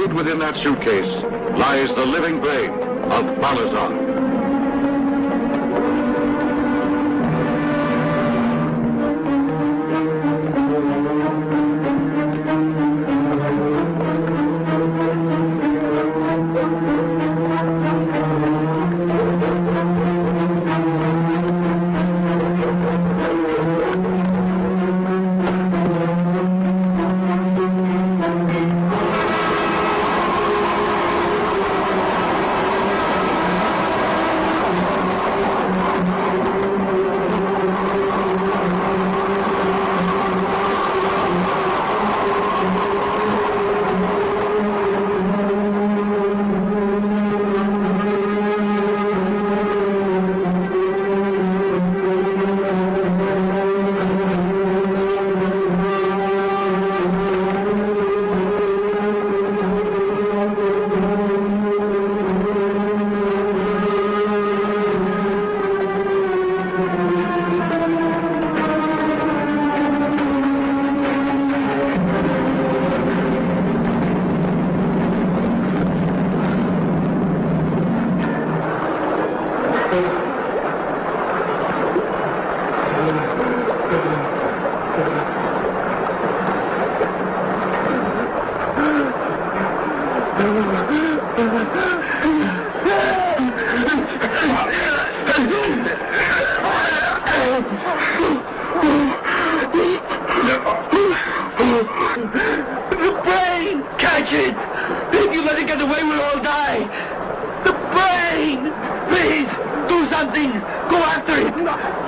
Within that suitcase lies the living brain of Balazar. The brain! Catch it! If you let it get away, we'll all die! The brain! Please, do something! Go after it!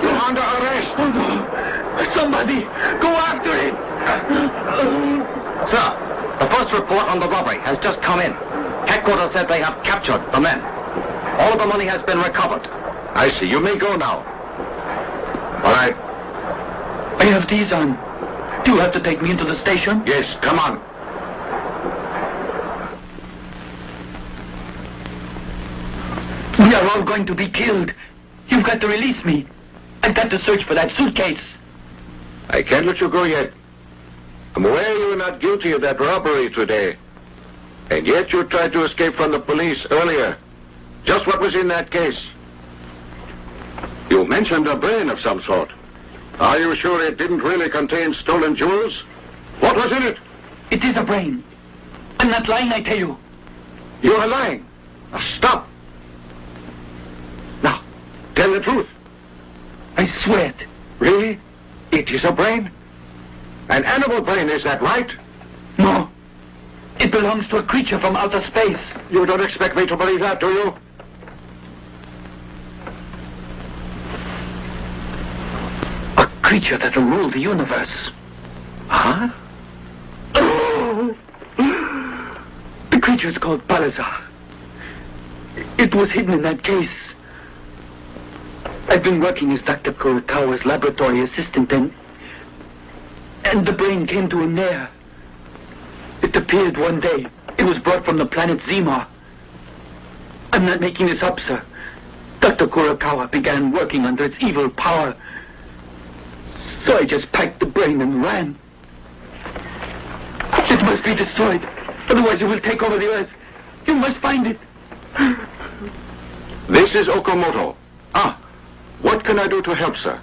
You're under arrest! Oh, no. Somebody, go after it! Sir, the first report on the robbery has just come in. Headquarters said they have captured the men. All of the money has been recovered. I see. You may go now. All right. I have these on. Do you have to take me into the station? Yes, come on. We are all going to be killed. You've got to release me. I've got to search for that suitcase. I can't let you go yet. I'm aware you were not guilty of that robbery today. And yet you tried to escape from the police earlier. Just what was in that case? You mentioned a brain of some sort. Are you sure it didn't really contain stolen jewels? What was in it? It is a brain. I'm not lying, I tell you. You are lying. Now stop. Now, tell the truth. I swear it. Really? It is a brain? An animal brain, is that right? No. It belongs to a creature from outer space. You don't expect me to believe that, do you? A creature that will rule the universe. Huh? Oh. The creature is called Balazar. It was hidden in that case. I've been working as Dr. Kurokawa's laboratory assistant, and the brain came to him there. It appeared one day. It was brought from the planet Zemar. I'm not making this up, sir. Dr. Kurokawa began working under its evil power. So I just packed the brain and ran. It must be destroyed. Otherwise it will take over the earth. You must find it. This is Okamoto. What can I do to help, sir?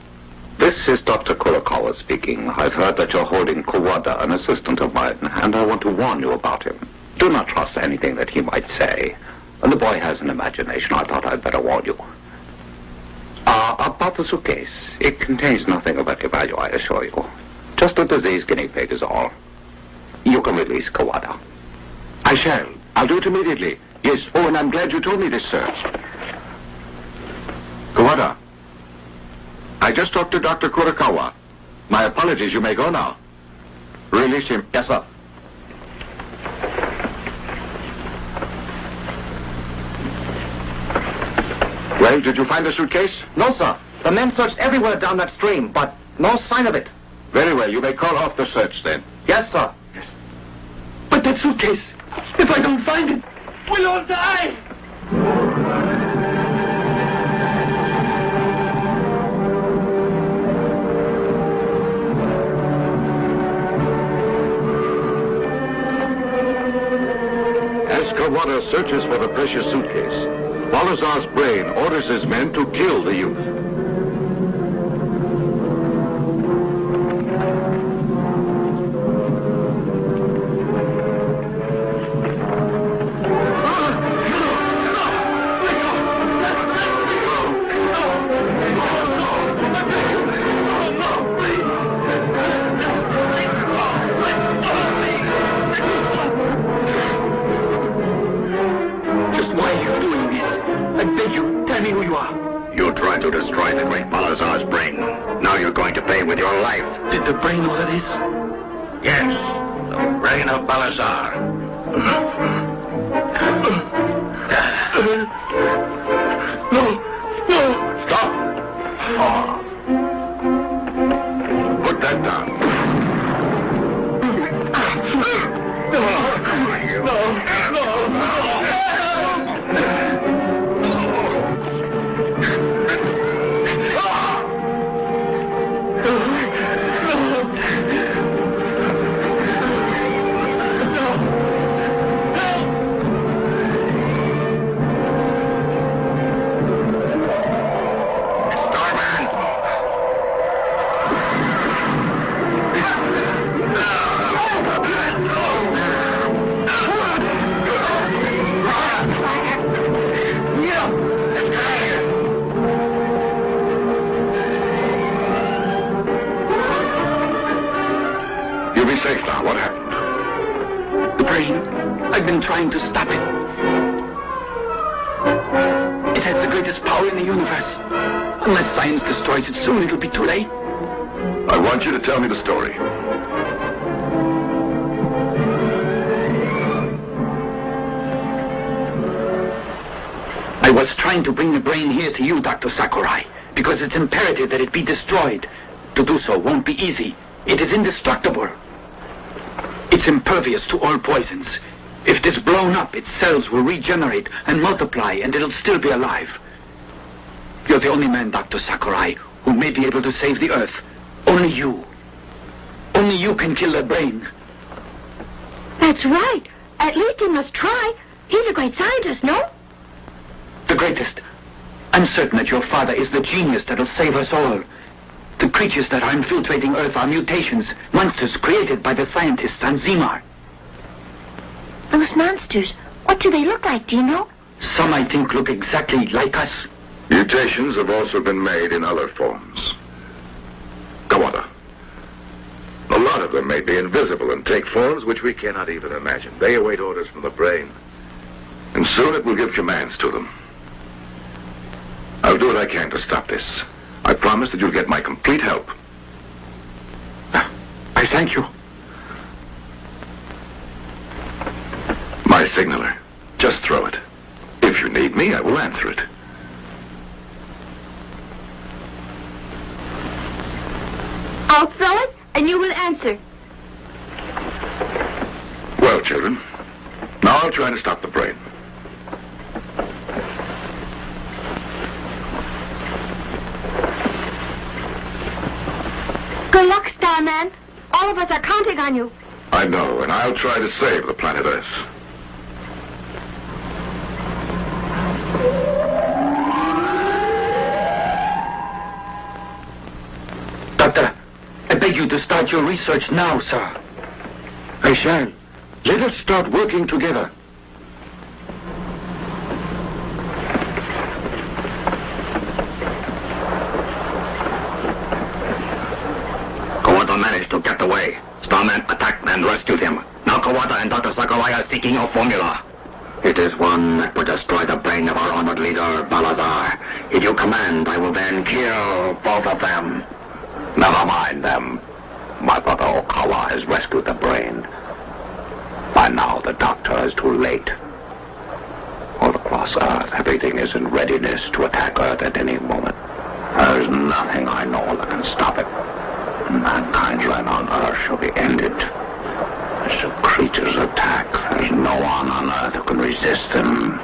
This is Dr. Kurokawa speaking. I've heard that you're holding Kawada, an assistant of mine, and I want to warn you about him. Do not trust anything that he might say. The boy has an imagination. I thought I'd better warn you. About the suitcase. It contains nothing of any value, I assure you. Just a diseased guinea pig is all. You can release Kawada. I shall. I'll do it immediately. Yes. Oh, and I'm glad you told me this, sir. Kawada. I just talked to Dr. Kurokawa. My apologies. You may go now. Release him. Yes, sir. Well, did you find the suitcase? No, sir. The men searched everywhere down that stream, but no sign of it. Very well. You may call off the search, then. Yes, sir. Yes. But that suitcase, if I don't find it, we'll all die! As Kawada searches for the precious suitcase, Balazar's brain orders his men to kill the youth. To destroy the great Balazar's brain. Now you're going to pay with your life. Did the brain order this? Yes, the brain of Balazar. No! Stop! Put that down. I'm trying to stop it. It has the greatest power in the universe. Unless science destroys it soon, it'll be too late. I want you to tell me the story. I was trying to bring the brain here to you, Dr. Sakurai, because it's imperative that it be destroyed. To do so won't be easy. It is indestructible. It's impervious to all poisons. If it is blown up, its cells will regenerate and multiply, and it'll still be alive. You're the only man, Dr. Sakurai, who may be able to save the Earth. Only you. Only you can kill the brain. That's right. At least he must try. He's a great scientist, no? The greatest. I'm certain that your father is the genius that'll save us all. The creatures that are infiltrating Earth are mutations, monsters created by the scientists on Zemar. Those monsters, what do they look like, do you know? Some, I think, look exactly like us. Mutations have also been made in other forms. Kawada. A lot of them may be invisible and take forms which we cannot even imagine. They await orders from the brain. And soon it will give commands to them. I'll do what I can to stop this. I promise that you'll get my complete help. I thank you. My signaler. Just throw it. If you need me, I will answer it. I'll throw it, and you will answer. Well, children, now I'll try to stop the brain. Good luck, Starman. All of us are counting on you. I know, and I'll try to save the planet Earth. Doctor, I beg you to start your research now, sir. I shall. Let us start working together. Kawada managed to get away. Starman attacked and rescued him. Now Kawada and Dr. Sakurai are seeking your formula. It is one that will destroy the brain of our honored leader, Balazar. If you command, I will then kill both of them. Never mind them. My brother Okawa has rescued the brain. By now, the doctor is too late. All across Earth, everything is in readiness to attack Earth at any moment. There's nothing I know that can stop it. Mankind's reign on Earth shall be ended. As the creatures attack, there's no one on Earth who can resist them.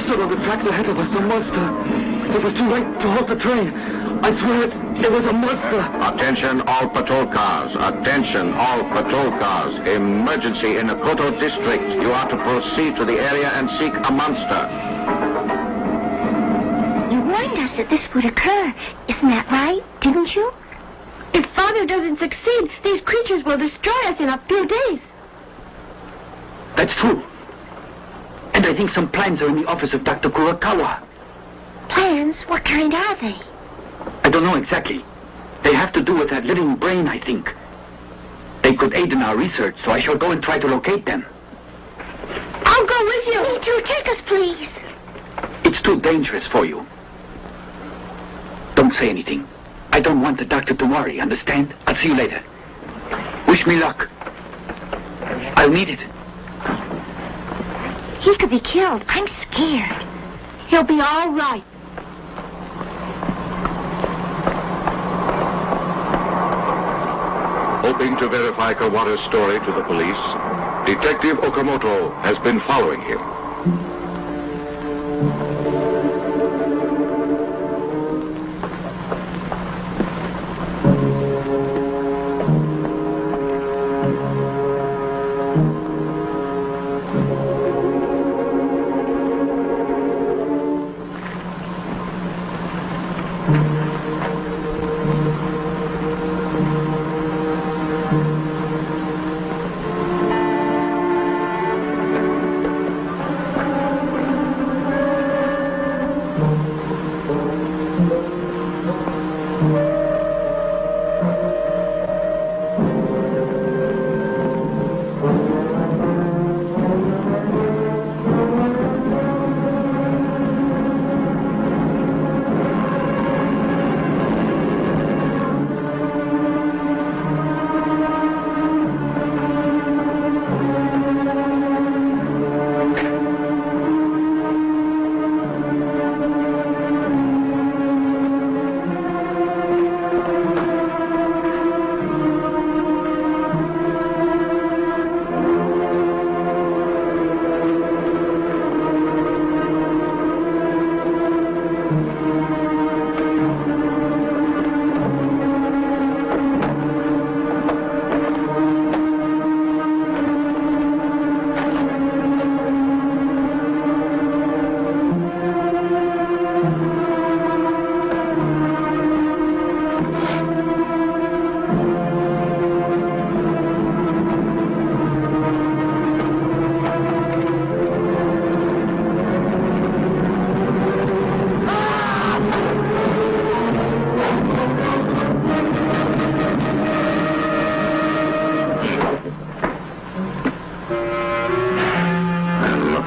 On the tracks ahead of us, a monster. It was too late to halt the train. I swear it was a monster. Attention all patrol cars. Attention all patrol cars. Emergency in the Koto district. You are to proceed to the area and seek a monster. You warned us that this would occur. Isn't that right? Didn't you? If Father doesn't succeed, these creatures will destroy us in a few days. That's true. And I think some plans are in the office of Dr. Kurokawa. Plans? What kind are they? I don't know exactly. They have to do with that living brain, I think. They could aid in our research, so I shall go and try to locate them. I'll go with you. Me too. Take us, please. It's too dangerous for you. Don't say anything. I don't want the doctor to worry, understand? I'll see you later. Wish me luck. I'll need it. He could be killed. I'm scared. He'll be all right. Hoping to verify Kawada's story to the police, Detective Okamoto has been following him.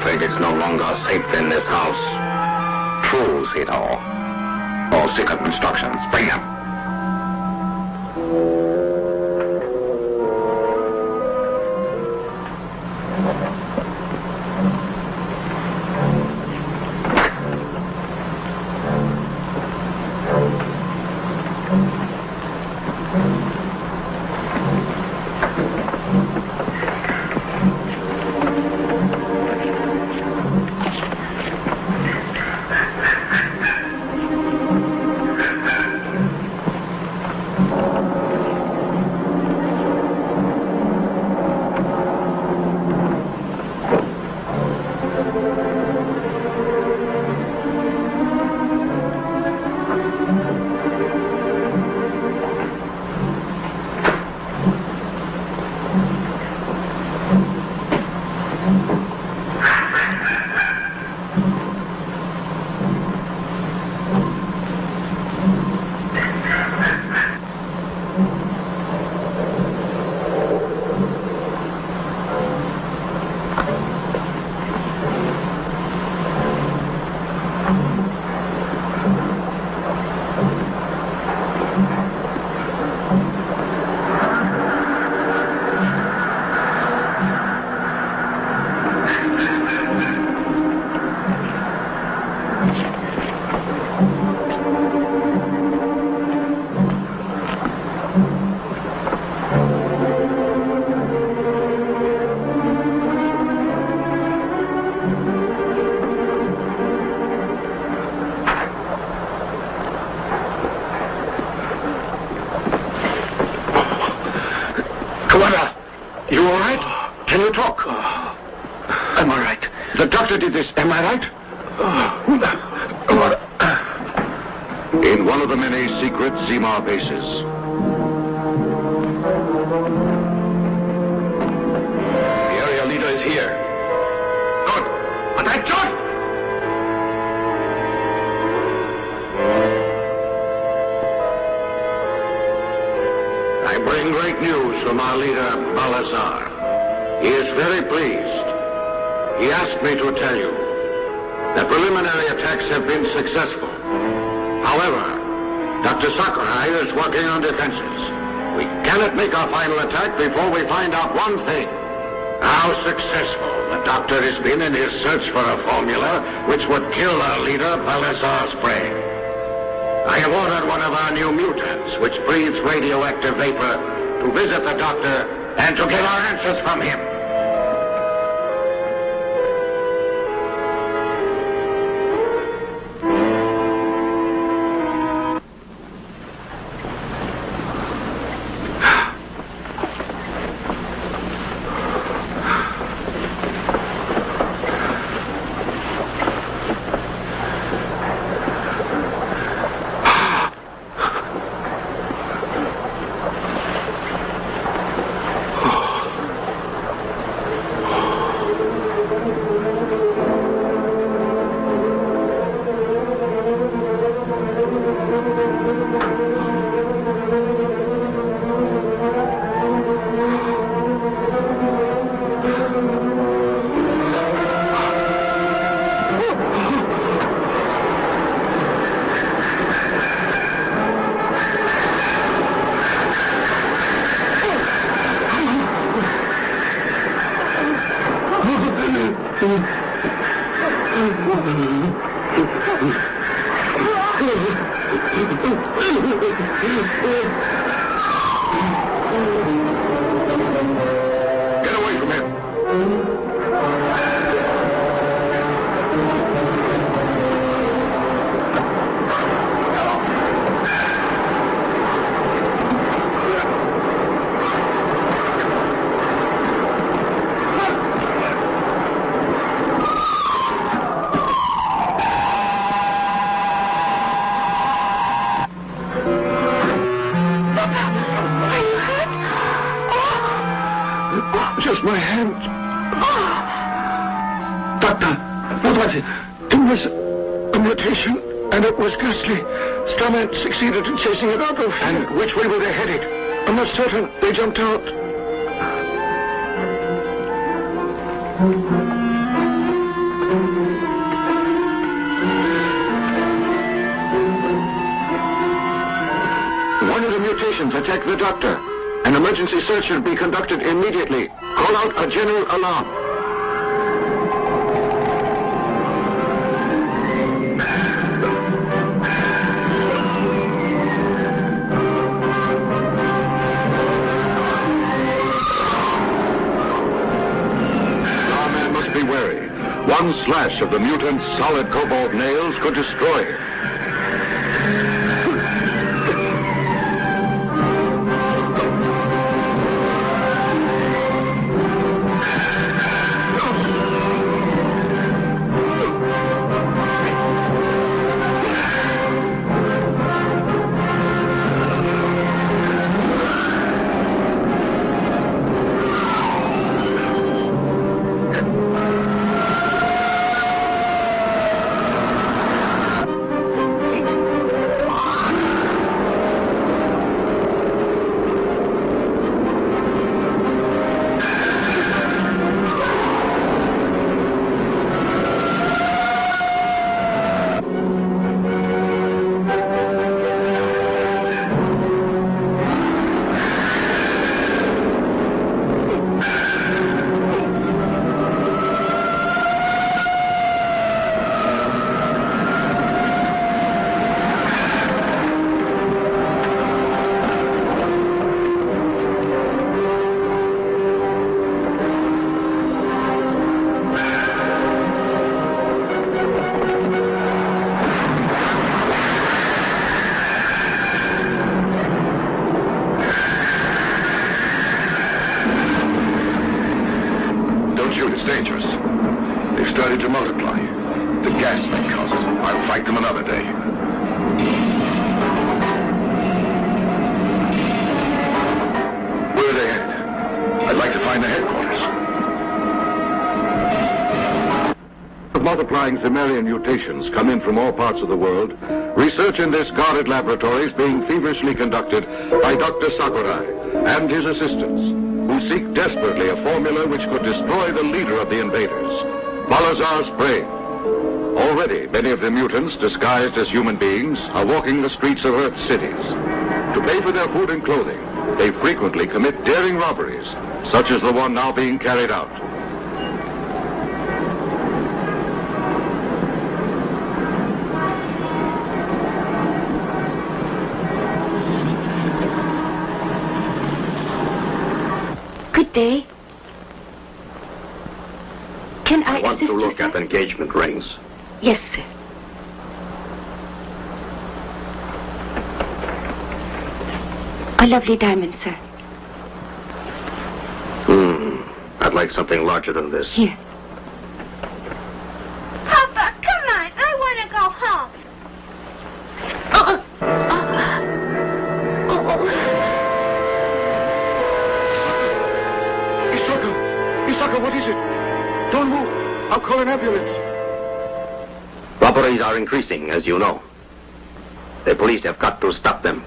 afraid it's no longer safe in this house. Fools, it all. All secret instructions. Bring him. Did this, am I right? In one of the many secret Zimar bases. The area leader is here. Good. Attention! I bring great news from our leader, Balazar. He is very pleased. He asked me to tell you that preliminary attacks have been successful. However, Dr. Sakurai is working on defenses. We cannot make our final attack before we find out one thing. How successful the doctor has been in his search for a formula which would kill our leader, Balazar's prey. I have ordered one of our new mutants, which breathes radioactive vapor, to visit the doctor and to get our answers from him. Get away from him. Just my hand. Doctor, what was it? It was a mutation, and it was ghastly. Starman succeeded in chasing it out of... And which way were they headed? I'm not certain. They jumped out. contact the doctor. An emergency search should be conducted immediately. Call out a general alarm. Starman must be wary. One slash of the mutant's solid cobalt nails could destroy him. It's dangerous. They've started to multiply. The gas may cause it. I'll fight them another day. Where are they headed? I'd like to find the headquarters. Multiplying Zemarian mutations come in from all parts of the world. Research in this guarded laboratory is being feverishly conducted by Dr. Sakurai and his assistants, who seek desperately a formula which could destroy the leader of the invaders, Balazar's brain. Already, many of the mutants, disguised as human beings, are walking the streets of Earth's cities. To pay for their food and clothing, they frequently commit daring robberies, such as the one now being carried out. Good day. Can I want to assist you, look sir? at engagement rings. Yes, sir. A lovely diamond, sir. I'd like something larger than this. Here. Papa, come on. I want to go home. Isaka, what is it? Don't move. I'll call an ambulance. Robberies are increasing, as you know. The police have got to stop them.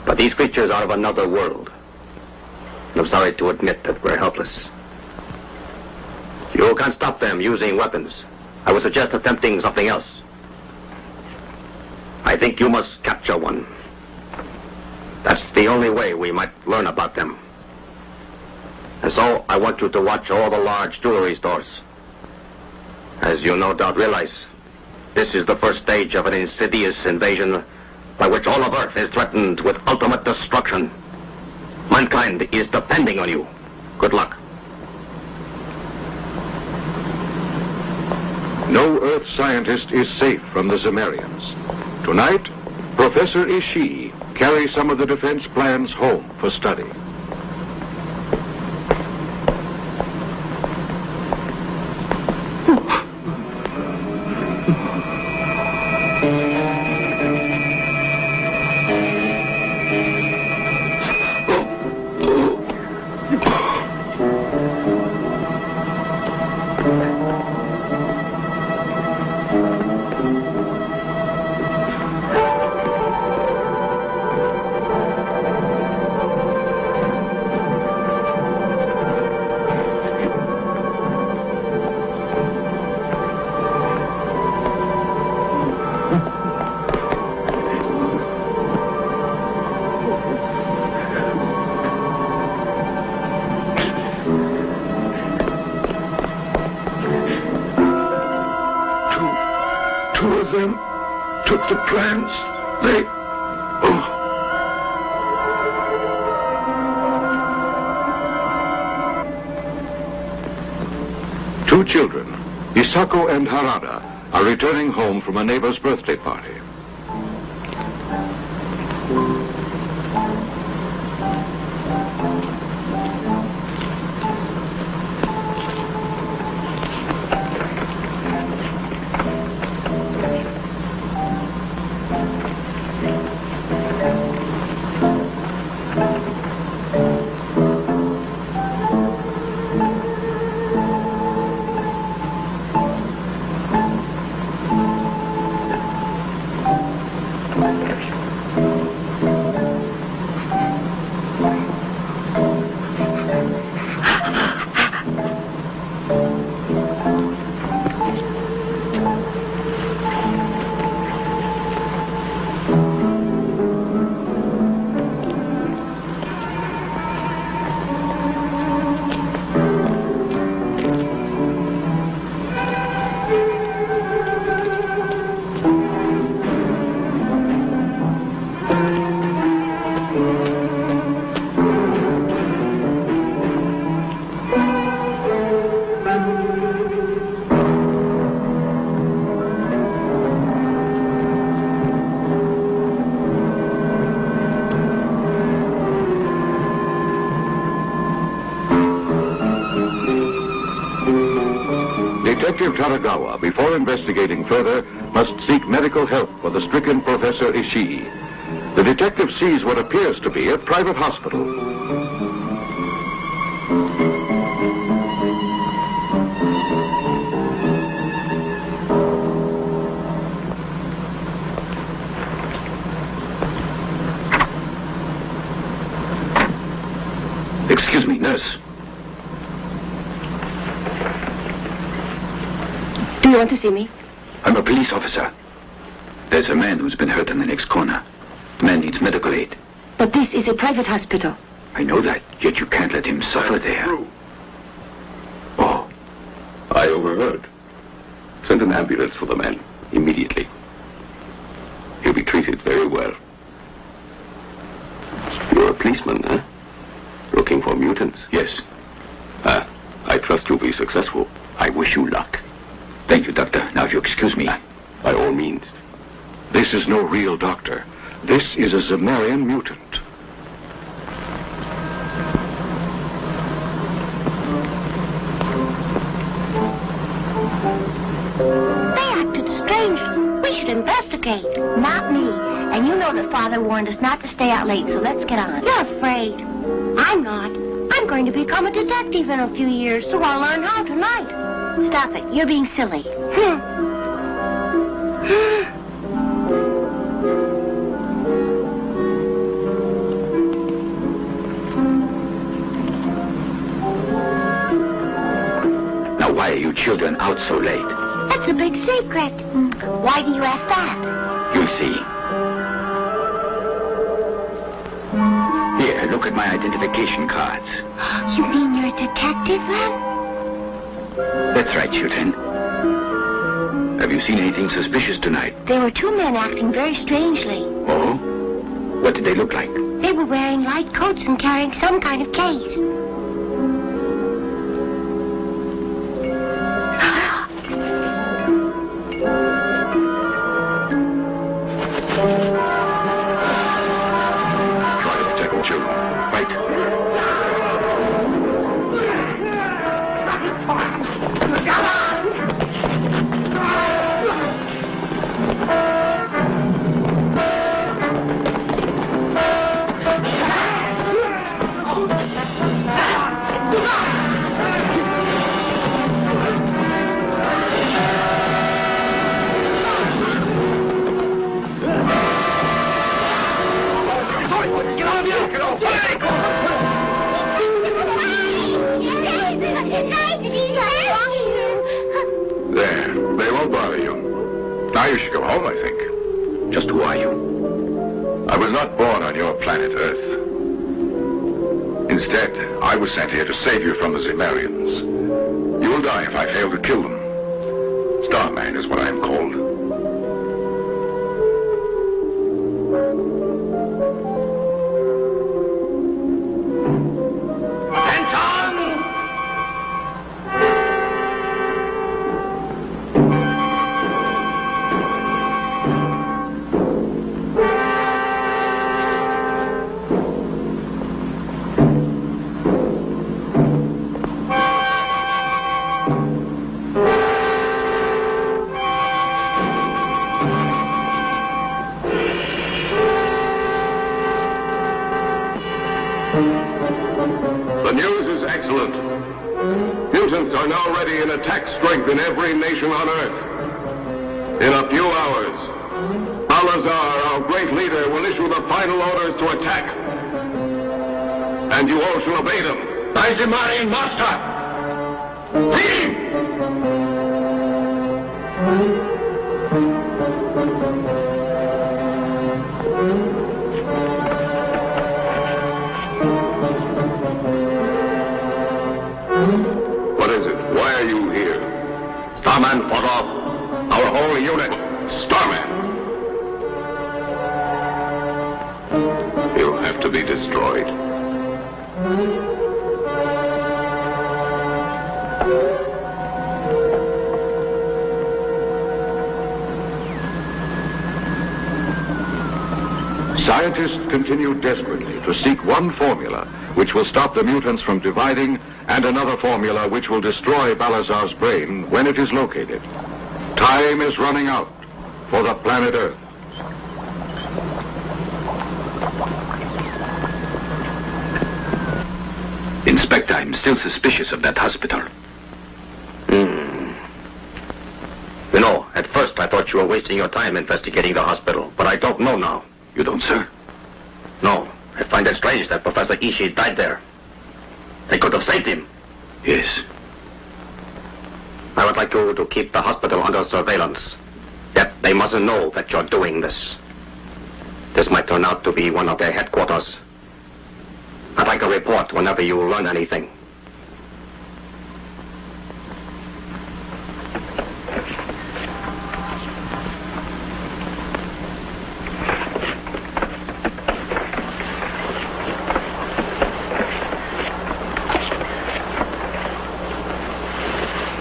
But these creatures are of another world. I'm sorry to admit that we're helpless. You can't stop them using weapons. I would suggest attempting something else. I think you must capture one. That's the only way we might learn about them. And so I want you to watch all the large jewelry stores. As you no doubt realize, this is the first stage of an insidious invasion by which all of Earth is threatened with ultimate destruction. Mankind is depending on you. Good luck. No Earth scientist is safe from the Zemarians. Tonight, Professor Ishii carries some of the defense plans home for study. Two of them took the plans. They... Oh. Two children, Isako and Harada, are returning home from a neighbor's birthday party. Detective Taragawa, before investigating further, must seek medical help for the stricken Professor Ishii. The detective sees what appears to be a private hospital. Excuse me, nurse. Do you want to see me? I'm a police officer. There's a man who's been hurt in the next corner. The man needs medical aid. But this is a private hospital. I know that, yet you can't let him suffer there. Oh, I overheard. Send an ambulance for the man, immediately. He'll be treated very well. You're a policeman, huh? Looking for mutants? Yes. I trust you'll be successful. I wish you luck. Thank you, Doctor. Now, if you excuse me. By all means. This is no real doctor. This is a Zemarian mutant. They acted strangely. We should investigate. Not me. And you know that Father warned us not to stay out late, so let's get on. You're afraid. I'm not. I'm going to become a detective in a few years, so I'll learn how tonight. Stop it. You're being silly. Now, why are you children out so late? That's a big secret. Why do you ask that? You'll see. Here, look at my identification cards. You mean you're a detective, then? That's right, children. Have you seen anything suspicious tonight? There were two men acting very strangely. Oh? What did they look like? They were wearing light coats and carrying some kind of case. Try to protect the children. Fight. There. They won't bother you. Now you should go home, I think. Just who are you? I was not born on your planet Earth. Instead, I was sent here to save you from the Zemarians. You will die if I fail to kill them. Starman is what I am called. strength in every nation on earth. In a few hours, Balazar, our great leader, will issue the final orders to attack. And you all shall obey them. Daizimari, master! See! What is it? Why are you here? Starman fought off our whole unit. Starman! He'll have to be destroyed. Scientists continue desperately to seek one formula which will stop the mutants from dividing, and another formula which will destroy Balazar's brain when it is located. Time is running out for the planet Earth. Inspector, I'm still suspicious of that hospital. You know, at first I thought you were wasting your time investigating the hospital, but I don't know now. You don't, sir? No. I find it strange that Professor Ishii died there. They could have saved him. Yes. I would like you to keep the hospital under surveillance. Yet they mustn't know that you're doing this. This might turn out to be one of their headquarters. I'd like a report whenever you learn anything.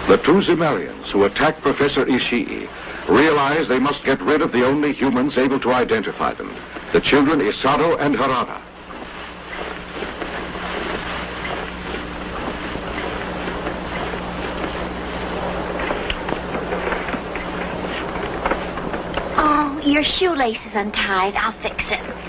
The two Zemarians who attacked Professor Ishii realize they must get rid of the only humans able to identify them, the children Isato and Harada. Oh, your shoelace is untied. I'll fix it.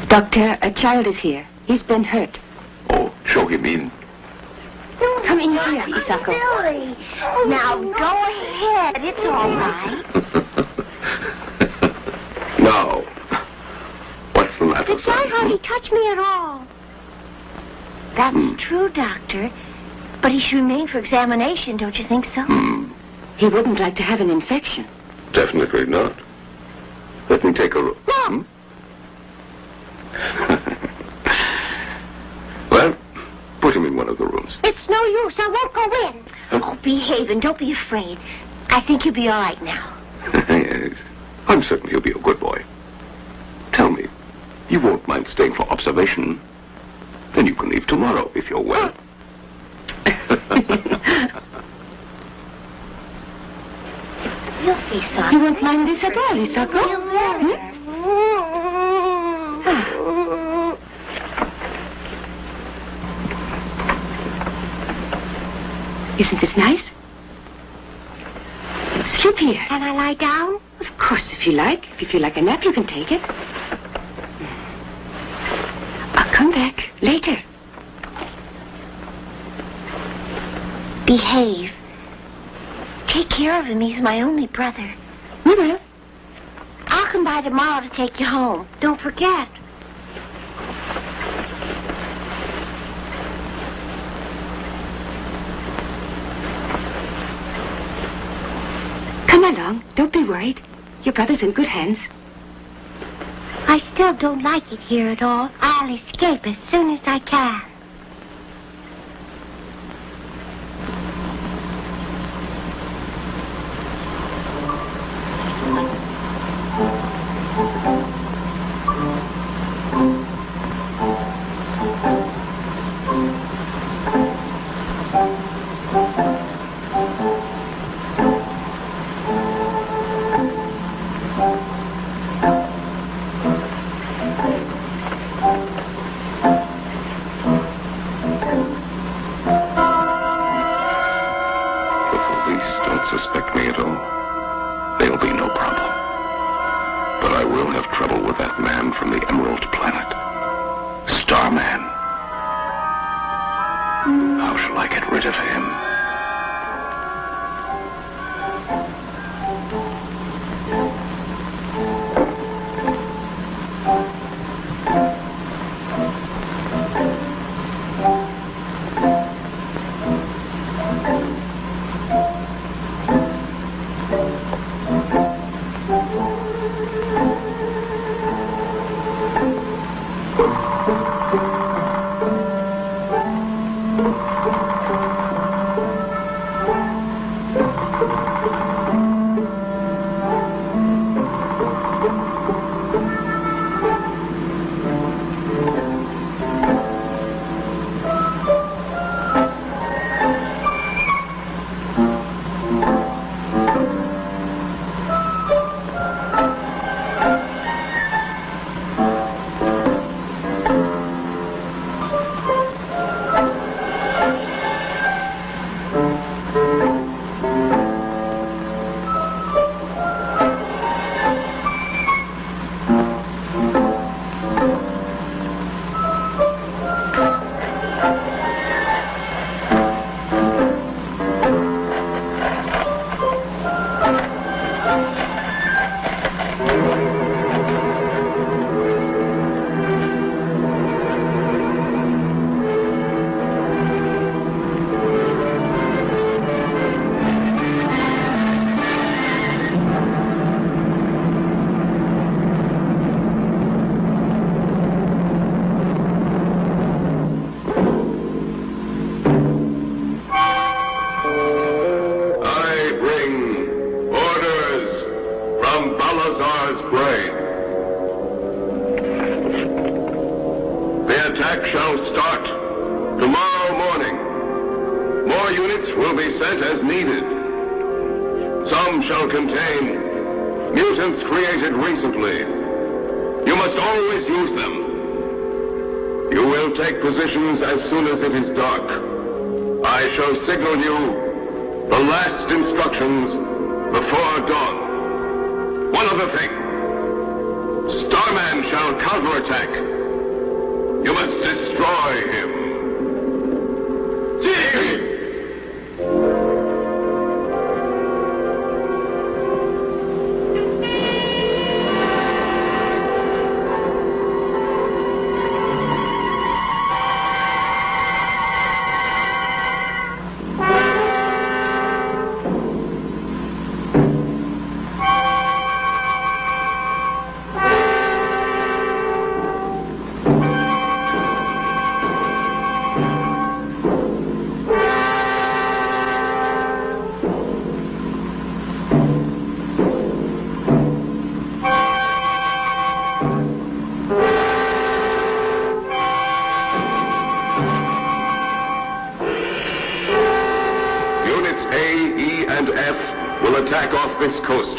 Doctor, a child is here. He's been hurt. Oh, show him in. Come in here, Isako. Silly. Now, go ahead. It's all right. Now, what's the matter, The child son? hardly touched me at all. That's true, Doctor. But he should remain for examination, don't you think so? He wouldn't like to have an infection. Definitely not. Let me take a look. No. Well, put him in one of the rooms. It's no use. I won't go in. Oh, behave and don't be afraid. I think he'll be all right now. Yes. I'm certain he'll be a good boy. Tell me, you won't mind staying for observation? Then you can leave tomorrow if you're well. You'll see, son. You won't mind this at all, Isako? Feel better. Isn't this nice? Sleep here. Can I lie down? Of course, if you like. If you feel like a nap, you can take it. I'll come back later. Behave. Take care of him. He's my only brother. We will. I'll come by tomorrow to take you home. Don't forget. Come along. Don't be worried. Your brother's in good hands. I still don't like it here at all. I'll escape as soon as I can. suspect me at all, there'll be no problem. But I will have trouble with that man from the Emerald Planet. Starman. How shall I get rid of him?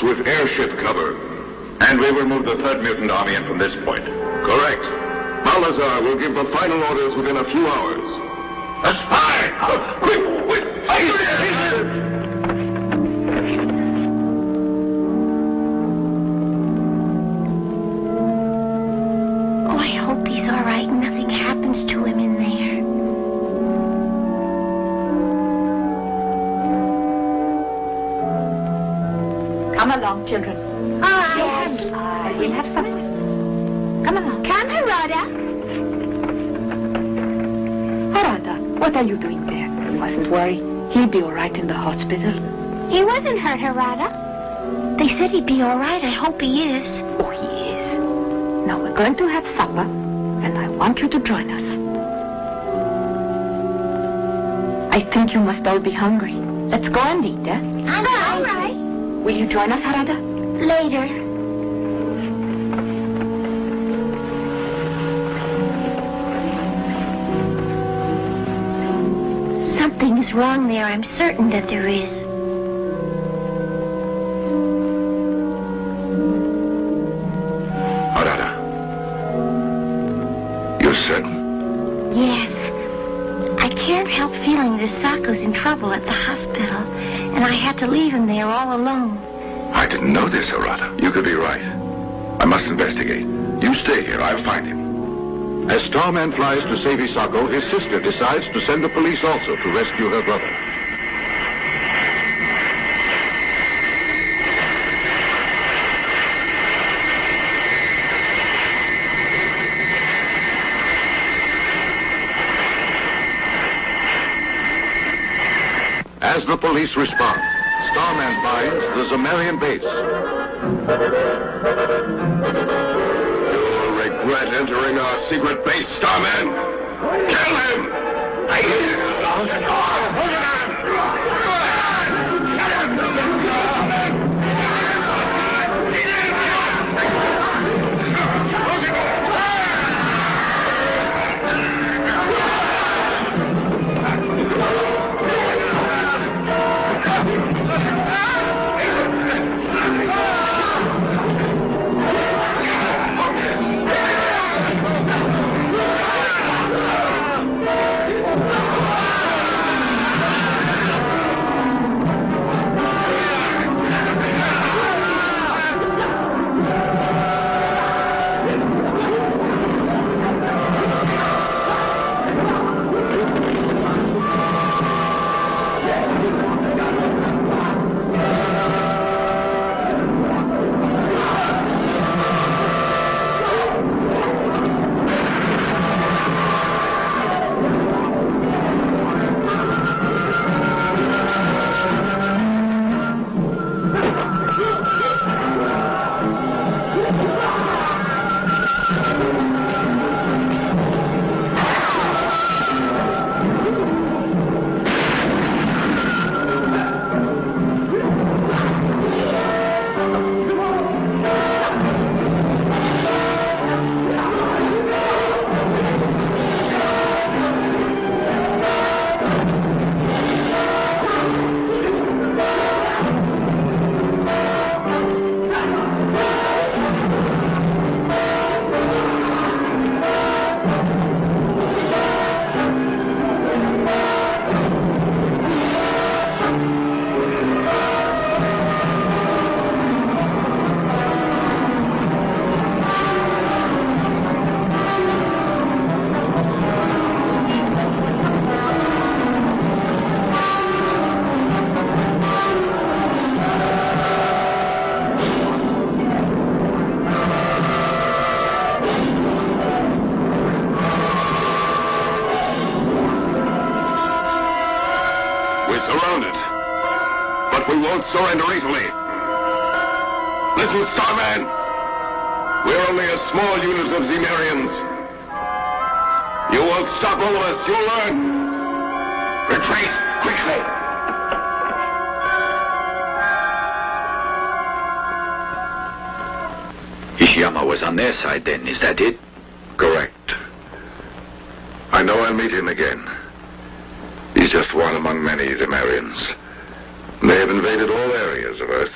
With airship cover. And we will move the third mutant army in from this point. Correct. Balazar will give the final orders within a few hours. A spy! Quick! Oh, I hope he's all right and nothing happens to him in there. Come along, children. All right. Yes. We'll have supper. Come along. Come, Harada. Harada, what are you doing there? You mustn't worry. He'll be all right in the hospital. He wasn't hurt, Harada. They said he'd be all right. I hope he is. Oh, he is. Now we're going to have supper, and I want you to join us. I think you must all be hungry. Let's go and eat, eh? All right. Will you join us, Harada? Later. Something is wrong there. I'm certain that there is. Harada. You're certain? Yes. I can't help feeling that Sacco's in trouble at the hospital, and I had to leave him there all alone. I didn't know this, Arata. You could be right. I must investigate. You stay here. I'll find him. As Starman flies to save Isako, his sister decides to send the police also to rescue her brother. As the police respond, Starman finds the Zemarian base. You'll regret entering our secret base, Starman. Kill him! Surrender easily. Listen, Starman. We're only a small unit of Zemarians. You won't stop all of us. You'll learn. Retreat quickly. Ishiyama was on their side then, is that it? Correct. I know I'll meet him again. He's just one among many Zemarians. They have invaded all areas of Earth.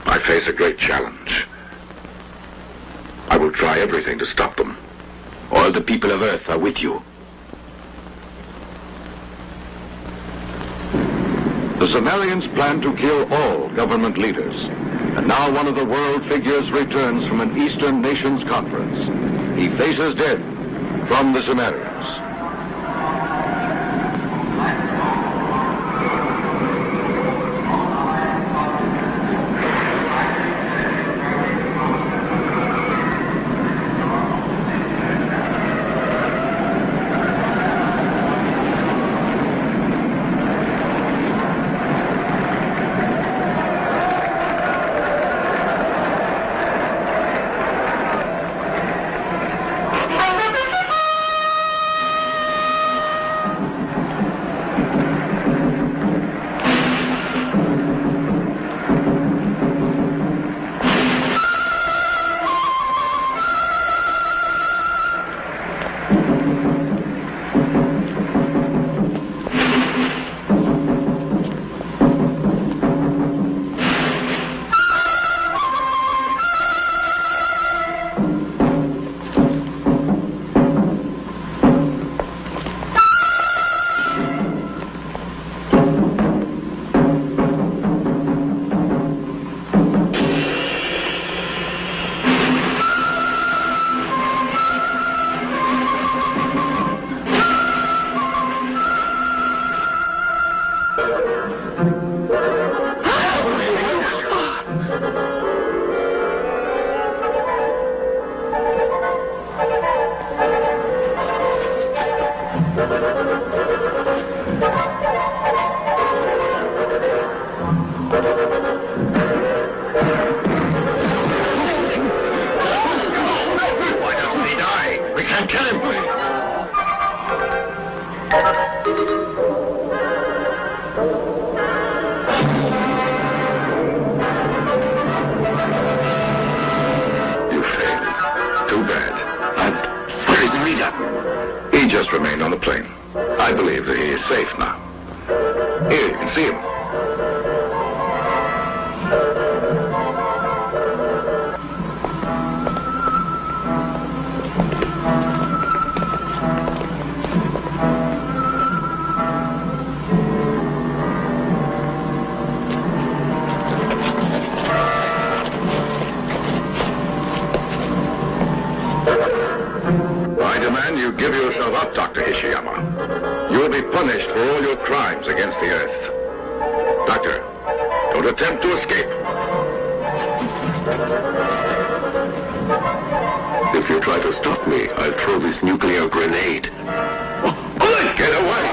I face a great challenge. I will try everything to stop them. All the people of Earth are with you. The Zemarians plan to kill all government leaders. And now one of the world figures returns from an Eastern Nations conference. He faces death from the Zemarians. Why doesn't he die? We can't kill him. You failed. Too bad. And where is the leader? He just remained on the plane. I believe that he is safe now. Here, you can see him. I demand you give yourself up, Dr. Ishiyama. You will be punished for all your crimes against the Earth. Doctor, don't attempt to escape. If you try to stop me, I'll throw this nuclear grenade. Get away!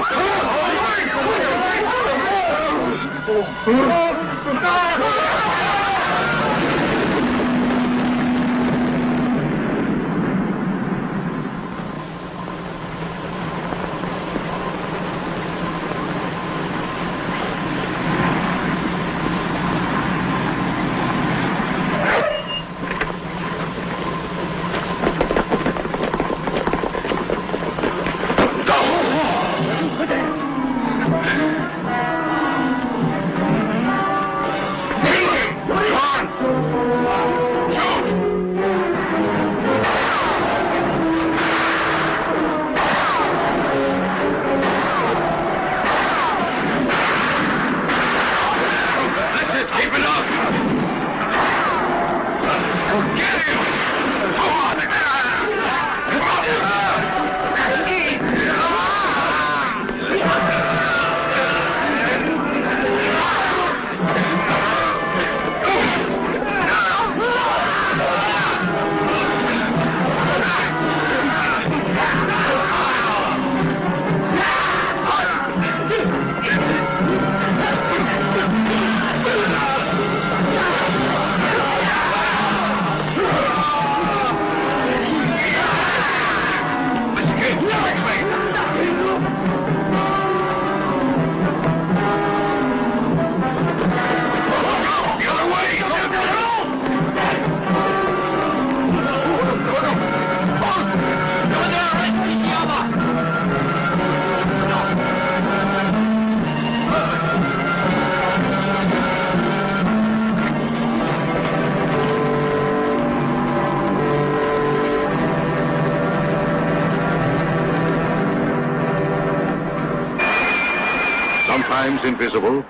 Sometimes invisible,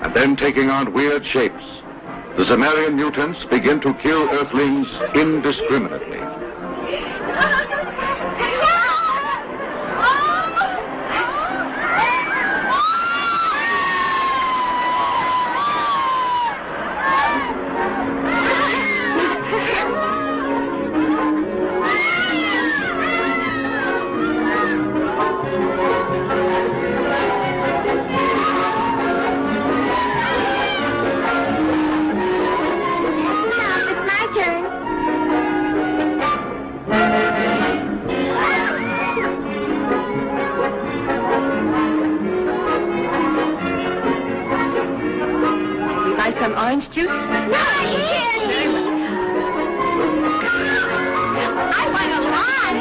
and then taking on weird shapes, the Zemarian mutants begin to kill Earthlings indiscriminately. Some orange juice? No, I can't. I want a lot.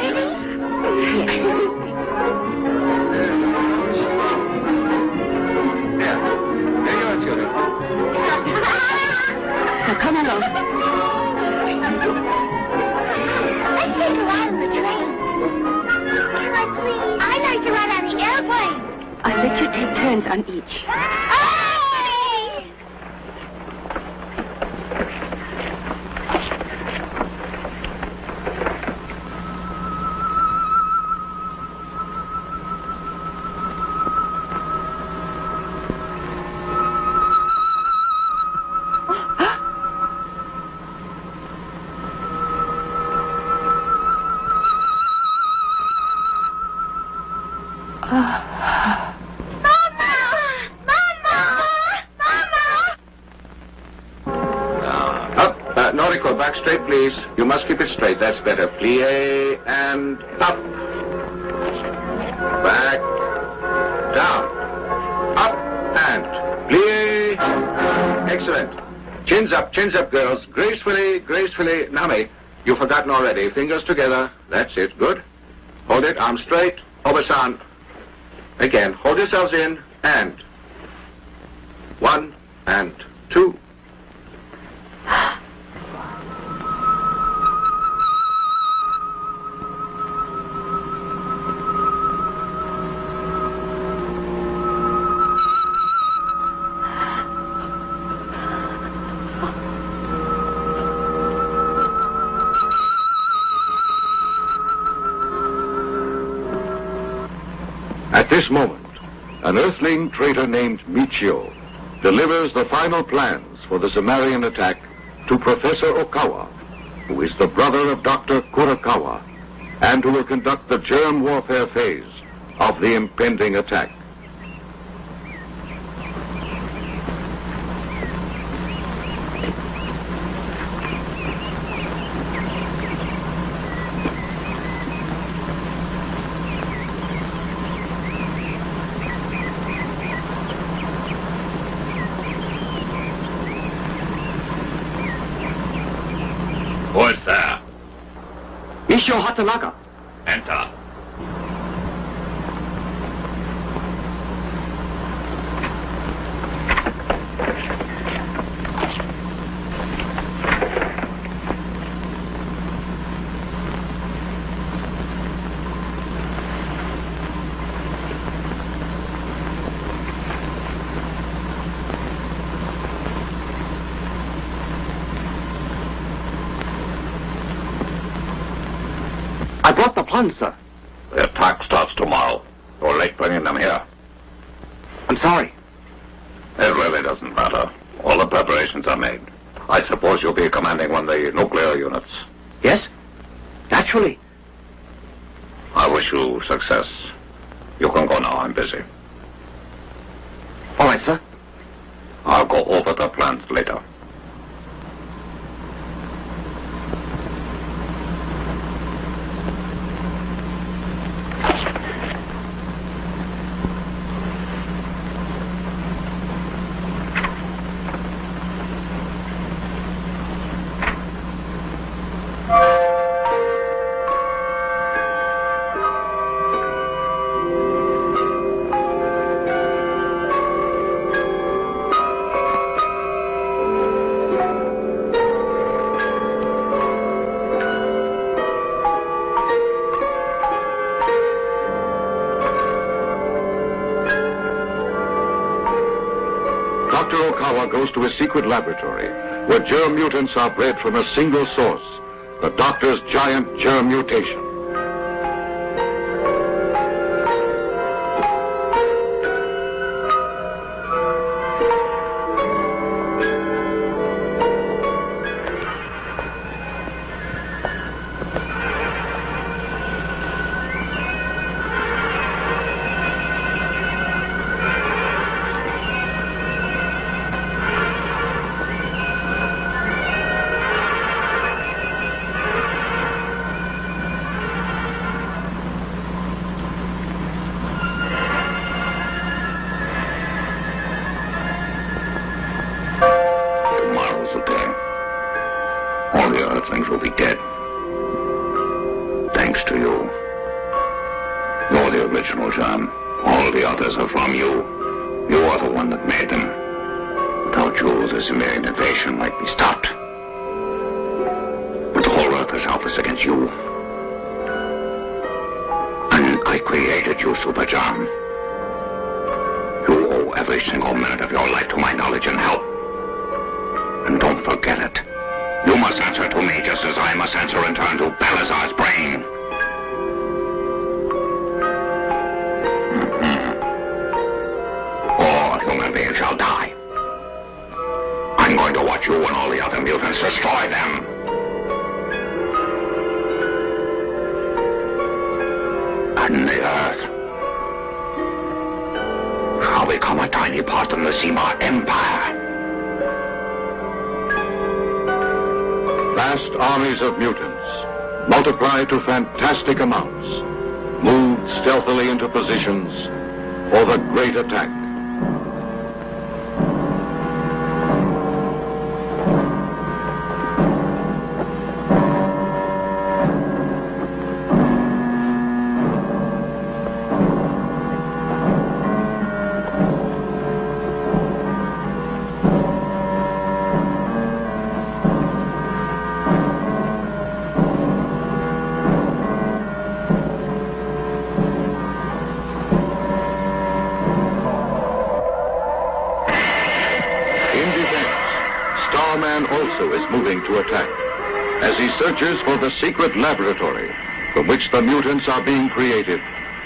Here you are, children. Now come along. Let's take a ride on the train. Can I please? I'd like to ride on the airplane. I'll let you take turns on each. Noriko, back straight, please. You must keep it straight. That's better. Plie and up. Back. Down. Up and plie. Excellent. Chins up, girls. Gracefully, gracefully. Nami, you've forgotten already. Fingers together. That's it. Good. Hold it. Arms straight. Obasan. Again. Hold yourselves in. And 1 and 2. At this moment, an Earthling traitor named Michio delivers the final plans for the Sumerian attack to Professor Okawa, who is the brother of Dr. Kurakawa, and who will conduct the germ warfare phase of the impending attack. Who is there? Michio Hatanaga. Enter. I brought the plans, sir. The attack starts tomorrow. You're late bringing them here. I'm sorry. It really doesn't matter. All the preparations are made. I suppose you'll be commanding one of the nuclear units. Yes? Naturally. I wish you success. You can go now. I'm busy. All right, sir. I'll go over the plans later. Dr. Okawa goes to a secret laboratory where germ mutants are bred from a single source, the doctor's giant germ mutation. Tomorrow's the day. All the other things will be dead. Thanks to you. You're the original, John. All the others are from you. You are the one that made them. Without you, the Sumerian invasion might be stopped. But the whole Earth is helpless against you. And I created you, Super John. You owe every single minute of your life to my knowledge and help. And don't forget it. You must answer to me just as I must answer in turn to Balazar's brain. All human beings shall die. I'm going to watch you and all the other mutants destroy them. And the Earth become a tiny part of the Zima Empire. Vast armies of mutants, multiplied to fantastic amounts, moved stealthily into positions for the great attack. To attack as he searches for the secret laboratory from which the mutants are being created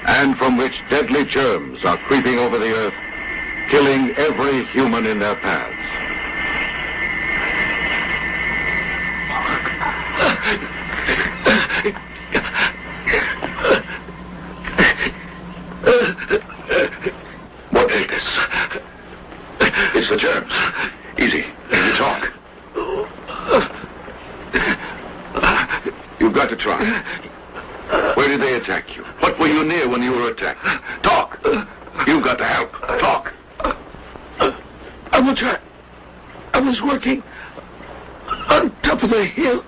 and from which deadly germs are creeping over the earth, killing every human in their paths. What is this? It's the germs. Easy. You talk. You've got to try. Where did they attack you? What were you near when you were attacked? Talk. You've got to help. Talk. I will try. I was working on top of the hill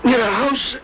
near a house.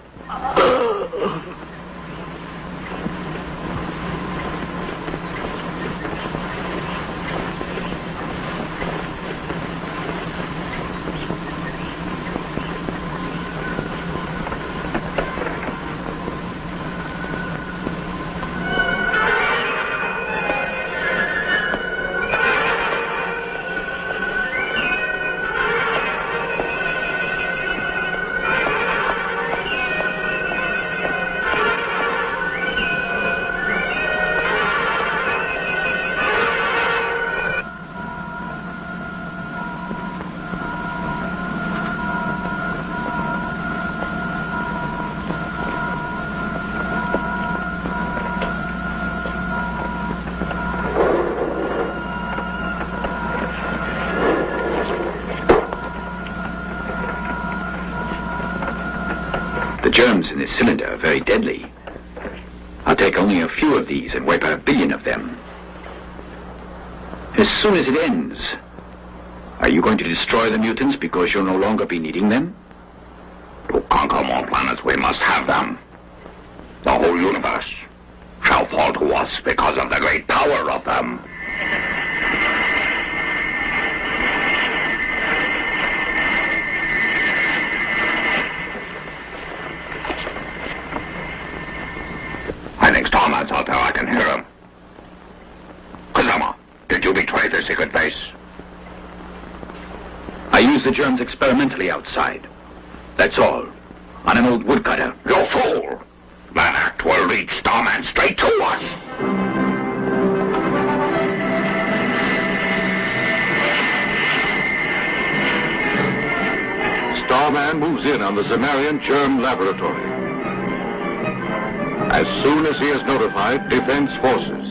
The germs in this cylinder are very deadly. I'll take only a few of these and wipe out 1 billion of them. As soon as it ends, are you going to destroy the mutants because you'll no longer be needing them? To conquer more planets, we must have them. The whole universe shall fall to us because of the great power of them. I think Starman's out there. I can hear him. Kazama, did you betray the secret base? I used the germs experimentally outside. That's all. On an old woodcutter. You fool! That act will lead Starman straight to us! Starman moves in on the Zemarian germ laboratory. As soon as he is notified, defense forces.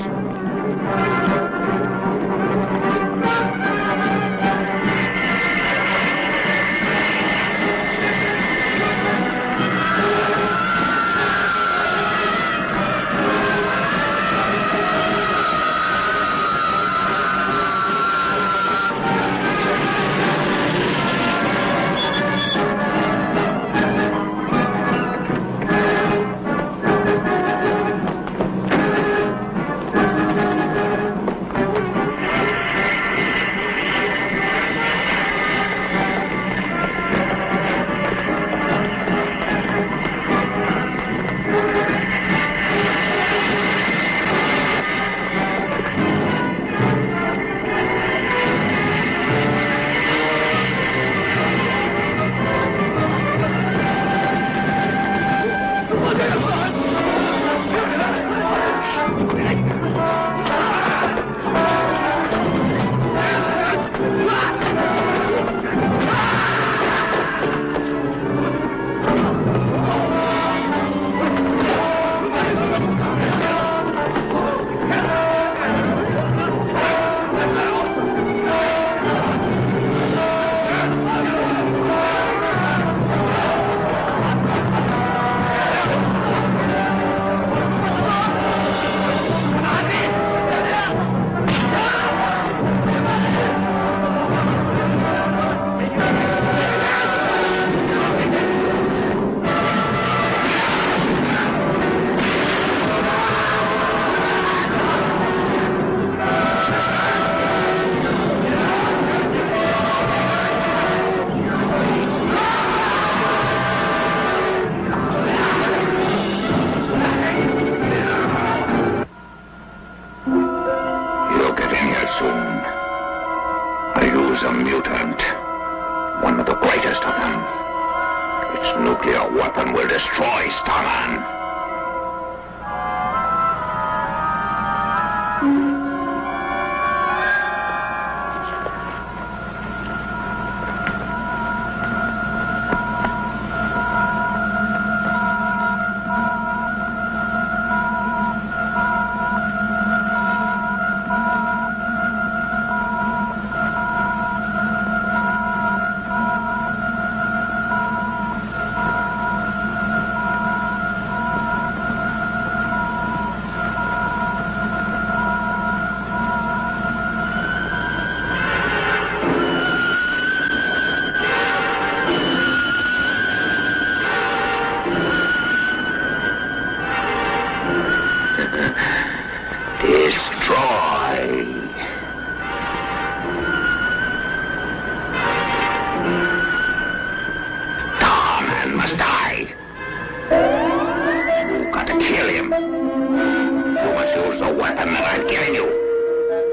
weapon and I'm killing you.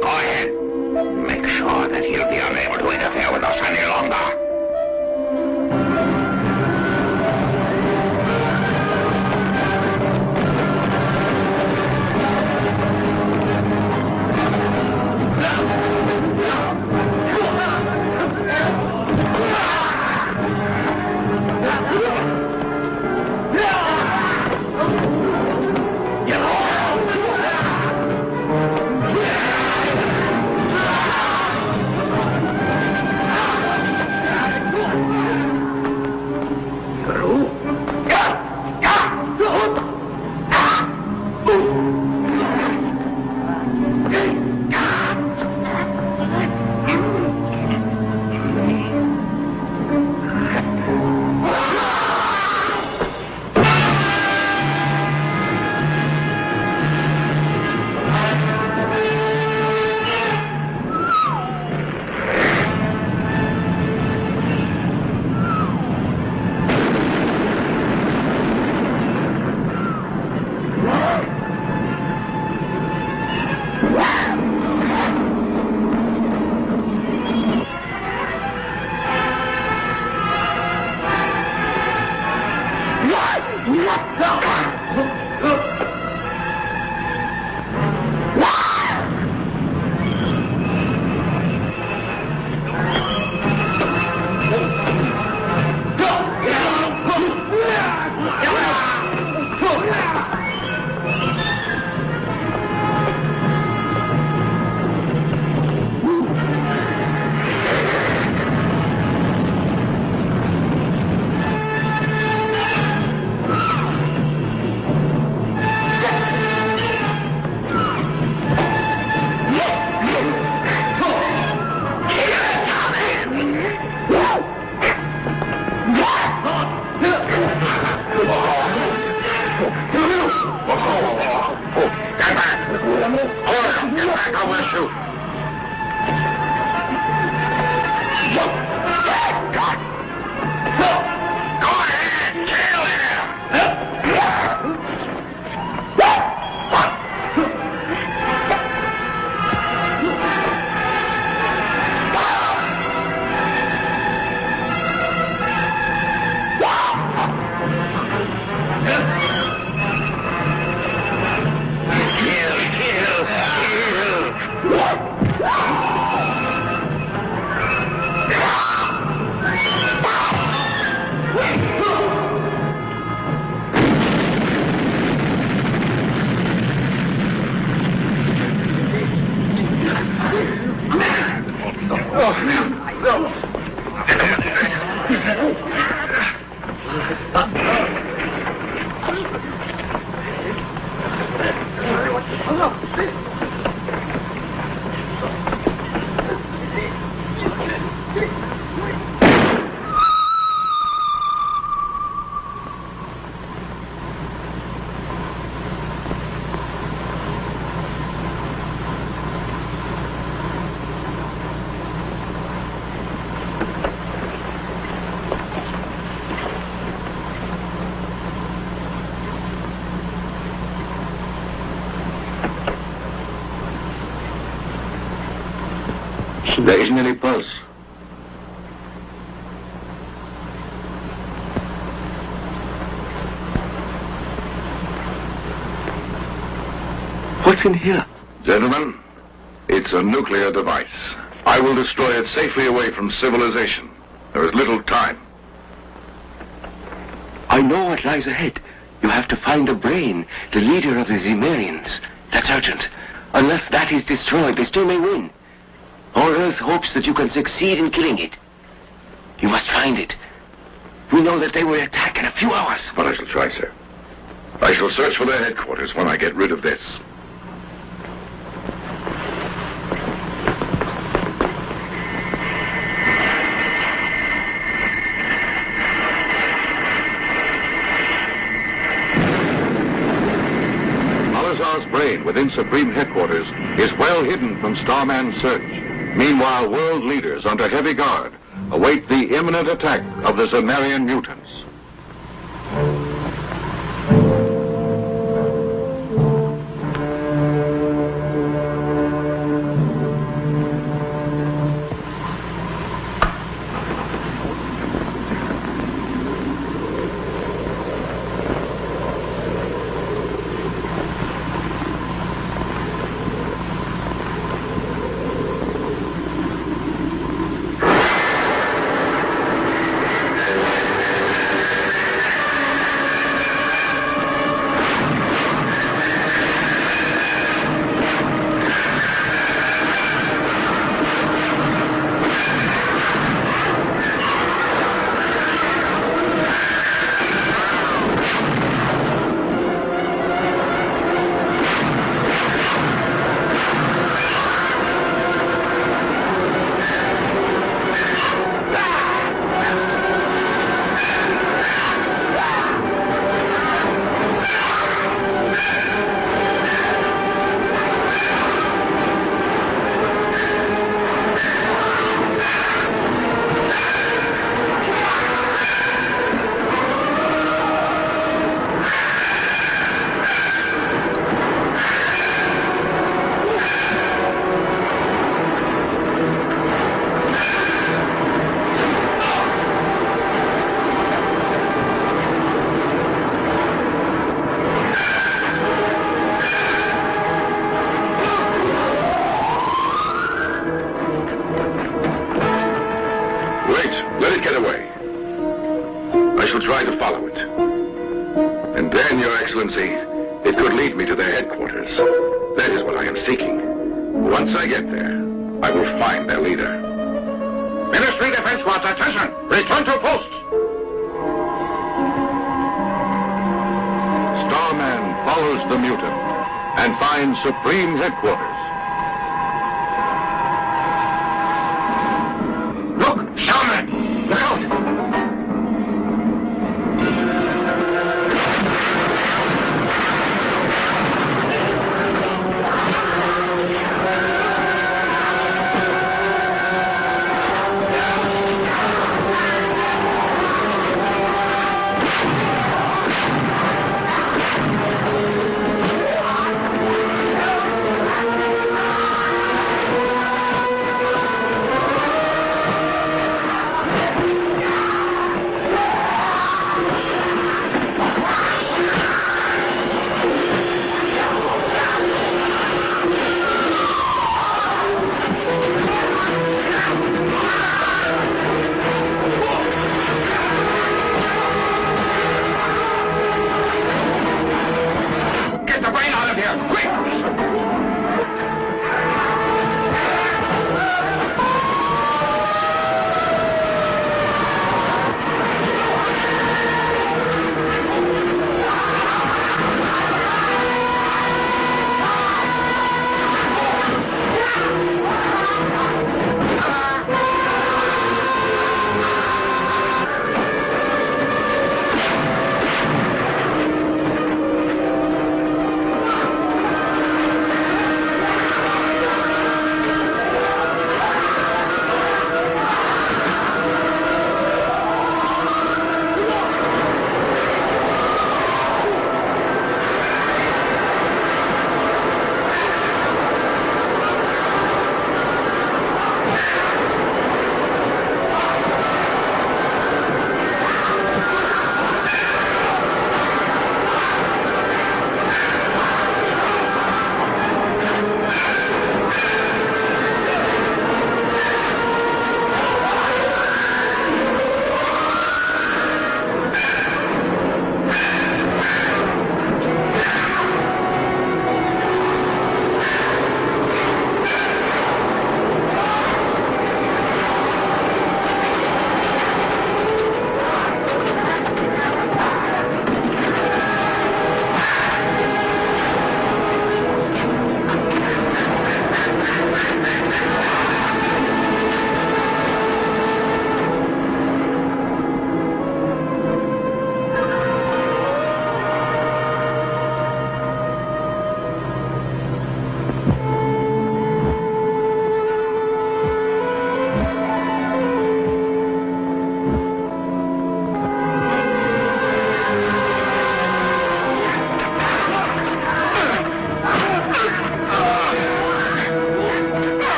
Go ahead. Make sure that he'll be unable to interfere with us any longer. There isn't any pulse. What's in here? Gentlemen, it's a nuclear device. I will destroy it safely away from civilization. There is little time. I know what lies ahead. You have to find the brain, the leader of the Zemarians. That's urgent. Unless that is destroyed, they still may win. All Earth hopes that you can succeed in killing it. You must find it. We know that they will attack in a few hours. But I shall try, sir. I shall search for their headquarters when I get rid of this. Salazar's brain within Supreme Headquarters is well hidden from Starman's search. Meanwhile, world leaders under heavy guard await the imminent attack of the Zemarian mutants. follow it. And then, Your Excellency, it could lead me to their headquarters. That is what I am seeking. Once I get there, I will find their leader. Ministry Defense Squads, attention! Return to posts! Starman follows the mutant and finds Supreme Headquarters. Look! Starman! Look out!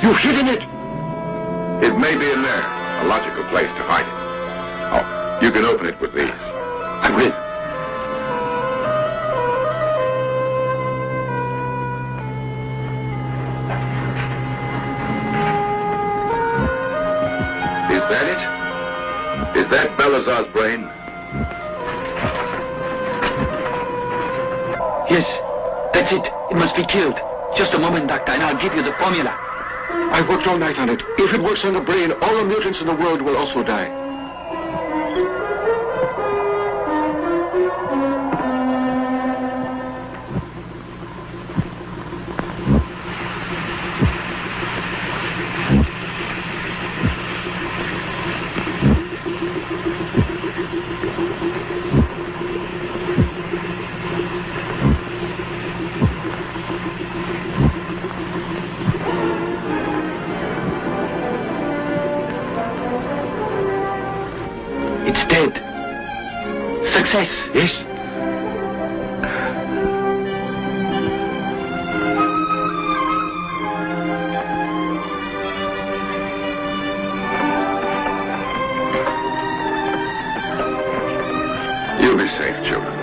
You've hidden it! It may be in there. A logical place to hide it. Oh, you can open it with these. I will. Is that it? Is that Balazar's brain? Yes, that's it. It must be killed. Just a moment, Doctor, and I'll give you the formula. I worked all night on it. If it works on the brain, all the mutants in the world will also die. Dead. Success. Yes? You'll be safe, children.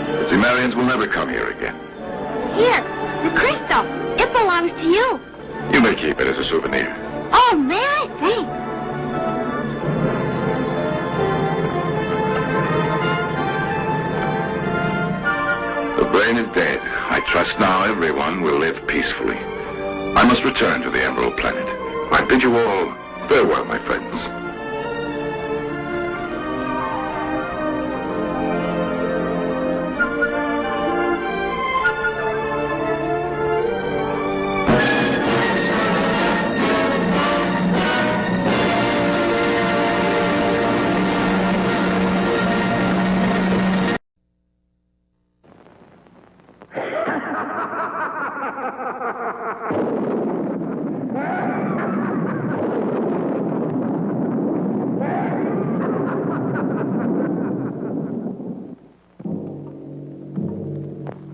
The Zimmerians will never come here again. Here, the crystal. It belongs to you. You may keep it as a souvenir. Oh, may I? Thanks. The brain is dead. I trust now everyone will live peacefully. I must return to the Emerald Planet. I bid you all farewell, my friends.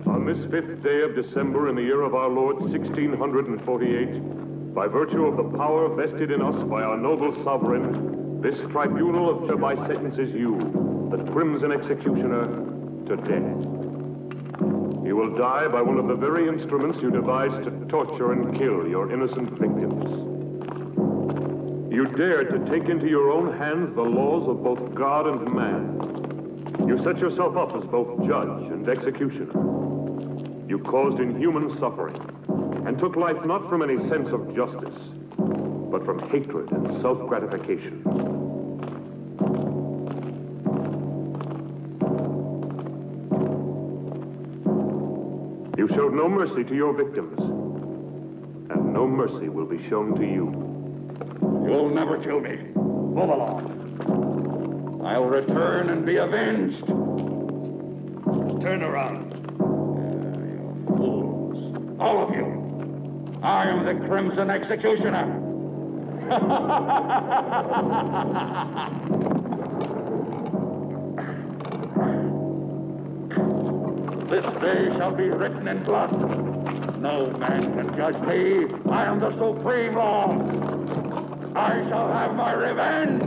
On this 5th day of December in the year of our Lord 1648, by virtue of the power vested in us by our noble sovereign, this tribunal hereby sentences you, the Crimson Executioner, to death. You will die by one of the very instruments you devised to torture and kill your innocent victims. You dared to take into your own hands the laws of both God and man. You set yourself up as both judge and executioner. You caused inhuman suffering and took life not from any sense of justice, but from hatred and self-gratification. You showed no mercy to your victims, and no mercy will be shown to you. You'll never kill me. Move along. I'll return and be avenged. Turn around. You fools. All of you. I am the Crimson Executioner. This day shall be written in blood. No man can judge me. I am the supreme law. I shall have my revenge.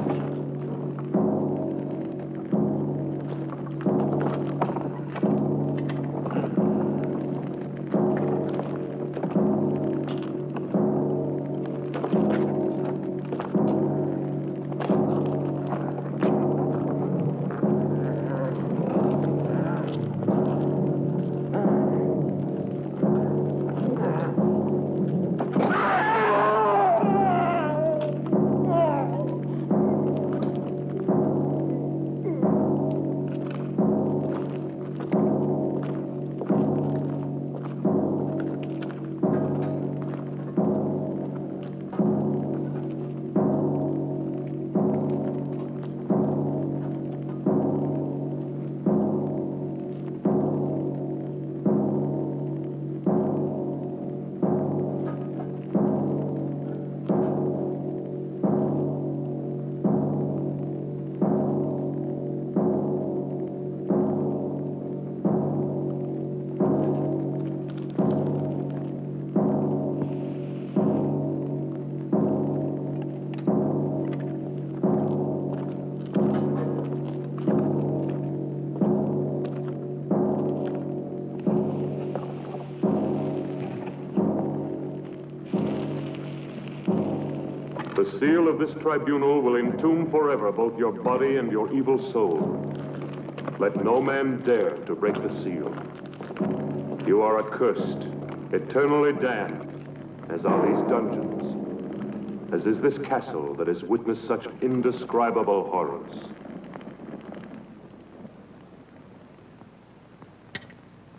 The seal of this tribunal will entomb forever both your body and your evil soul. Let no man dare to break the seal. You are accursed, eternally damned, as are these dungeons, as is this castle that has witnessed such indescribable horrors.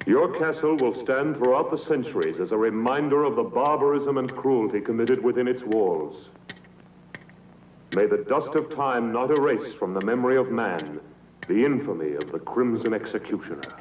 Your castle will stand throughout the centuries as a reminder of the barbarism and cruelty committed within its walls. May the dust of time not erase from the memory of man the infamy of the Crimson Executioner.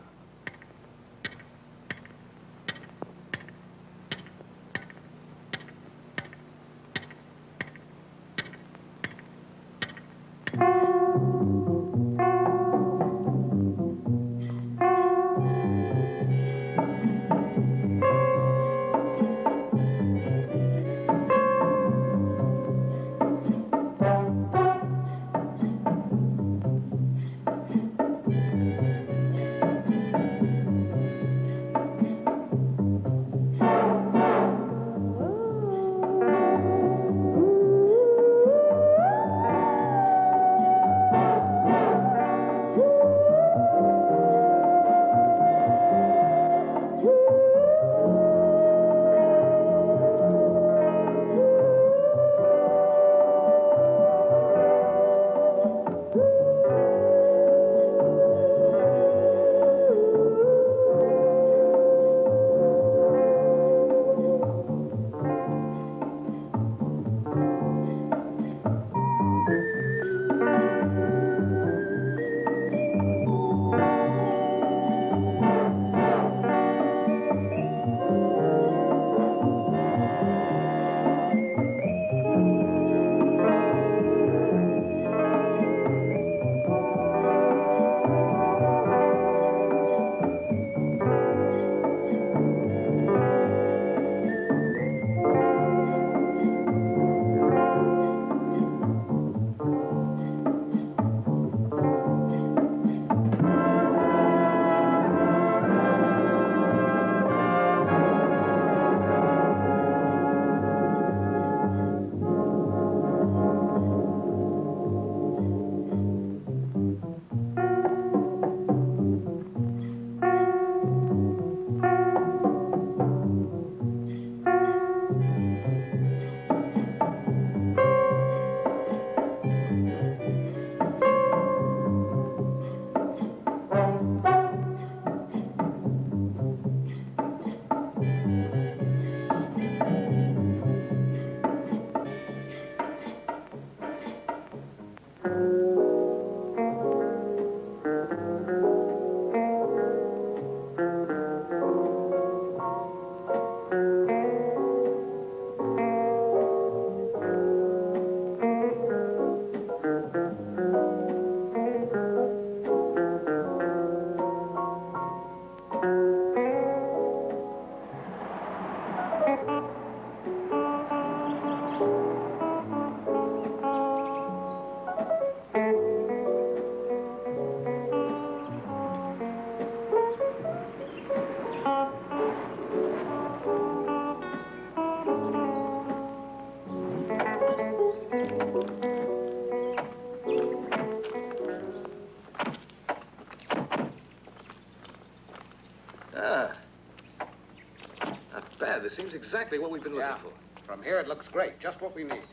This seems exactly what we've been looking for. From here, it looks great. Just what we need.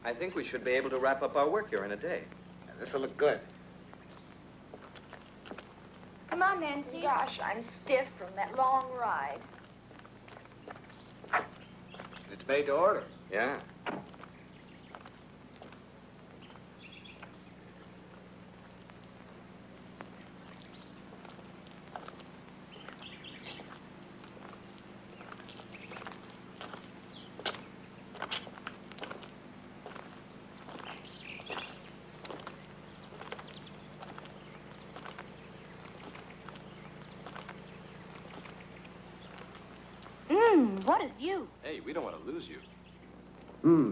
I think we should be able to wrap up our work here in a day. This'll look good. Come on, Nancy. Gosh, I'm stiff from that long ride. It's made to order. Yeah. What a view. Hey, we don't want to lose you.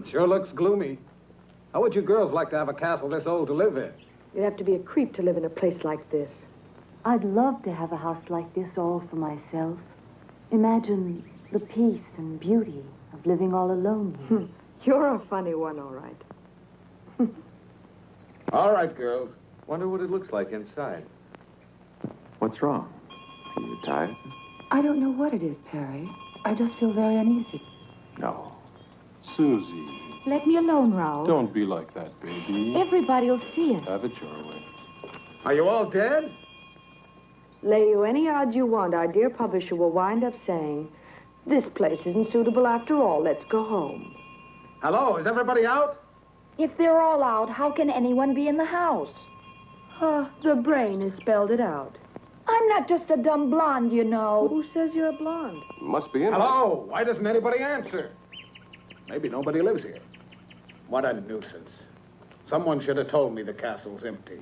Sure looks gloomy. How would you girls like to have a castle this old to live in? You'd have to be a creep to live in a place like this. I'd love to have a house like this all for myself. Imagine the peace and beauty of living all alone here. You're a funny one, all right. All right, girls. Wonder what it looks like inside. What's wrong? Are you tired? I don't know what it is, Perry. I just feel very uneasy. No. Susie, Let me alone, Raoul. don't be like that, baby. Everybody will see us. Have it your way. Are you all dead? Lay you any odds you want, our dear publisher will wind up saying, this place isn't suitable after all. Let's go home. Hello, is everybody out? If they're all out, how can anyone be in the house? The brain has spelled it out. I'm not just a dumb blonde, you know. Who says you're a blonde? Must be in. Hello, why doesn't anybody answer? Maybe nobody lives here. What a nuisance. Someone should have told me the castle's empty.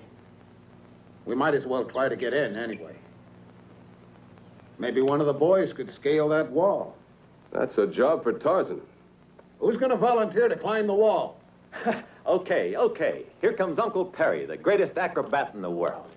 We might as well try to get in anyway. Maybe one of the boys could scale that wall. That's a job for Tarzan. Who's going to volunteer to climb the wall? Okay. Here comes Uncle Perry, the greatest acrobat in the world.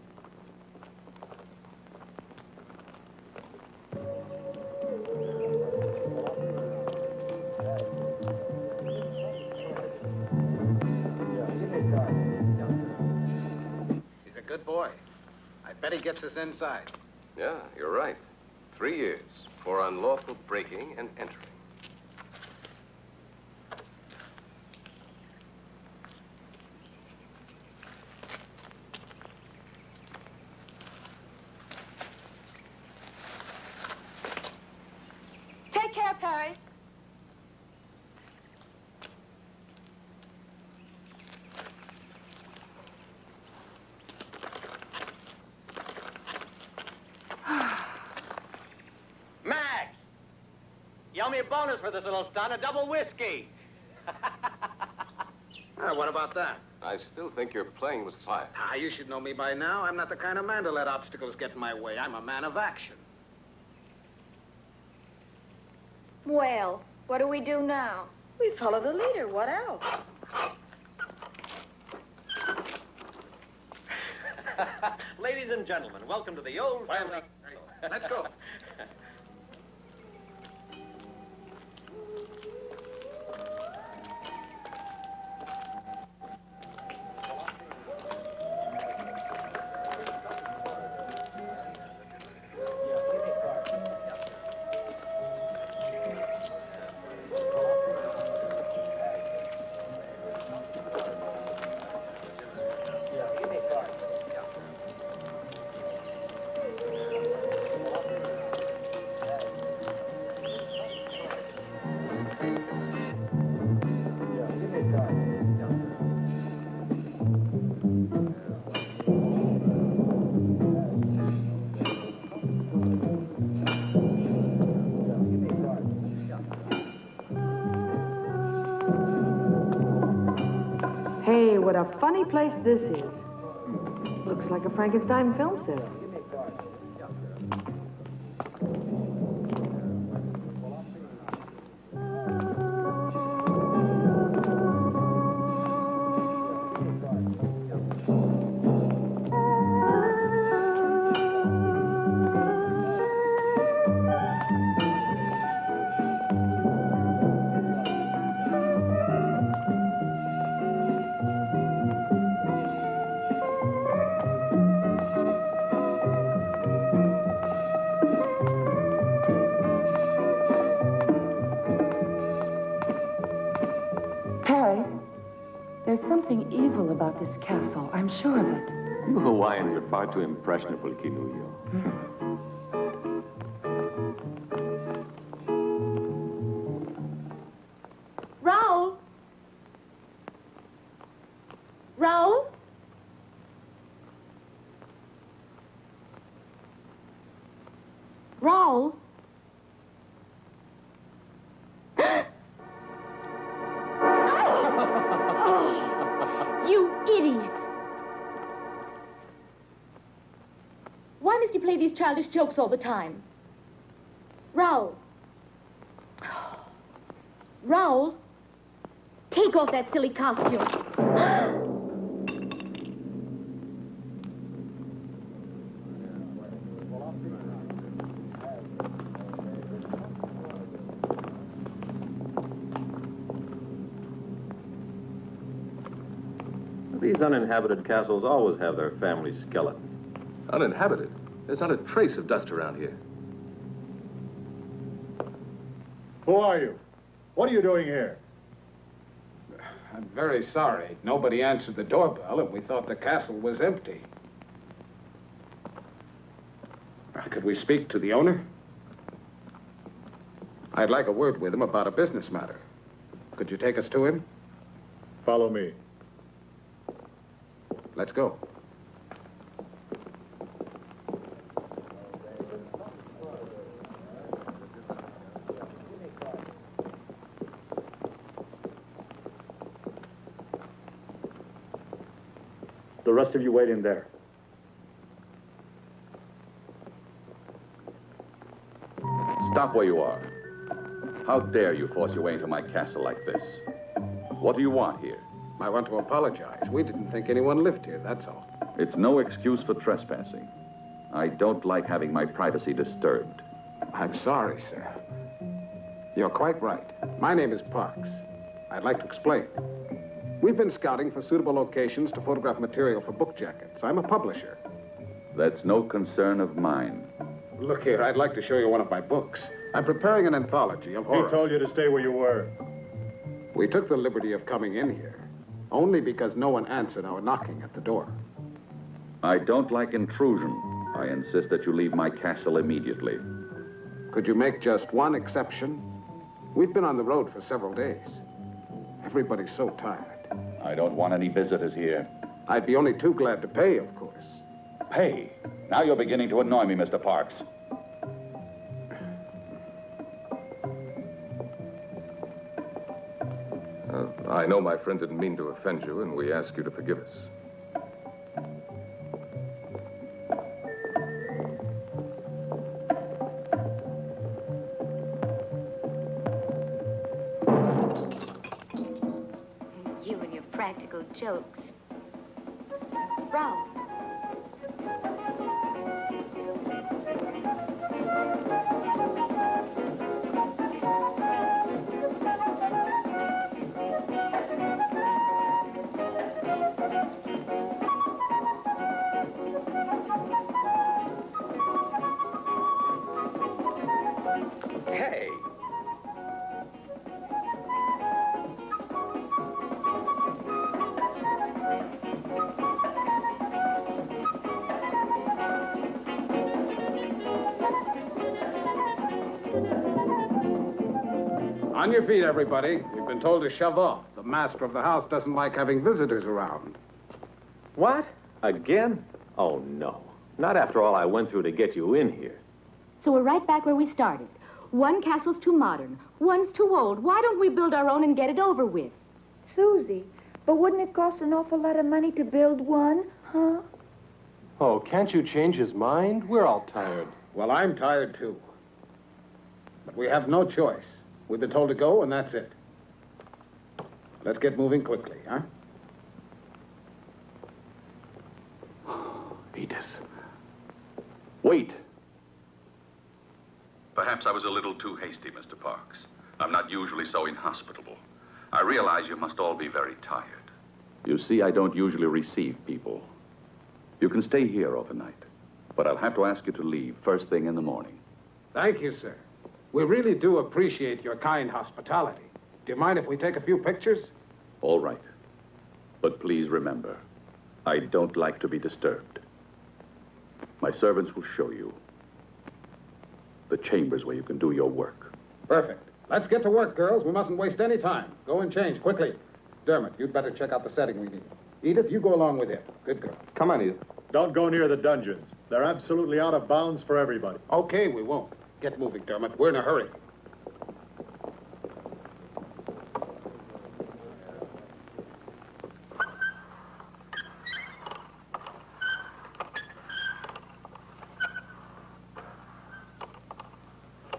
He's a good boy. I bet he gets us inside. Yeah, you're right. 3 years for unlawful breaking and entering. Take care, Perry. Max! You owe me a bonus for this little stunt, a double whiskey. What about that? I still think you're playing with fire. You should know me by now. I'm not the kind of man to let obstacles get in my way. I'm a man of action. Well, what do we do now? We follow the leader. What else? Ladies and gentlemen, welcome to the old family. Let's go. Hey, what a funny place this is. Looks like a Frankenstein film set. There's something evil about this castle. I'm sure of it. You Hawaiians are far too impressionable, Kinuyo. Raoul? Raoul? Raoul? You idiot! Why must you play these childish jokes all the time? Raoul. Raoul, take off that silly costume. These uninhabited castles always have their family skeletons. Uninhabited? There's not a trace of dust around here. Who are you? What are you doing here? I'm very sorry. Nobody answered the doorbell, and we thought the castle was empty. Could we speak to the owner? I'd like a word with him about a business matter. Could you take us to him? Follow me. Let's go. The rest of you wait in there. Stop where you are. How dare you force your way into my castle like this? What do you want here? I want to apologize. We didn't think anyone lived here, that's all. It's no excuse for trespassing. I don't like having my privacy disturbed. I'm sorry, sir. You're quite right. My name is Parks. I'd like to explain. We've been scouting for suitable locations to photograph material for book jackets. I'm a publisher. That's no concern of mine. Look here, I'd like to show you one of my books. I'm preparing an anthology of horror. He told you to stay where you were. We took the liberty of coming in here only because no one answered our knocking at the door. I don't like intrusion. I insist that you leave my castle immediately. Could you make just one exception? We've been on the road for several days. Everybody's so tired. I don't want any visitors here. I'd be only too glad to pay, of course. Pay? Now you're beginning to annoy me, Mr. Parks. I know my friend didn't mean to offend you, and we ask you to forgive us. You and your practical jokes. Raoul. Hey! On your feet, everybody. You've been told to shove off. The master of the house doesn't like having visitors around. What? Again? Oh, no. Not after all I went through to get you in here. So we're right back where we started. One castle's too modern, one's too old. Why don't we build our own and get it over with? Susie, but wouldn't it cost an awful lot of money to build one, huh? Oh, can't you change his mind? We're all tired. Well, I'm tired, too. But we have no choice. We've been told to go, and that's it. Let's get moving quickly, huh? Edith. Wait. Perhaps I was a little too hasty, Mr. Parks. I'm not usually so inhospitable. I realize you must all be very tired. You see, I don't usually receive people. You can stay here overnight, but I'll have to ask you to leave first thing in the morning. Thank you, sir. We really do appreciate your kind hospitality. Do you mind if we take a few pictures? All right. But please remember, I don't like to be disturbed. My servants will show you the chambers where you can do your work. Perfect. Let's get to work, girls. We mustn't waste any time. Go and change, quickly. Dermot, you'd better check out the setting we need. Edith, you go along with him. Good girl. Come on, Edith. Don't go near the dungeons. They're absolutely out of bounds for everybody. Okay, we won't. Get moving, Dermot. We're in a hurry.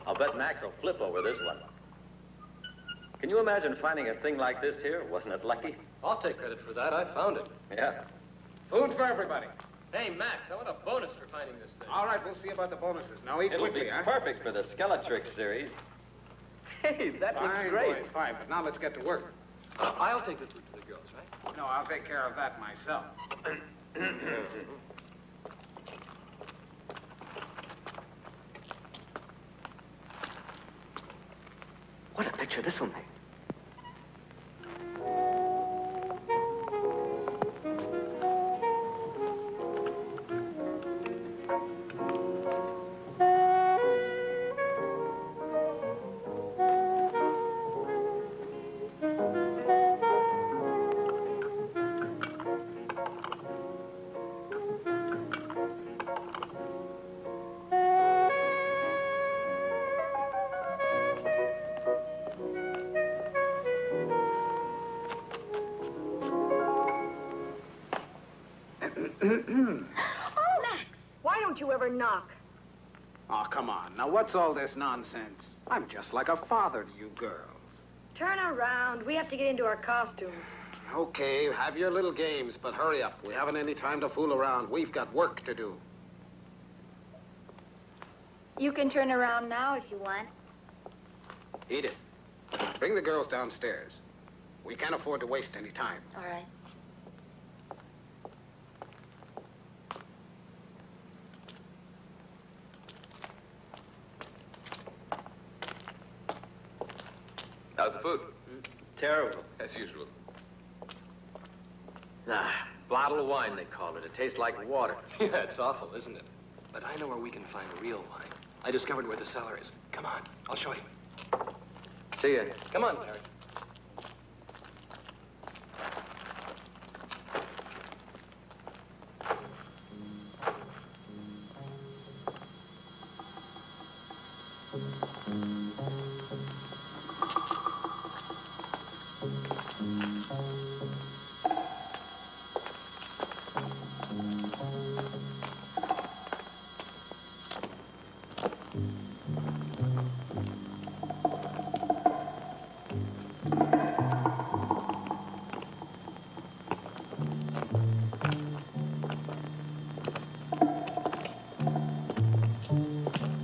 I'll bet Max will flip over this one. Can you imagine finding a thing like this here? Wasn't it lucky? I'll take credit for that. I found it. Yeah. Food for everybody. Hey, Max, I want a bonus for finding this thing. All right, we'll see about the bonuses. Now eat It'll quickly, be huh? perfect for the Skeletrix series. Hey, that looks Fine, great. boys, fine. But now let's get to work. I'll take the food to the girls, right? No, I'll take care of that myself. What a picture this will make. Oh, Max, why don't you ever knock? Oh, come on. Now, what's all this nonsense? I'm just like a father to you girls. Turn around. We have to get into our costumes. Okay, have your little games, but hurry up. We haven't any time to fool around. We've got work to do. You can turn around now if you want. Edith, bring the girls downstairs. We can't afford to waste any time. All right. How's the food? Terrible. As usual. Nah, bottle of wine, they call it. It tastes like water. Yeah, it's awful, isn't it? But I know where we can find real wine. I discovered where the cellar is. Come on, I'll show you. See ya. Come on, Harry.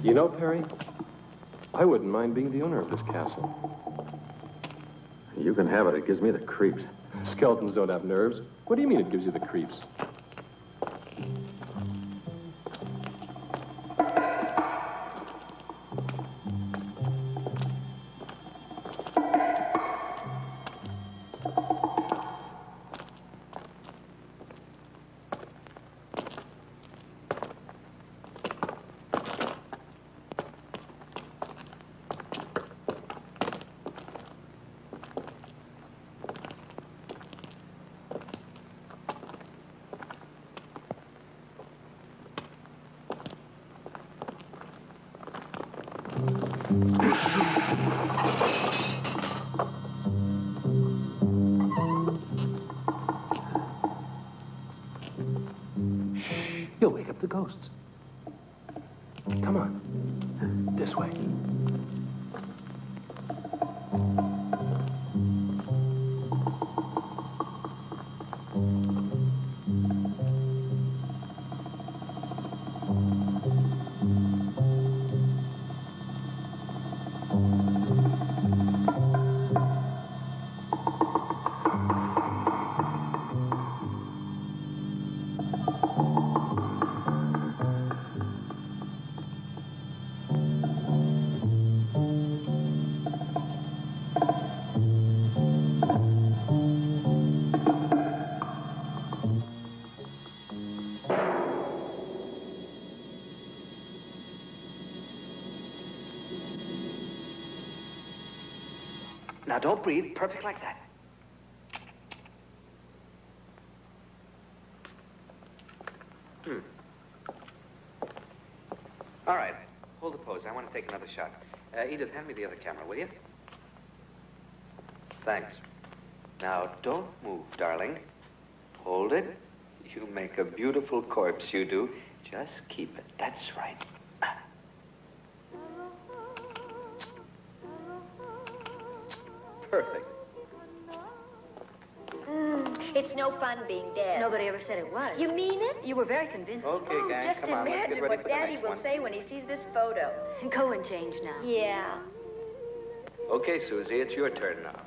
You know, Perry, I wouldn't mind being the owner of this castle. You can have it. It gives me the creeps. Skeletons don't have nerves. What do you mean it gives you the creeps? You'll wake up the ghosts. Come on. This way. Now, don't breathe. Perfect like that. All right. Hold the pose. I want to take another shot. Edith, hand me the other camera, will you? Thanks. Now, don't move, darling. Hold it. You make a beautiful corpse, you do. Just keep it. That's right. Perfect. It's no fun being dead. Nobody ever said it was. You mean it? You were very convincing. Okay, gang, Just come on. Let's imagine get ready what for the Daddy next will one. say when he sees this photo. Go and change now. Yeah. Okay, Susie, it's your turn now.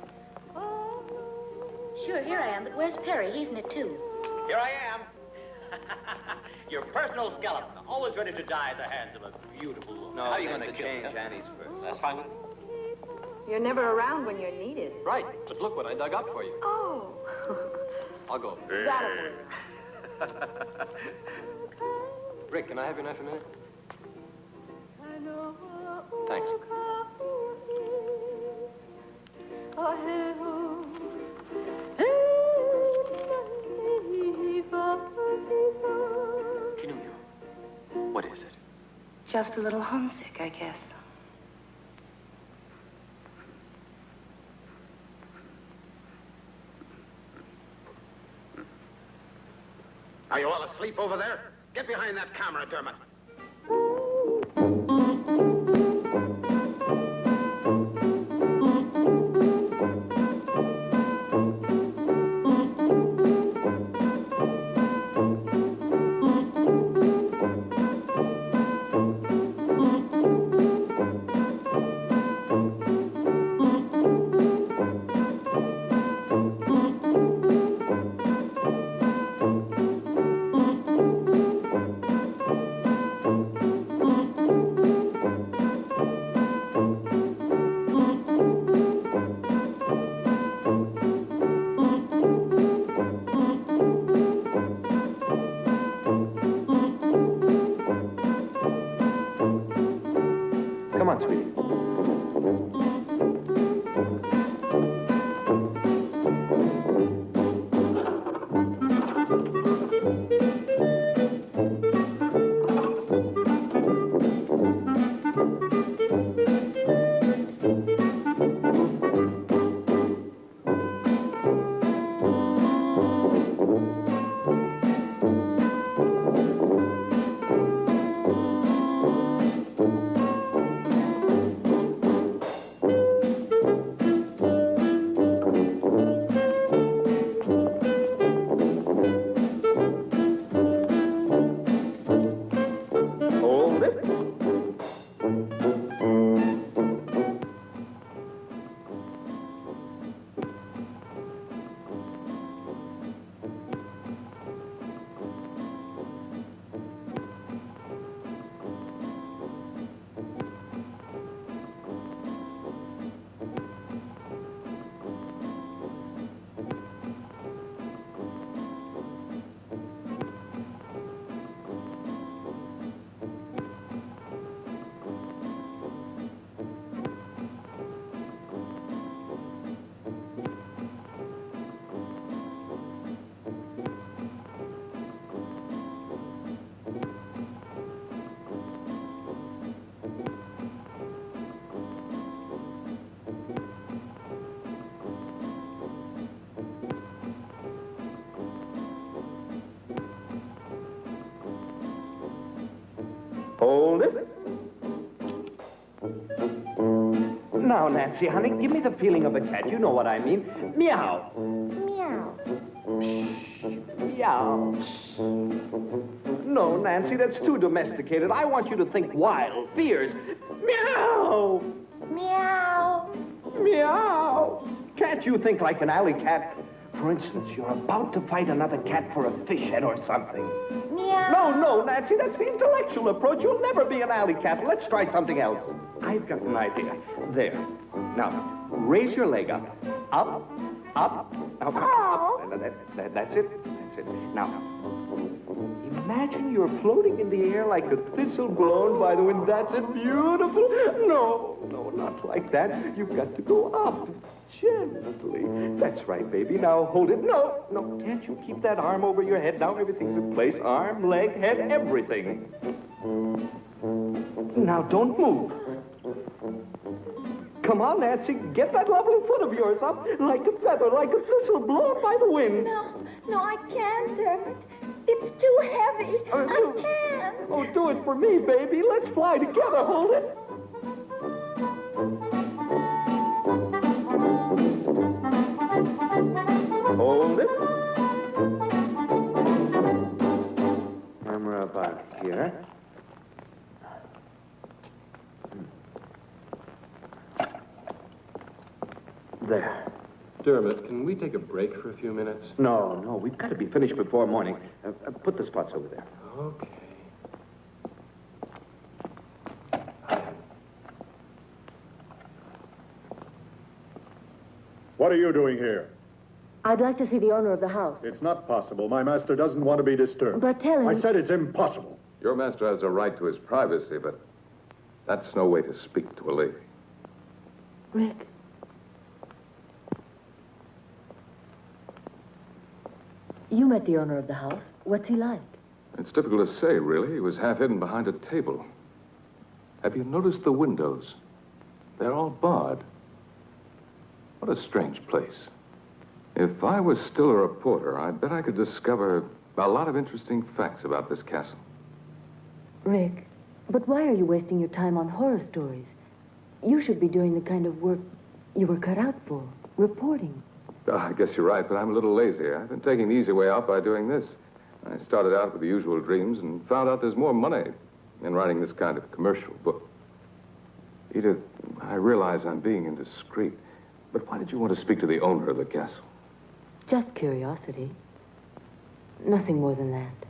Sure, here I am, but where's Perry? He's in it, too. Here I am. Your personal skeleton, always ready to die at the hands of a beautiful woman. No, How are you there's going to a change. Annie's first. That's fine. You're never around when you're needed. Right, but look what I dug up for you. Oh. I'll go. That'll Rick, can I have your knife a minute? Thanks. Kinumio, what is it? Just a little homesick, I guess. Are you all asleep over there? Get behind that camera, Dermot. Come on, sweetie. Hold it. Hold it. Now, Nancy, honey, give me the feeling of a cat. You know what I mean. Meow. Meow. Meow. No, Nancy, that's too domesticated. I want you to think wild, fierce. Meow. Meow. Meow. Can't you think like an alley cat? For instance, you're about to fight another cat for a fish head or something. Meow. No, Nancy, that's the intellectual approach. You'll never be an alley cat. Let's try something else. I've got an idea. There. Now, raise your leg up. Up, up, up, up. That's it. That's it. Now, imagine you're floating in the air like a thistle blown by the wind. That's it. Beautiful. No, not like that. You've got to go up. Gently. That's right, baby. Now hold it. No, no, can't you keep that arm over your head? Now everything's in place. Arm, leg, head, everything. Now don't move. Come on, Nancy. Get that lovely foot of yours up like a feather, like a thistle blown by the wind. No, I can't, Dermot. It's too heavy. I can't. Oh, do it for me, baby. Let's fly together. Hold it. Hold it. Camera about here. There. Dermot, can we take a break for a few minutes? No, we've got to be finished before morning. Put the spots over there. Okay. What are you doing here? I'd like to see the owner of the house. It's not possible. My master doesn't want to be disturbed. But tell him... I said it's impossible. Your master has a right to his privacy, but that's no way to speak to a lady. Rick. You met the owner of the house. What's he like? It's difficult to say, really. He was half hidden behind a table. Have you noticed the windows? They're all barred. What a strange place. If I was still a reporter, I bet I could discover a lot of interesting facts about this castle. Rick, but why are you wasting your time on horror stories? You should be doing the kind of work you were cut out for, reporting. I guess you're right, but I'm a little lazy. I've been taking the easy way out by doing this. I started out with the usual dreams and found out there's more money in writing this kind of commercial book. Edith, I realize I'm being indiscreet, but why did you want to speak to the owner of the castle? Just curiosity. Nothing more than that.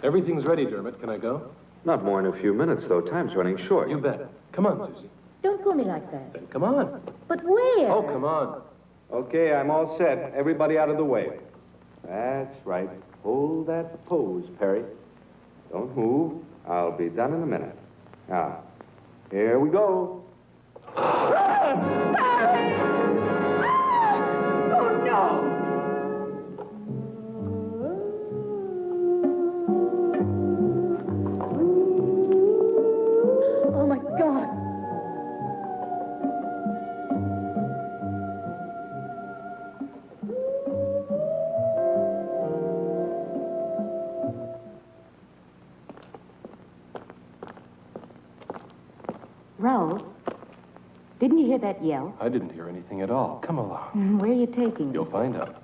Everything's ready, Dermot. Can I go? Not more in a few minutes, though. Time's running short. You bet. Come on, Susie. Don't pull me like that. Then come on. But where? Oh, come on. Okay, I'm all set. Everybody out of the way. That's right. Hold that pose, Perry. Don't move. I'll be done in a minute. Now, here we go. Raoul, didn't you hear that yell? I didn't hear anything at all. Come along. Where are you taking me? You'll find out.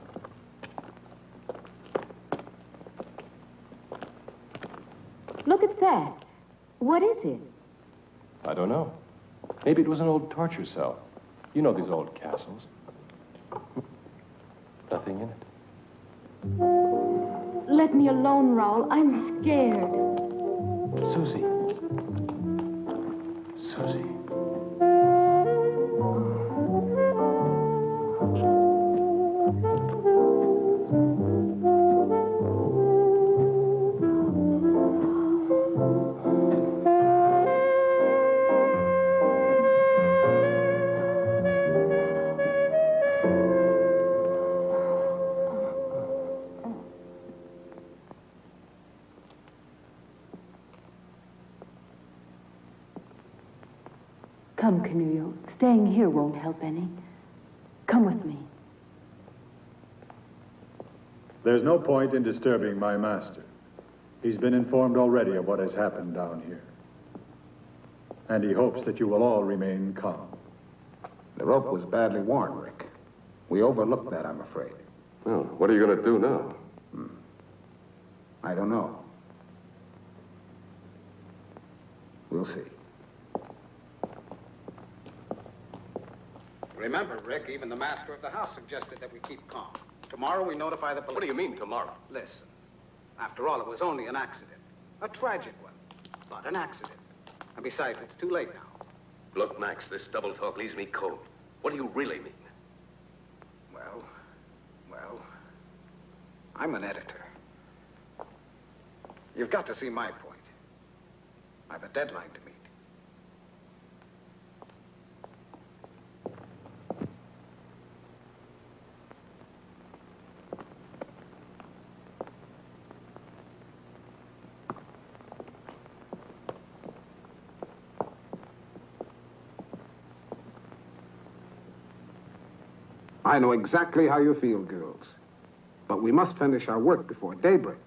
Look at that. What is it? I don't know. Maybe it was an old torture cell. You know these old castles. Nothing in it. Let me alone, Raoul. I'm scared. Susie. Susie. Come, Camillo. Staying here won't help any. Come with me. There's no point in disturbing my master. He's been informed already of what has happened down here. And he hopes that you will all remain calm. The rope was badly worn, Rick. We overlooked that, I'm afraid. Well, what are you going to do now? I don't know. We'll see. Remember, Rick, even the master of the house suggested that we keep calm. Tomorrow we notify the police. What do you mean, tomorrow? Listen. After all, it was only an accident. A tragic one. But an accident. And besides, it's too late now. Look, Max, this double talk leaves me cold. What do you really mean? Well, I'm an editor. You've got to see my point. I've a deadline to meet. I know exactly how you feel, girls. But we must finish our work before daybreak.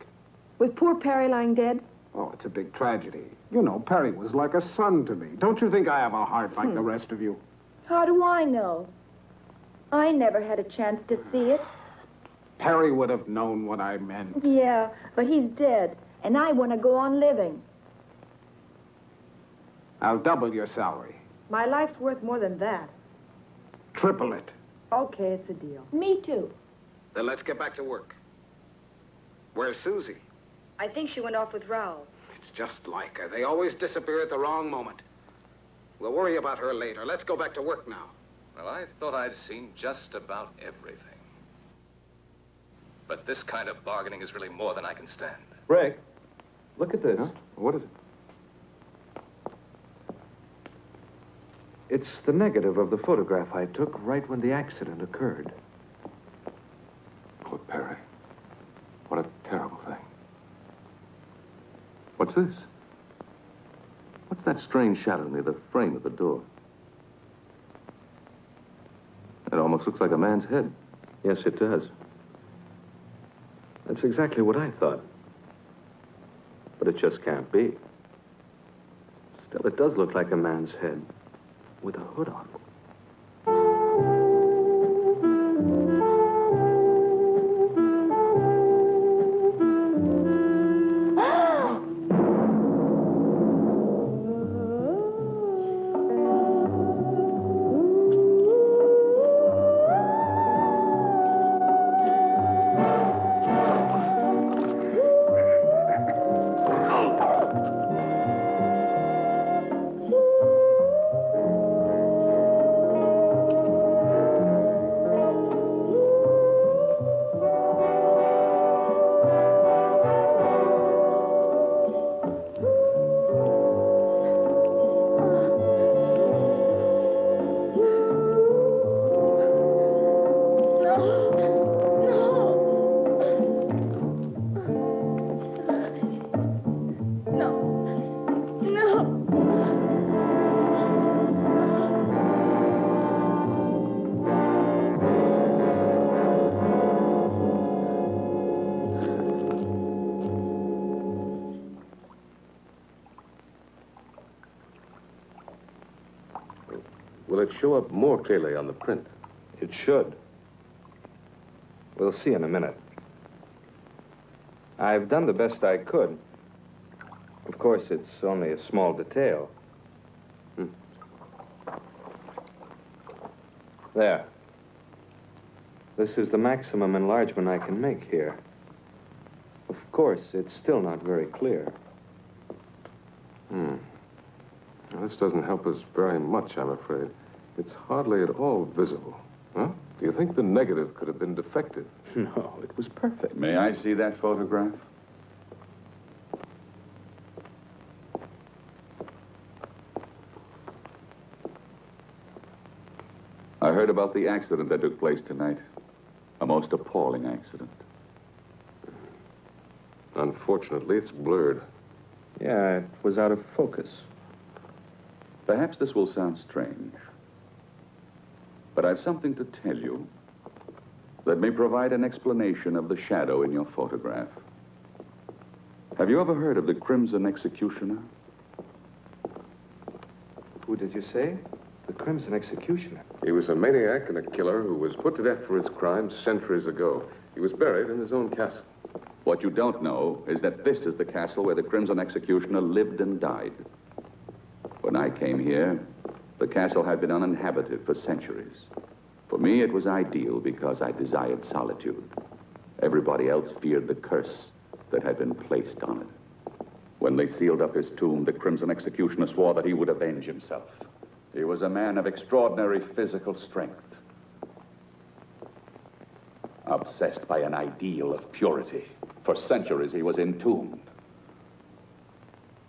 With poor Perry lying dead? Oh, it's a big tragedy. You know, Perry was like a son to me. Don't you think I have a heart like the rest of you? How do I know? I never had a chance to see it. Perry would have known what I meant. Yeah, but he's dead, and I want to go on living. I'll double your salary. My life's worth more than that. Triple it. Okay, it's a deal. Me too. Then let's get back to work. Where's Susie? I think she went off with Raoul. It's just like her. They always disappear at the wrong moment. We'll worry about her later. Let's go back to work now. Well, I thought I'd seen just about everything. But this kind of bargaining is really more than I can stand. Rick, look at this. Huh? What is it? It's the negative of the photograph I took right when the accident occurred. Poor Perry. What a terrible thing. What's this? What's that strange shadow near the frame of the door? It almost looks like a man's head. Yes, it does. That's exactly what I thought. But it just can't be. Still, it does look like a man's head with a hood on. Will it show up more clearly on the print? It should. We'll see in a minute. I've done the best I could. Of course, it's only a small detail. There. This is the maximum enlargement I can make here. Of course, it's still not very clear. Now, this doesn't help us very much, I'm afraid. It's hardly at all visible. Huh? Do you think the negative could have been defective? No, it was perfect. May I see that photograph? I heard about the accident that took place tonight. A most appalling accident. Unfortunately, it's blurred. Yeah, it was out of focus. Perhaps this will sound strange, but I've something to tell you that may provide an explanation of the shadow in your photograph. Have you ever heard of the Crimson Executioner? Who did you say? The Crimson Executioner. He was a maniac and a killer who was put to death for his crimes centuries ago. He was buried in his own castle. What you don't know is that this is the castle where the Crimson Executioner lived and died. When I came here, the castle had been uninhabited for centuries. For me, it was ideal because I desired solitude. Everybody else feared the curse that had been placed on it. When they sealed up his tomb, the Crimson Executioner swore that he would avenge himself. He was a man of extraordinary physical strength, obsessed by an ideal of purity. For centuries, he was entombed.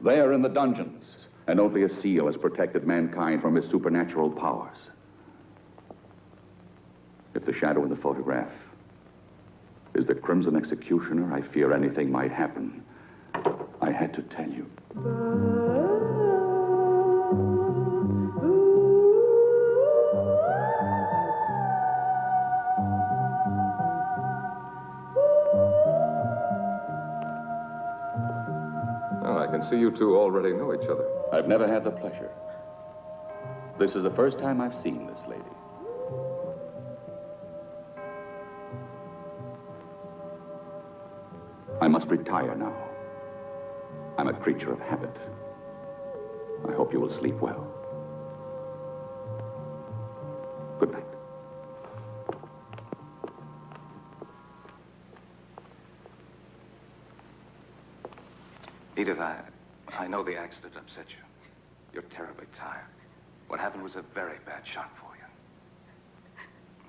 There in the dungeons, and only a seal has protected mankind from his supernatural powers. If the shadow in the photograph is the Crimson Executioner, I fear anything might happen. I had to tell you. fancy you two already know each other. I've never had the pleasure. This is the first time I've seen this lady. I must retire now. I'm a creature of habit. I hope you will sleep well. Good night. Edith, I know the accident upset you. You're terribly tired. What happened was a very bad shock for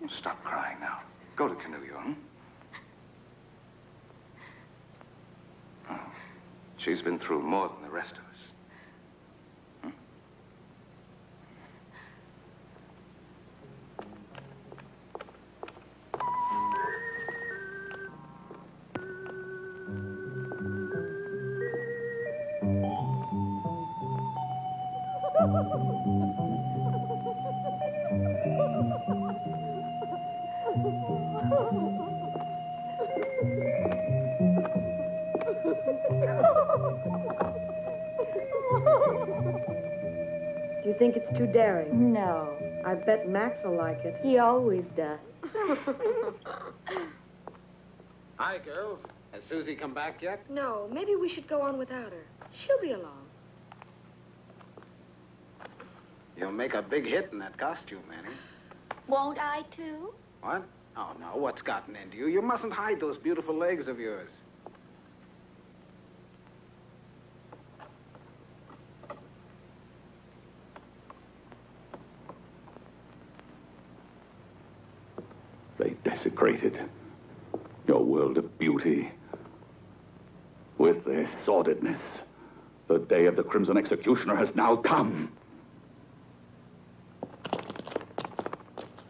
you. Stop crying now. Go to Canoe, hmm? Oh, she's been through more than the rest of us. Do you think it's too daring? No. I bet Max will like it. He always does. Hi, girls. Has Susie come back yet? No, maybe we should go on without her. She'll be along. You'll make a big hit in that costume, Annie. Won't I, too? What? Oh, no. What's gotten into you? You mustn't hide those beautiful legs of yours. They desecrated your world of beauty with their sordidness. The day of the Crimson Executioner has now come.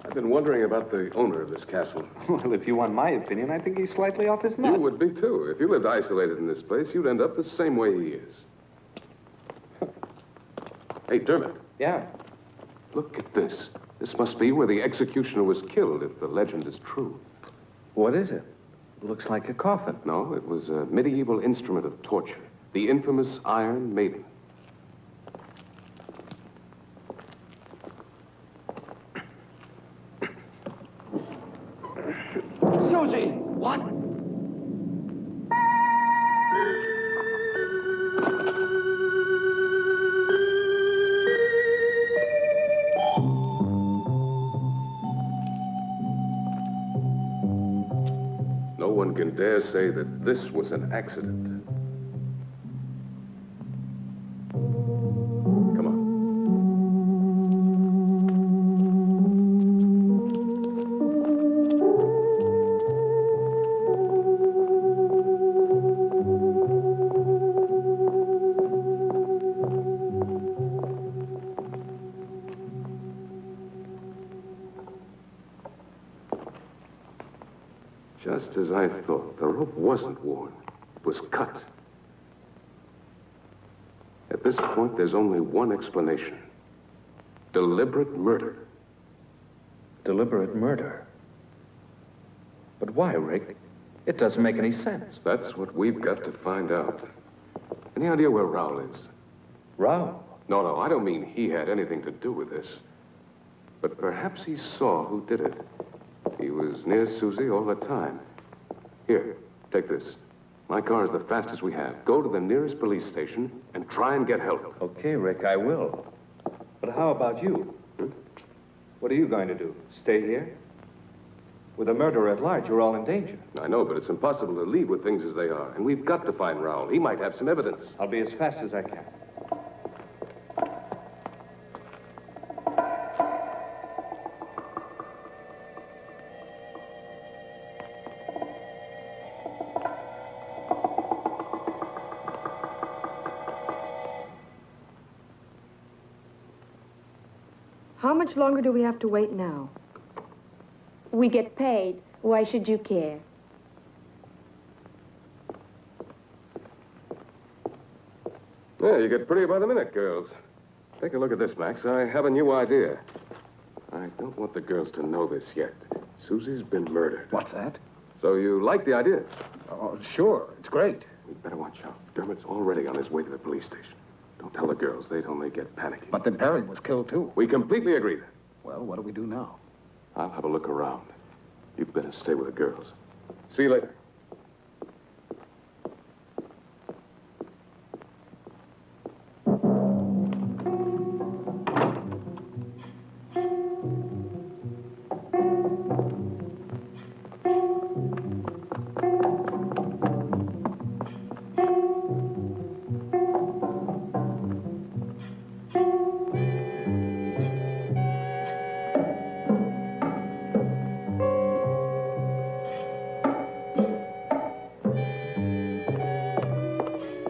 I've been wondering about the owner of this castle. Well, if you want my opinion, I think he's slightly off his nut. You would be, too. If you lived isolated in this place, you'd end up the same way he is. Hey, Dermot. Yeah? Look at this. This must be where the executioner was killed, if the legend is true. What is it? It looks like a coffin. No, it was a medieval instrument of torture. The infamous Iron Maiden. Susie! What? No one can dare say that this was an accident. Come on. Just as I thought, the rope wasn't worn. It was cut. At this point, there's only one explanation. Deliberate murder. Deliberate murder? But why, Rick? It doesn't make any sense. That's what we've got to find out. Any idea where Raoul is? Raoul? No, I don't mean he had anything to do with this. But perhaps he saw who did it. He was near Susie all the time. Here, take this. My car is the fastest we have. Go to the nearest police station and try and get help. Okay, Rick, I will. But how about you? What are you going to do? Stay here? With a murderer at large, you're all in danger. I know, but it's impossible to leave with things as they are. And we've got to find Raoul. He might have some evidence. I'll be as fast as I can. How much longer do we have to wait now? We get paid. Why should you care? Yeah, you get prettier by the minute, girls. Take a look at this, Max. I have a new idea. I don't want the girls to know this yet. Susie's been murdered. What's that? So you like the idea? Oh, sure. It's great. We'd better watch out. Dermot's already on his way to the police station. Don't tell the girls. They'd only get panicky. But then Perry was killed, too. We completely agree then. Well, what do we do now? I'll have a look around. You'd better stay with the girls. See you later.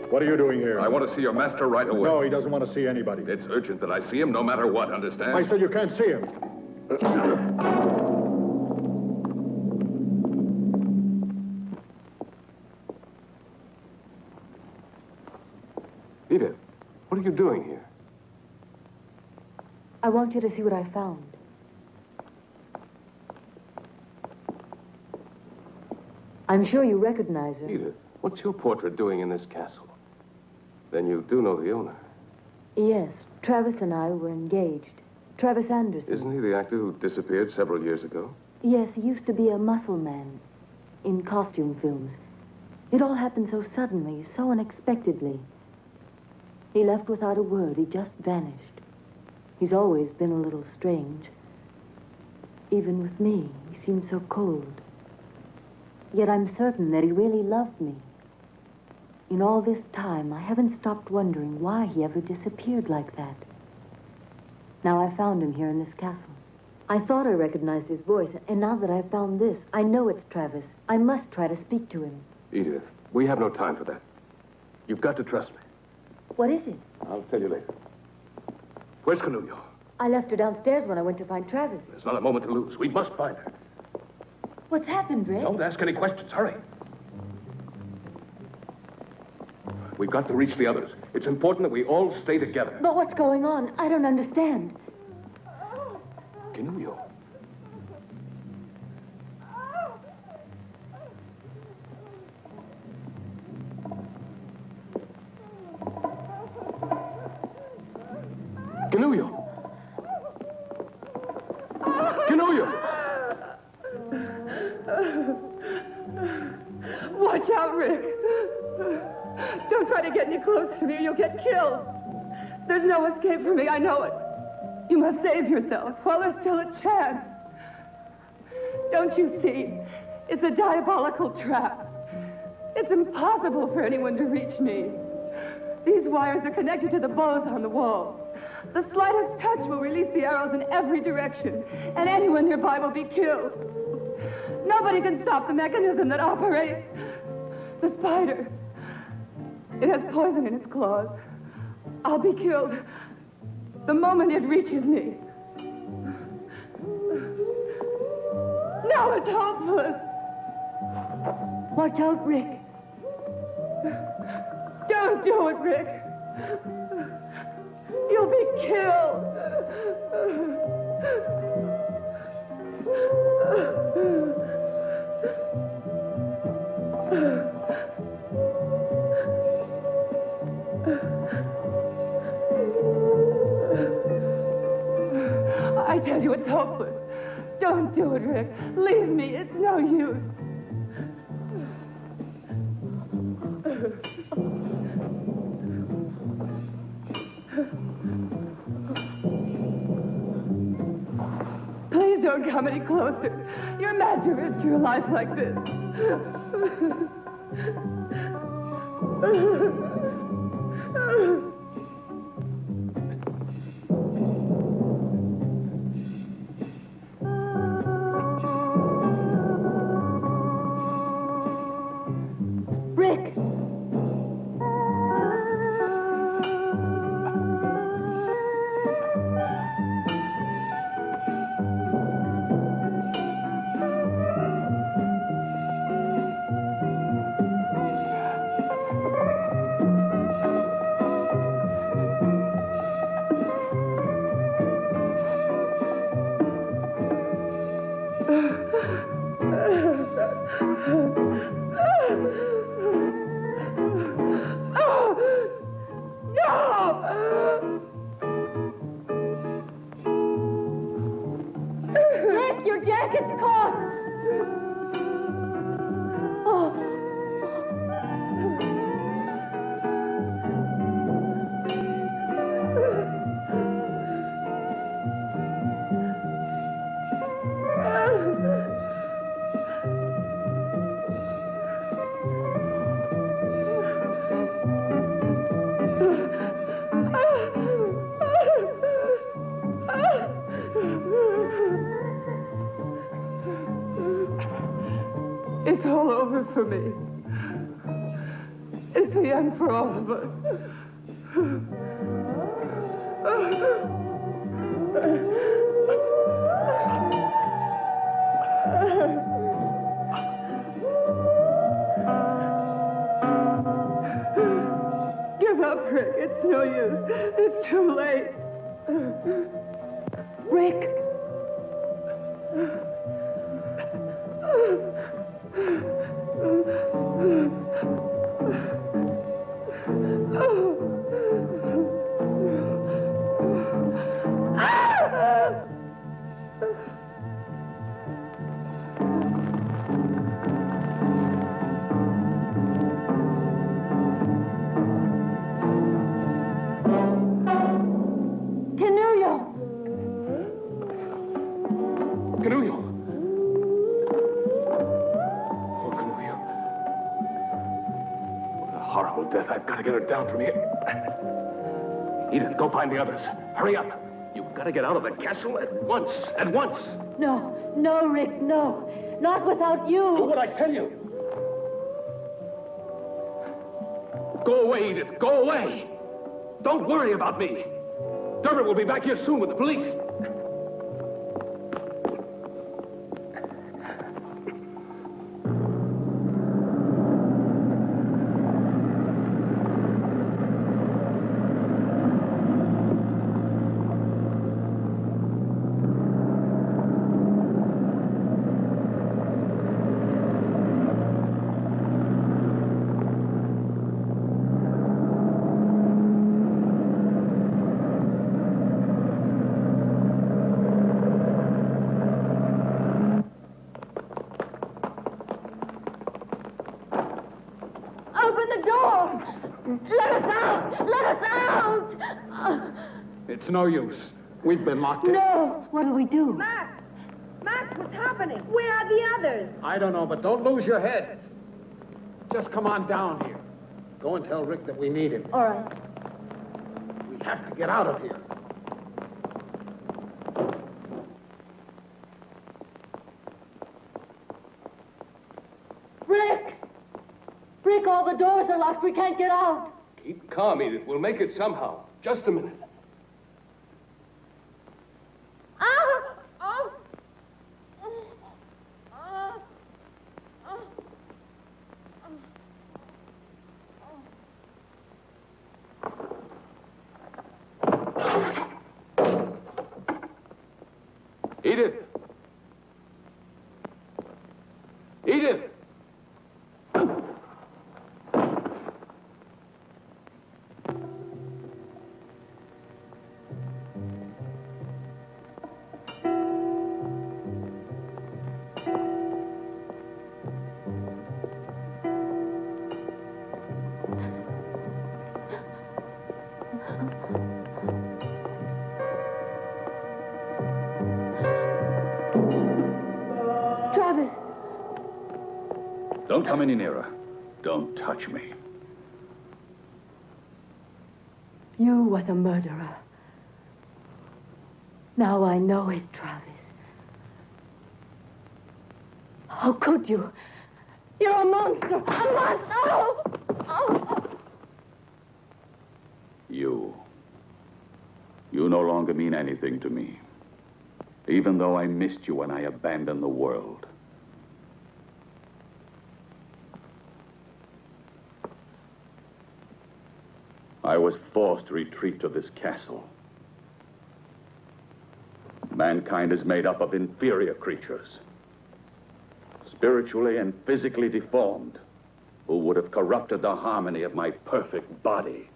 What are you doing here? I want to see your master right away. No, he doesn't want to see anybody. It's urgent that I see him no matter what, understand? I said you can't see him. Edith, what are you doing here? I want you to see what I found. I'm sure you recognize her. Edith, what's your portrait doing in this castle? Then you do know the owner. Yes, Travis and I were engaged. Travis Anderson. Isn't he the actor who disappeared several years ago? Yes, he used to be a muscle man in costume films. It all happened so suddenly, so unexpectedly. He left without a word. He just vanished. He's always been a little strange. Even with me, he seemed so cold. Yet I'm certain that he really loved me. In all this time, I haven't stopped wondering why he ever disappeared like that. Now I found him here in this castle. I thought I recognized his voice, and now that I've found this, I know it's Travis. I must try to speak to him. Edith, we have no time for that. You've got to trust me. What is it? I'll tell you later. Where's Cornelia? I left her downstairs when I went to find Travis. There's not a moment to lose. We must find her. What's happened, Rick? Don't ask any questions. Hurry. We've got to reach the others. It's important that we all stay together. But what's going on? I don't understand. Cornelia. Cornelia. Cornelia. Watch out, Rick. Don't try to get any closer to me or you'll get killed. There's no escape for me, I know it. You must save yourself while there's still a chance. Don't you see? It's a diabolical trap. It's impossible for anyone to reach me. These wires are connected to the bows on the wall. The slightest touch will release the arrows in every direction, and anyone nearby will be killed. Nobody can stop the mechanism that operates. The spider. It has poison in its claws. I'll be killed the moment it reaches me. Now it's hopeless. Watch out, Rick. Don't do it, Rick. You'll be killed. I tell you, it's hopeless. Don't do it, Rick. Leave me. It's no use. Please don't come any closer. You're mad to risk your life like this. Rick! Rick, your jacket's caught. Oh. It's all over for me. It's the end for all of us. Give up, Rick. It's no use. It's too late. Rick. Death. I've got to get her down from here. Edith, go find the others. Hurry up. You've got to get out of the castle at once. At once. No, Rick, no. Not without you. Do what I tell you. Go away, Edith. Go away. Don't worry about me. Dermot will be back here soon with the police. It's no use. We've been locked in. No! What'll we do? Max! Max, what's happening? Where are the others? I don't know, but don't lose your head. Just come on down here. Go and tell Rick that we need him. All right. We have to get out of here. Rick! Rick, all the doors are locked. We can't get out. Keep calm, Edith. We'll make it somehow. Just a minute. Edith! Edith! Don't come any nearer. Don't touch me. You were the murderer. Now I know it, Travis. How could you? You're a monster! A monster! Oh! Oh! You no longer mean anything to me. Even though I missed you when I abandoned the world. I was forced to retreat to this castle. Mankind is made up of inferior creatures, spiritually and physically deformed, who would have corrupted the harmony of my perfect body.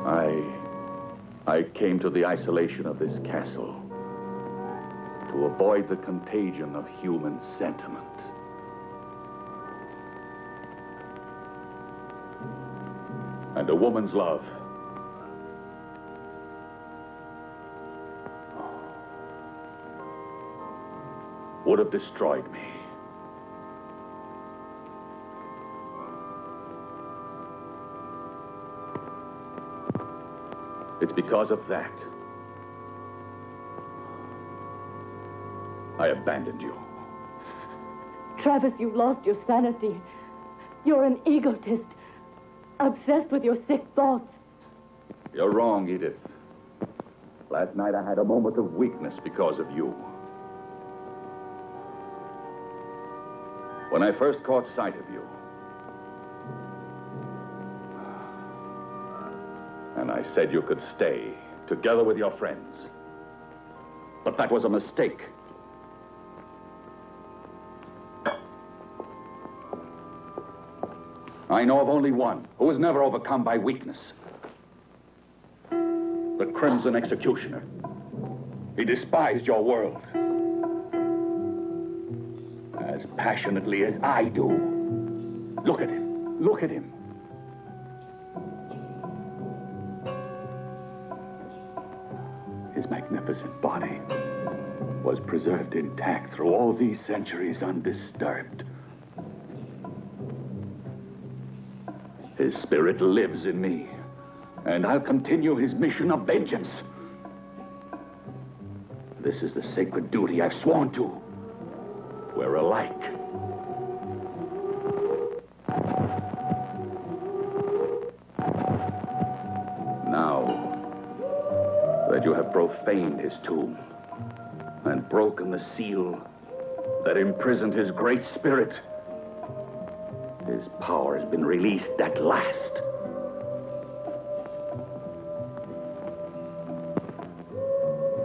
I came to the isolation of this castle to avoid the contagion of human sentiment. And a woman's love would have destroyed me. It's because of that I abandoned you. Travis, you've lost your sanity. You're an egotist, obsessed with your sick thoughts. You're wrong, Edith. Last night I had a moment of weakness because of you. When I first caught sight of you, and I said you could stay together with your friends. But that was a mistake. I know of only one who was never overcome by weakness. The Crimson Executioner. He despised your world as passionately as I do. Look at him. Look at him. His magnificent body was preserved intact through all these centuries undisturbed. His spirit lives in me, and I'll continue his mission of vengeance. This is the sacred duty I've sworn to. We're alike. Now that you have profaned his tomb and broken the seal that imprisoned his great spirit, his power has been released at last.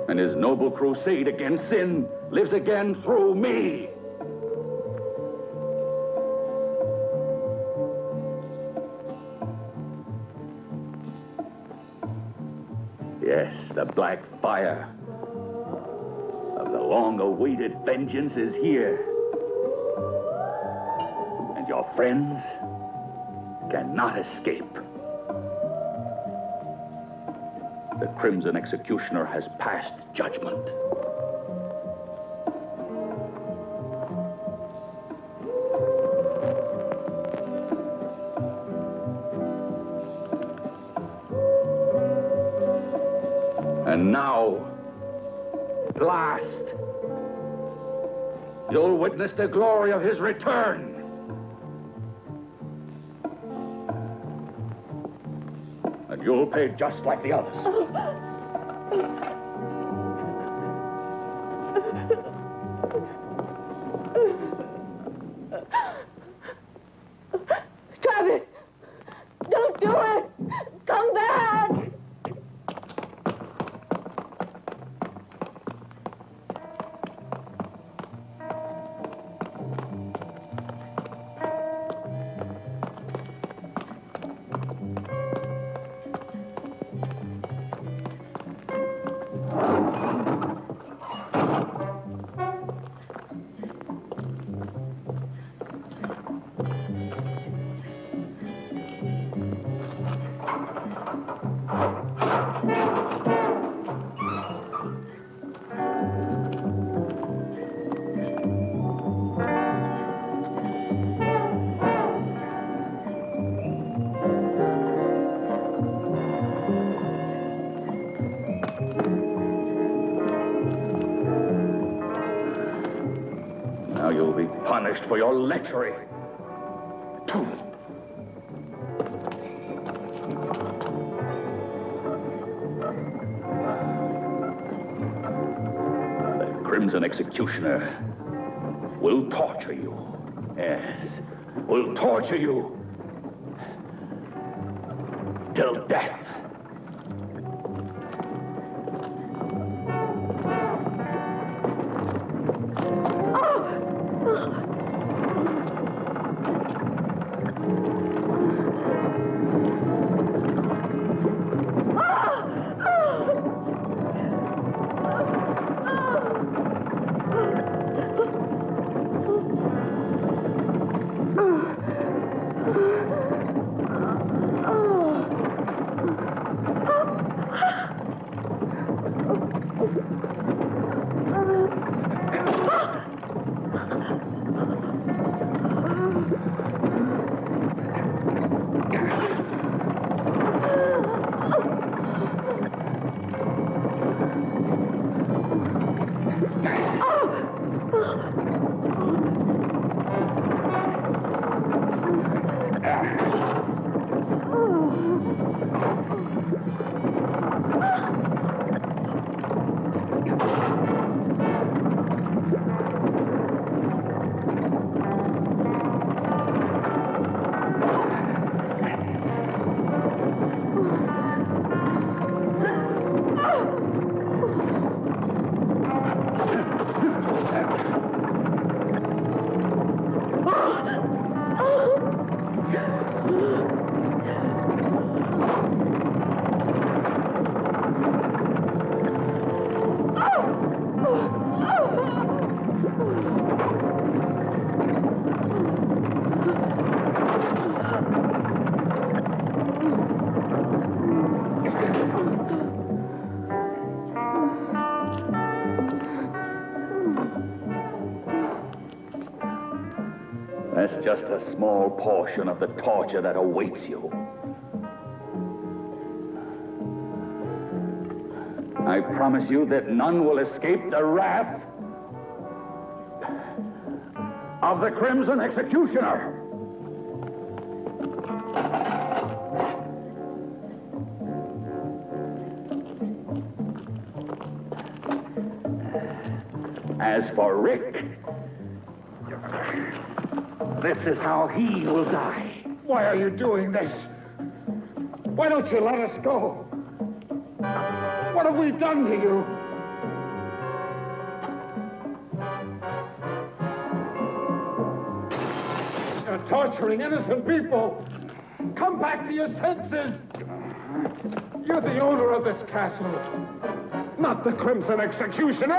And his noble crusade against sin lives again through me. Yes, the black fire of the long-awaited vengeance is here. And your friends cannot escape. The Crimson Executioner has passed judgment. And now, at last, you'll witness the glory of his return. And you'll pay just like the others. Travis! Don't do it! Come back! Now you'll be punished for your lechery. The Crimson Executioner will torture you. Yes, will torture you till death. That's just a small portion of the torture that awaits you. I promise you that none will escape the wrath of the Crimson Executioner. As for Rick, this is how he will die. Why are you doing this? Why don't you let us go? What have we done to you? You're torturing innocent people. Come back to your senses. You're the owner of this castle, not the Crimson Executioner.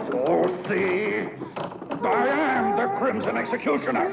So see, I am the Crimson Executioner.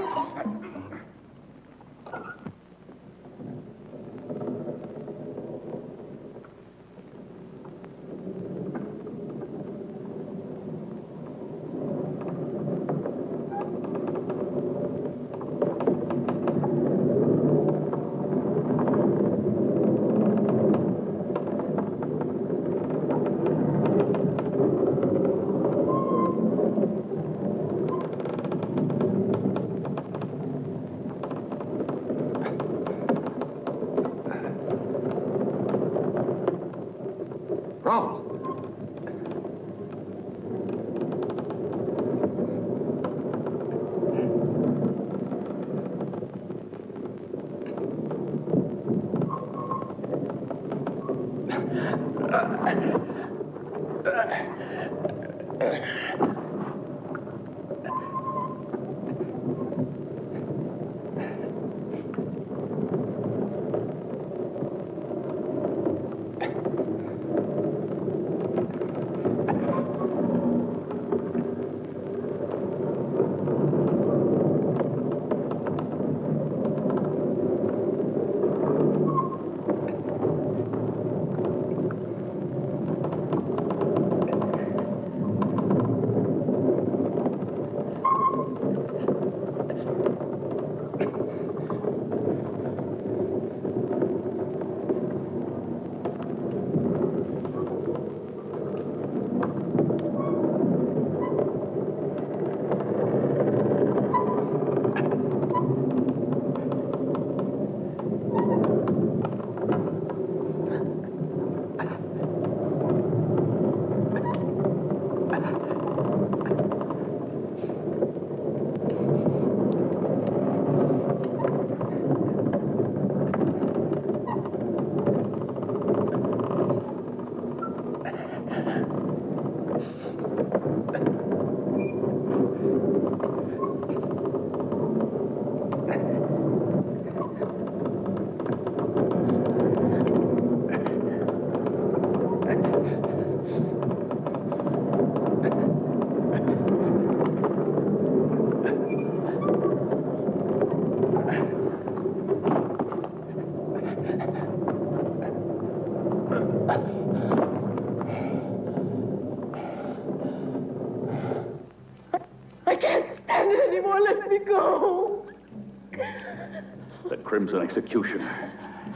The Crimson Executioner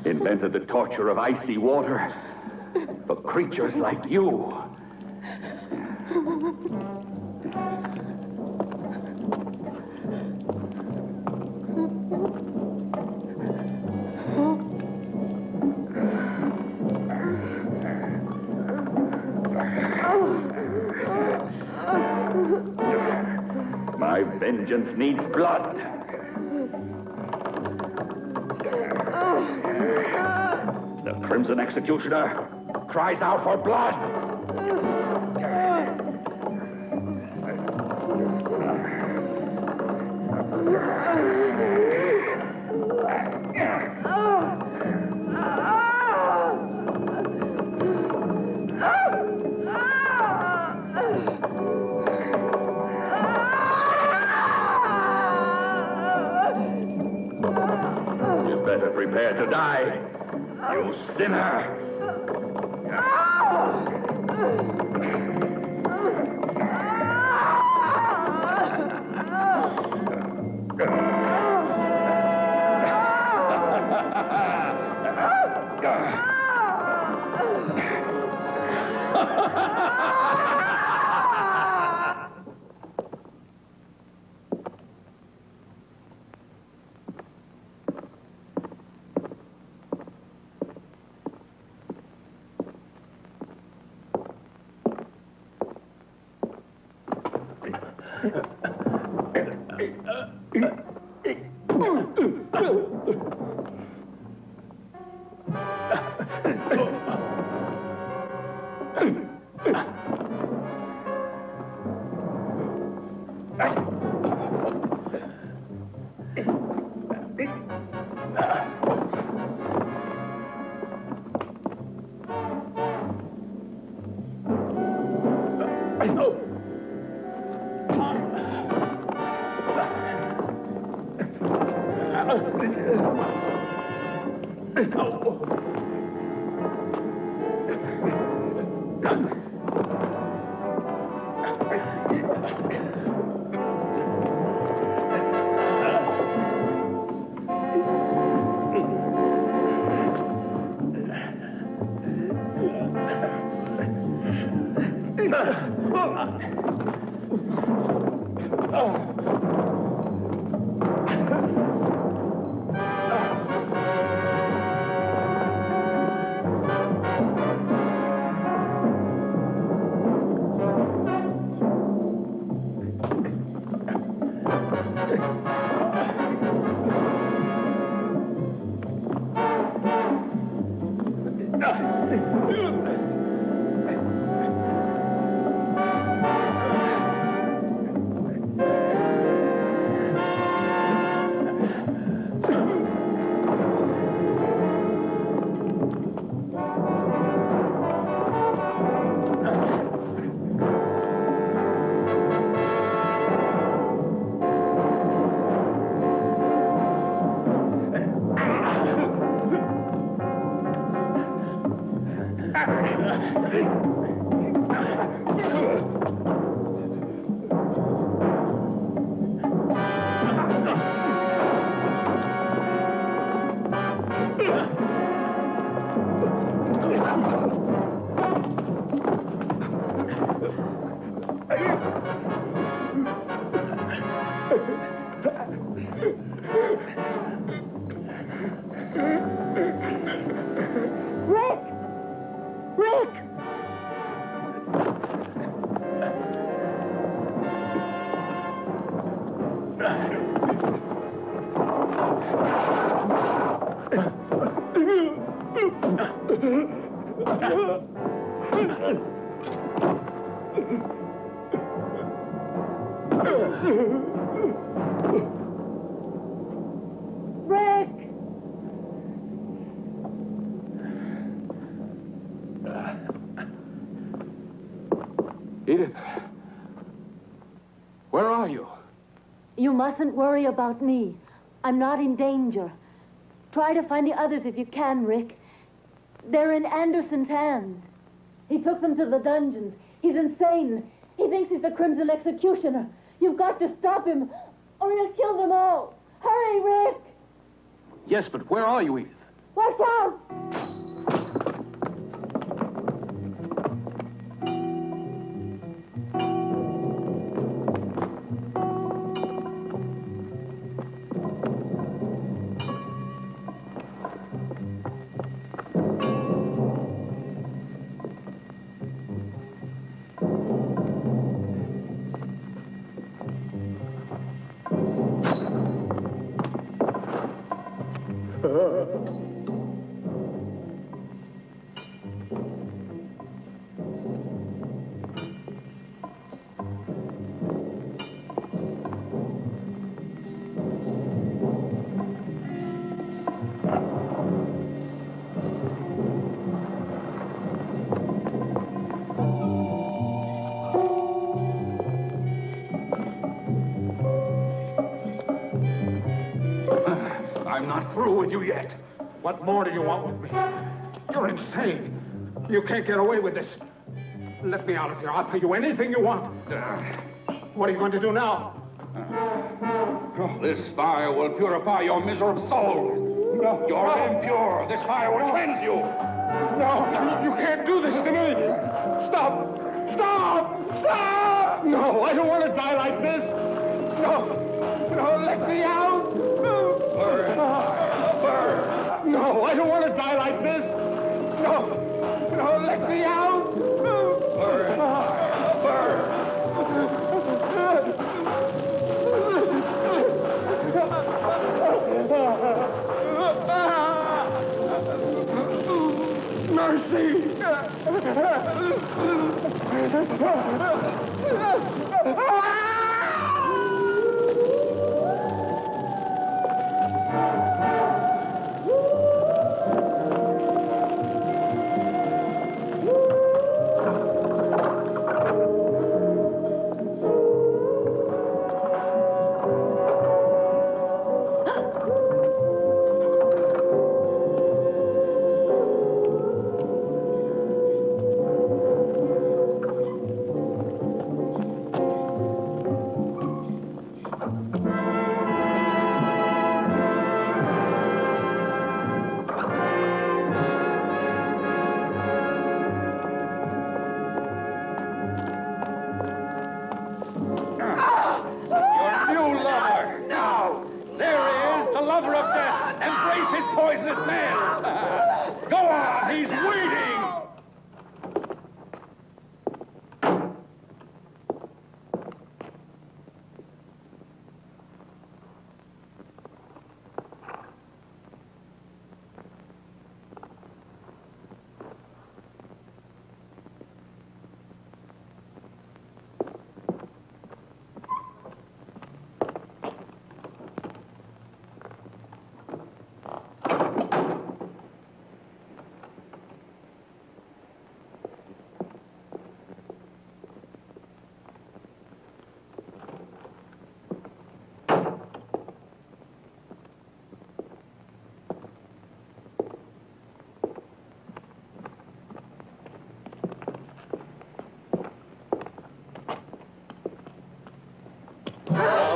invented the torture of icy water for creatures like you. My vengeance needs blood. The Crimson Executioner cries out for blood. You better prepare to die, you sinner. Edith, where are you? You mustn't worry about me. I'm not in danger. Try to find the others if you can, Rick. They're in Anderson's hands. He took them to the dungeons. He's insane. He thinks he's the Crimson Executioner. You've got to stop him, or he'll kill them all. Hurry, Rick! Yes, but where are you, Edith? Watch out! I'm not through with you yet. What more do you want with me? You're insane. You can't get away with this. Let me out of here. I'll pay you anything you want. What are you going to do now? This fire will purify your miserable soul. No. You're impure. This fire will cleanse you. No, you can't do this to me. Stop. Stop. Stop. No, I don't want to die like this. No. No, let me out. Burn. Burn. No, I don't want to die like this. No. No, let me out. Burn. Burn. Mercy!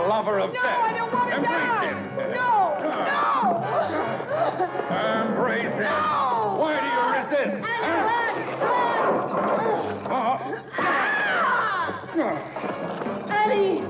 Lover of death. I don't want to Embrace die. him. No. Embrace him. No. Why do you resist? Eddie.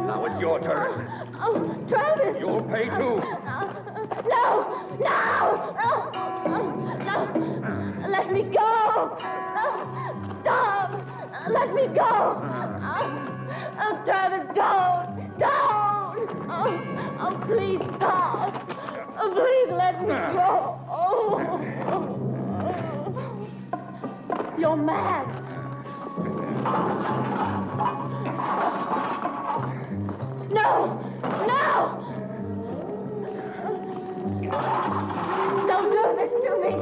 Now it's your turn. Oh, Travis! You'll pay too. No! No! No! Let me go! Stop! Let me go! Oh, Travis, don't! Don't! Oh, please stop! Oh, please let me go! You're mad! No! No! Don't do this to me!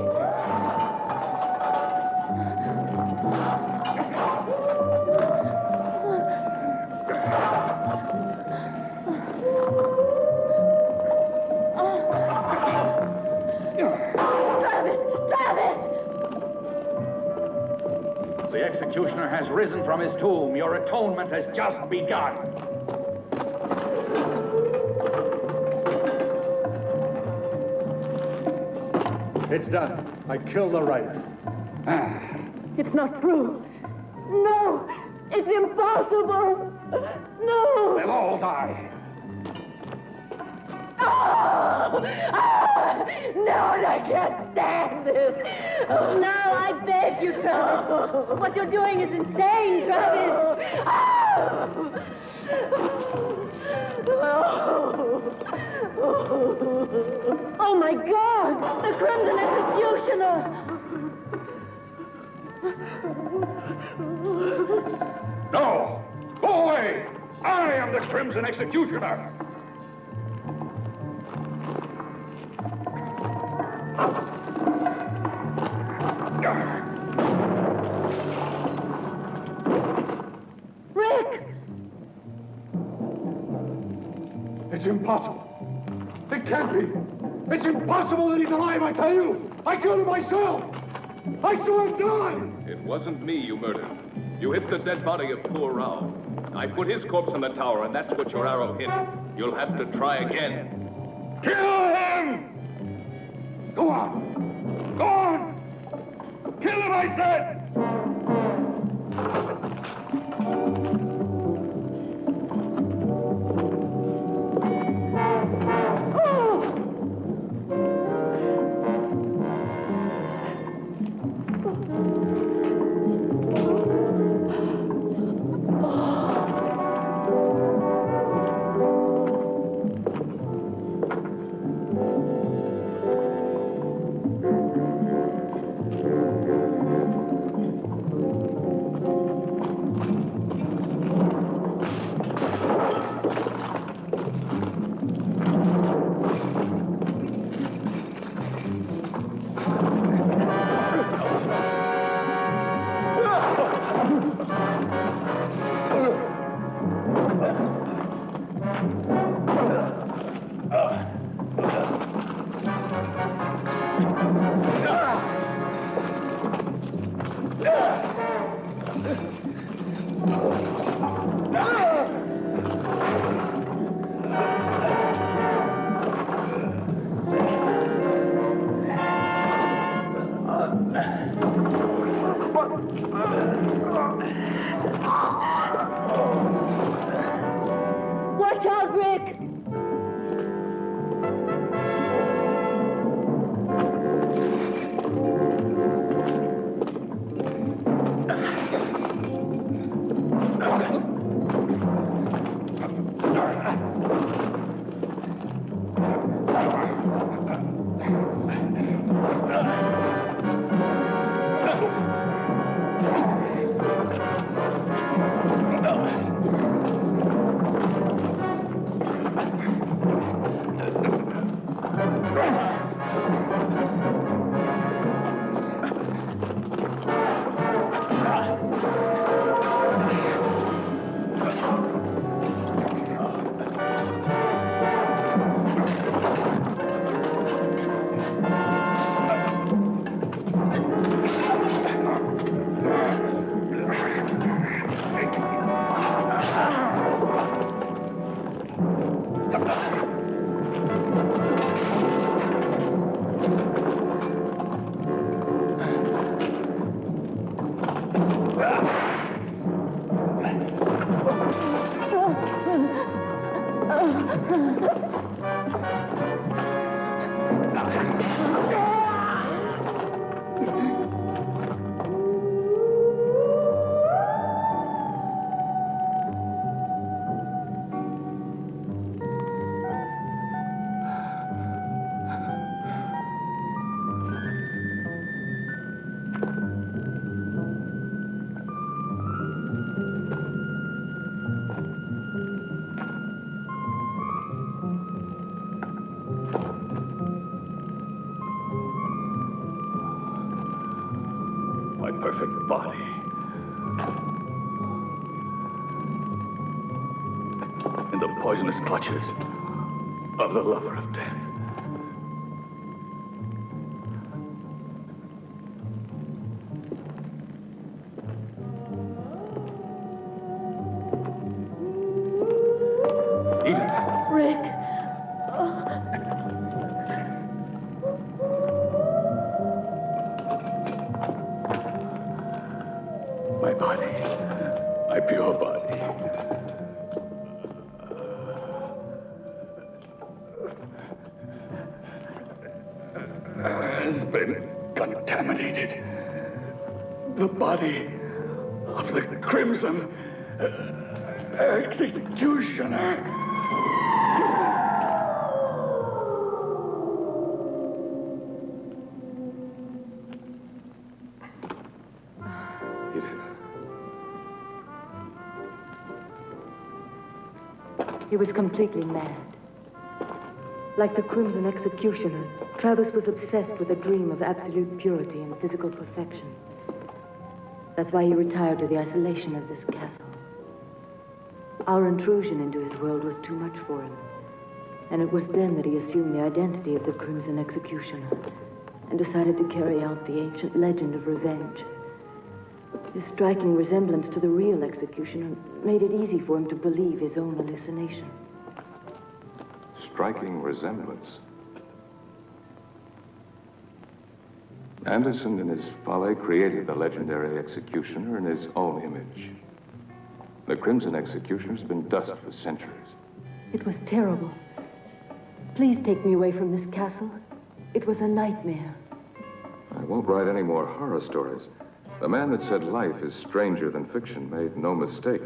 The executioner has risen from his tomb. Your atonement has just begun. It's done. I killed the writer. It's not true. No, it's impossible. No. They'll all die. No, I can't stand this. No, I beg you, Travis. What you're doing is insane, Travis. Oh, my God! The Crimson Executioner! No! Go away! I am the Crimson Executioner! Rick! It's impossible. It can't be. It's impossible that he's alive, I tell you. I killed him myself. I saw him die. It wasn't me you murdered. You hit the dead body of poor Rao. I put his corpse in the tower, and that's what your arrow hit. You'll have to try again. Kill him! Go on. Go on. Kill him, I said. Watch out, Rick! My perfect body. In the poisonous clutches of the lover of death. Rick. pure body. Has been contaminated. The body of the Crimson Executioner. He was completely mad. Like the Crimson Executioner, Travis was obsessed with a dream of absolute purity and physical perfection. That's why he retired to the isolation of this castle. Our intrusion into his world was too much for him. And it was then that he assumed the identity of the Crimson Executioner and decided to carry out the ancient legend of revenge. His striking resemblance to the real executioner made it easy for him to believe his own hallucination. Striking resemblance. Anderson, in his folly, created the legendary executioner in his own image. The Crimson Executioner's been dust for centuries. It was terrible. Please take me away from this castle. It was a nightmare. I won't write any more horror stories. The man that said life is stranger than fiction made no mistake.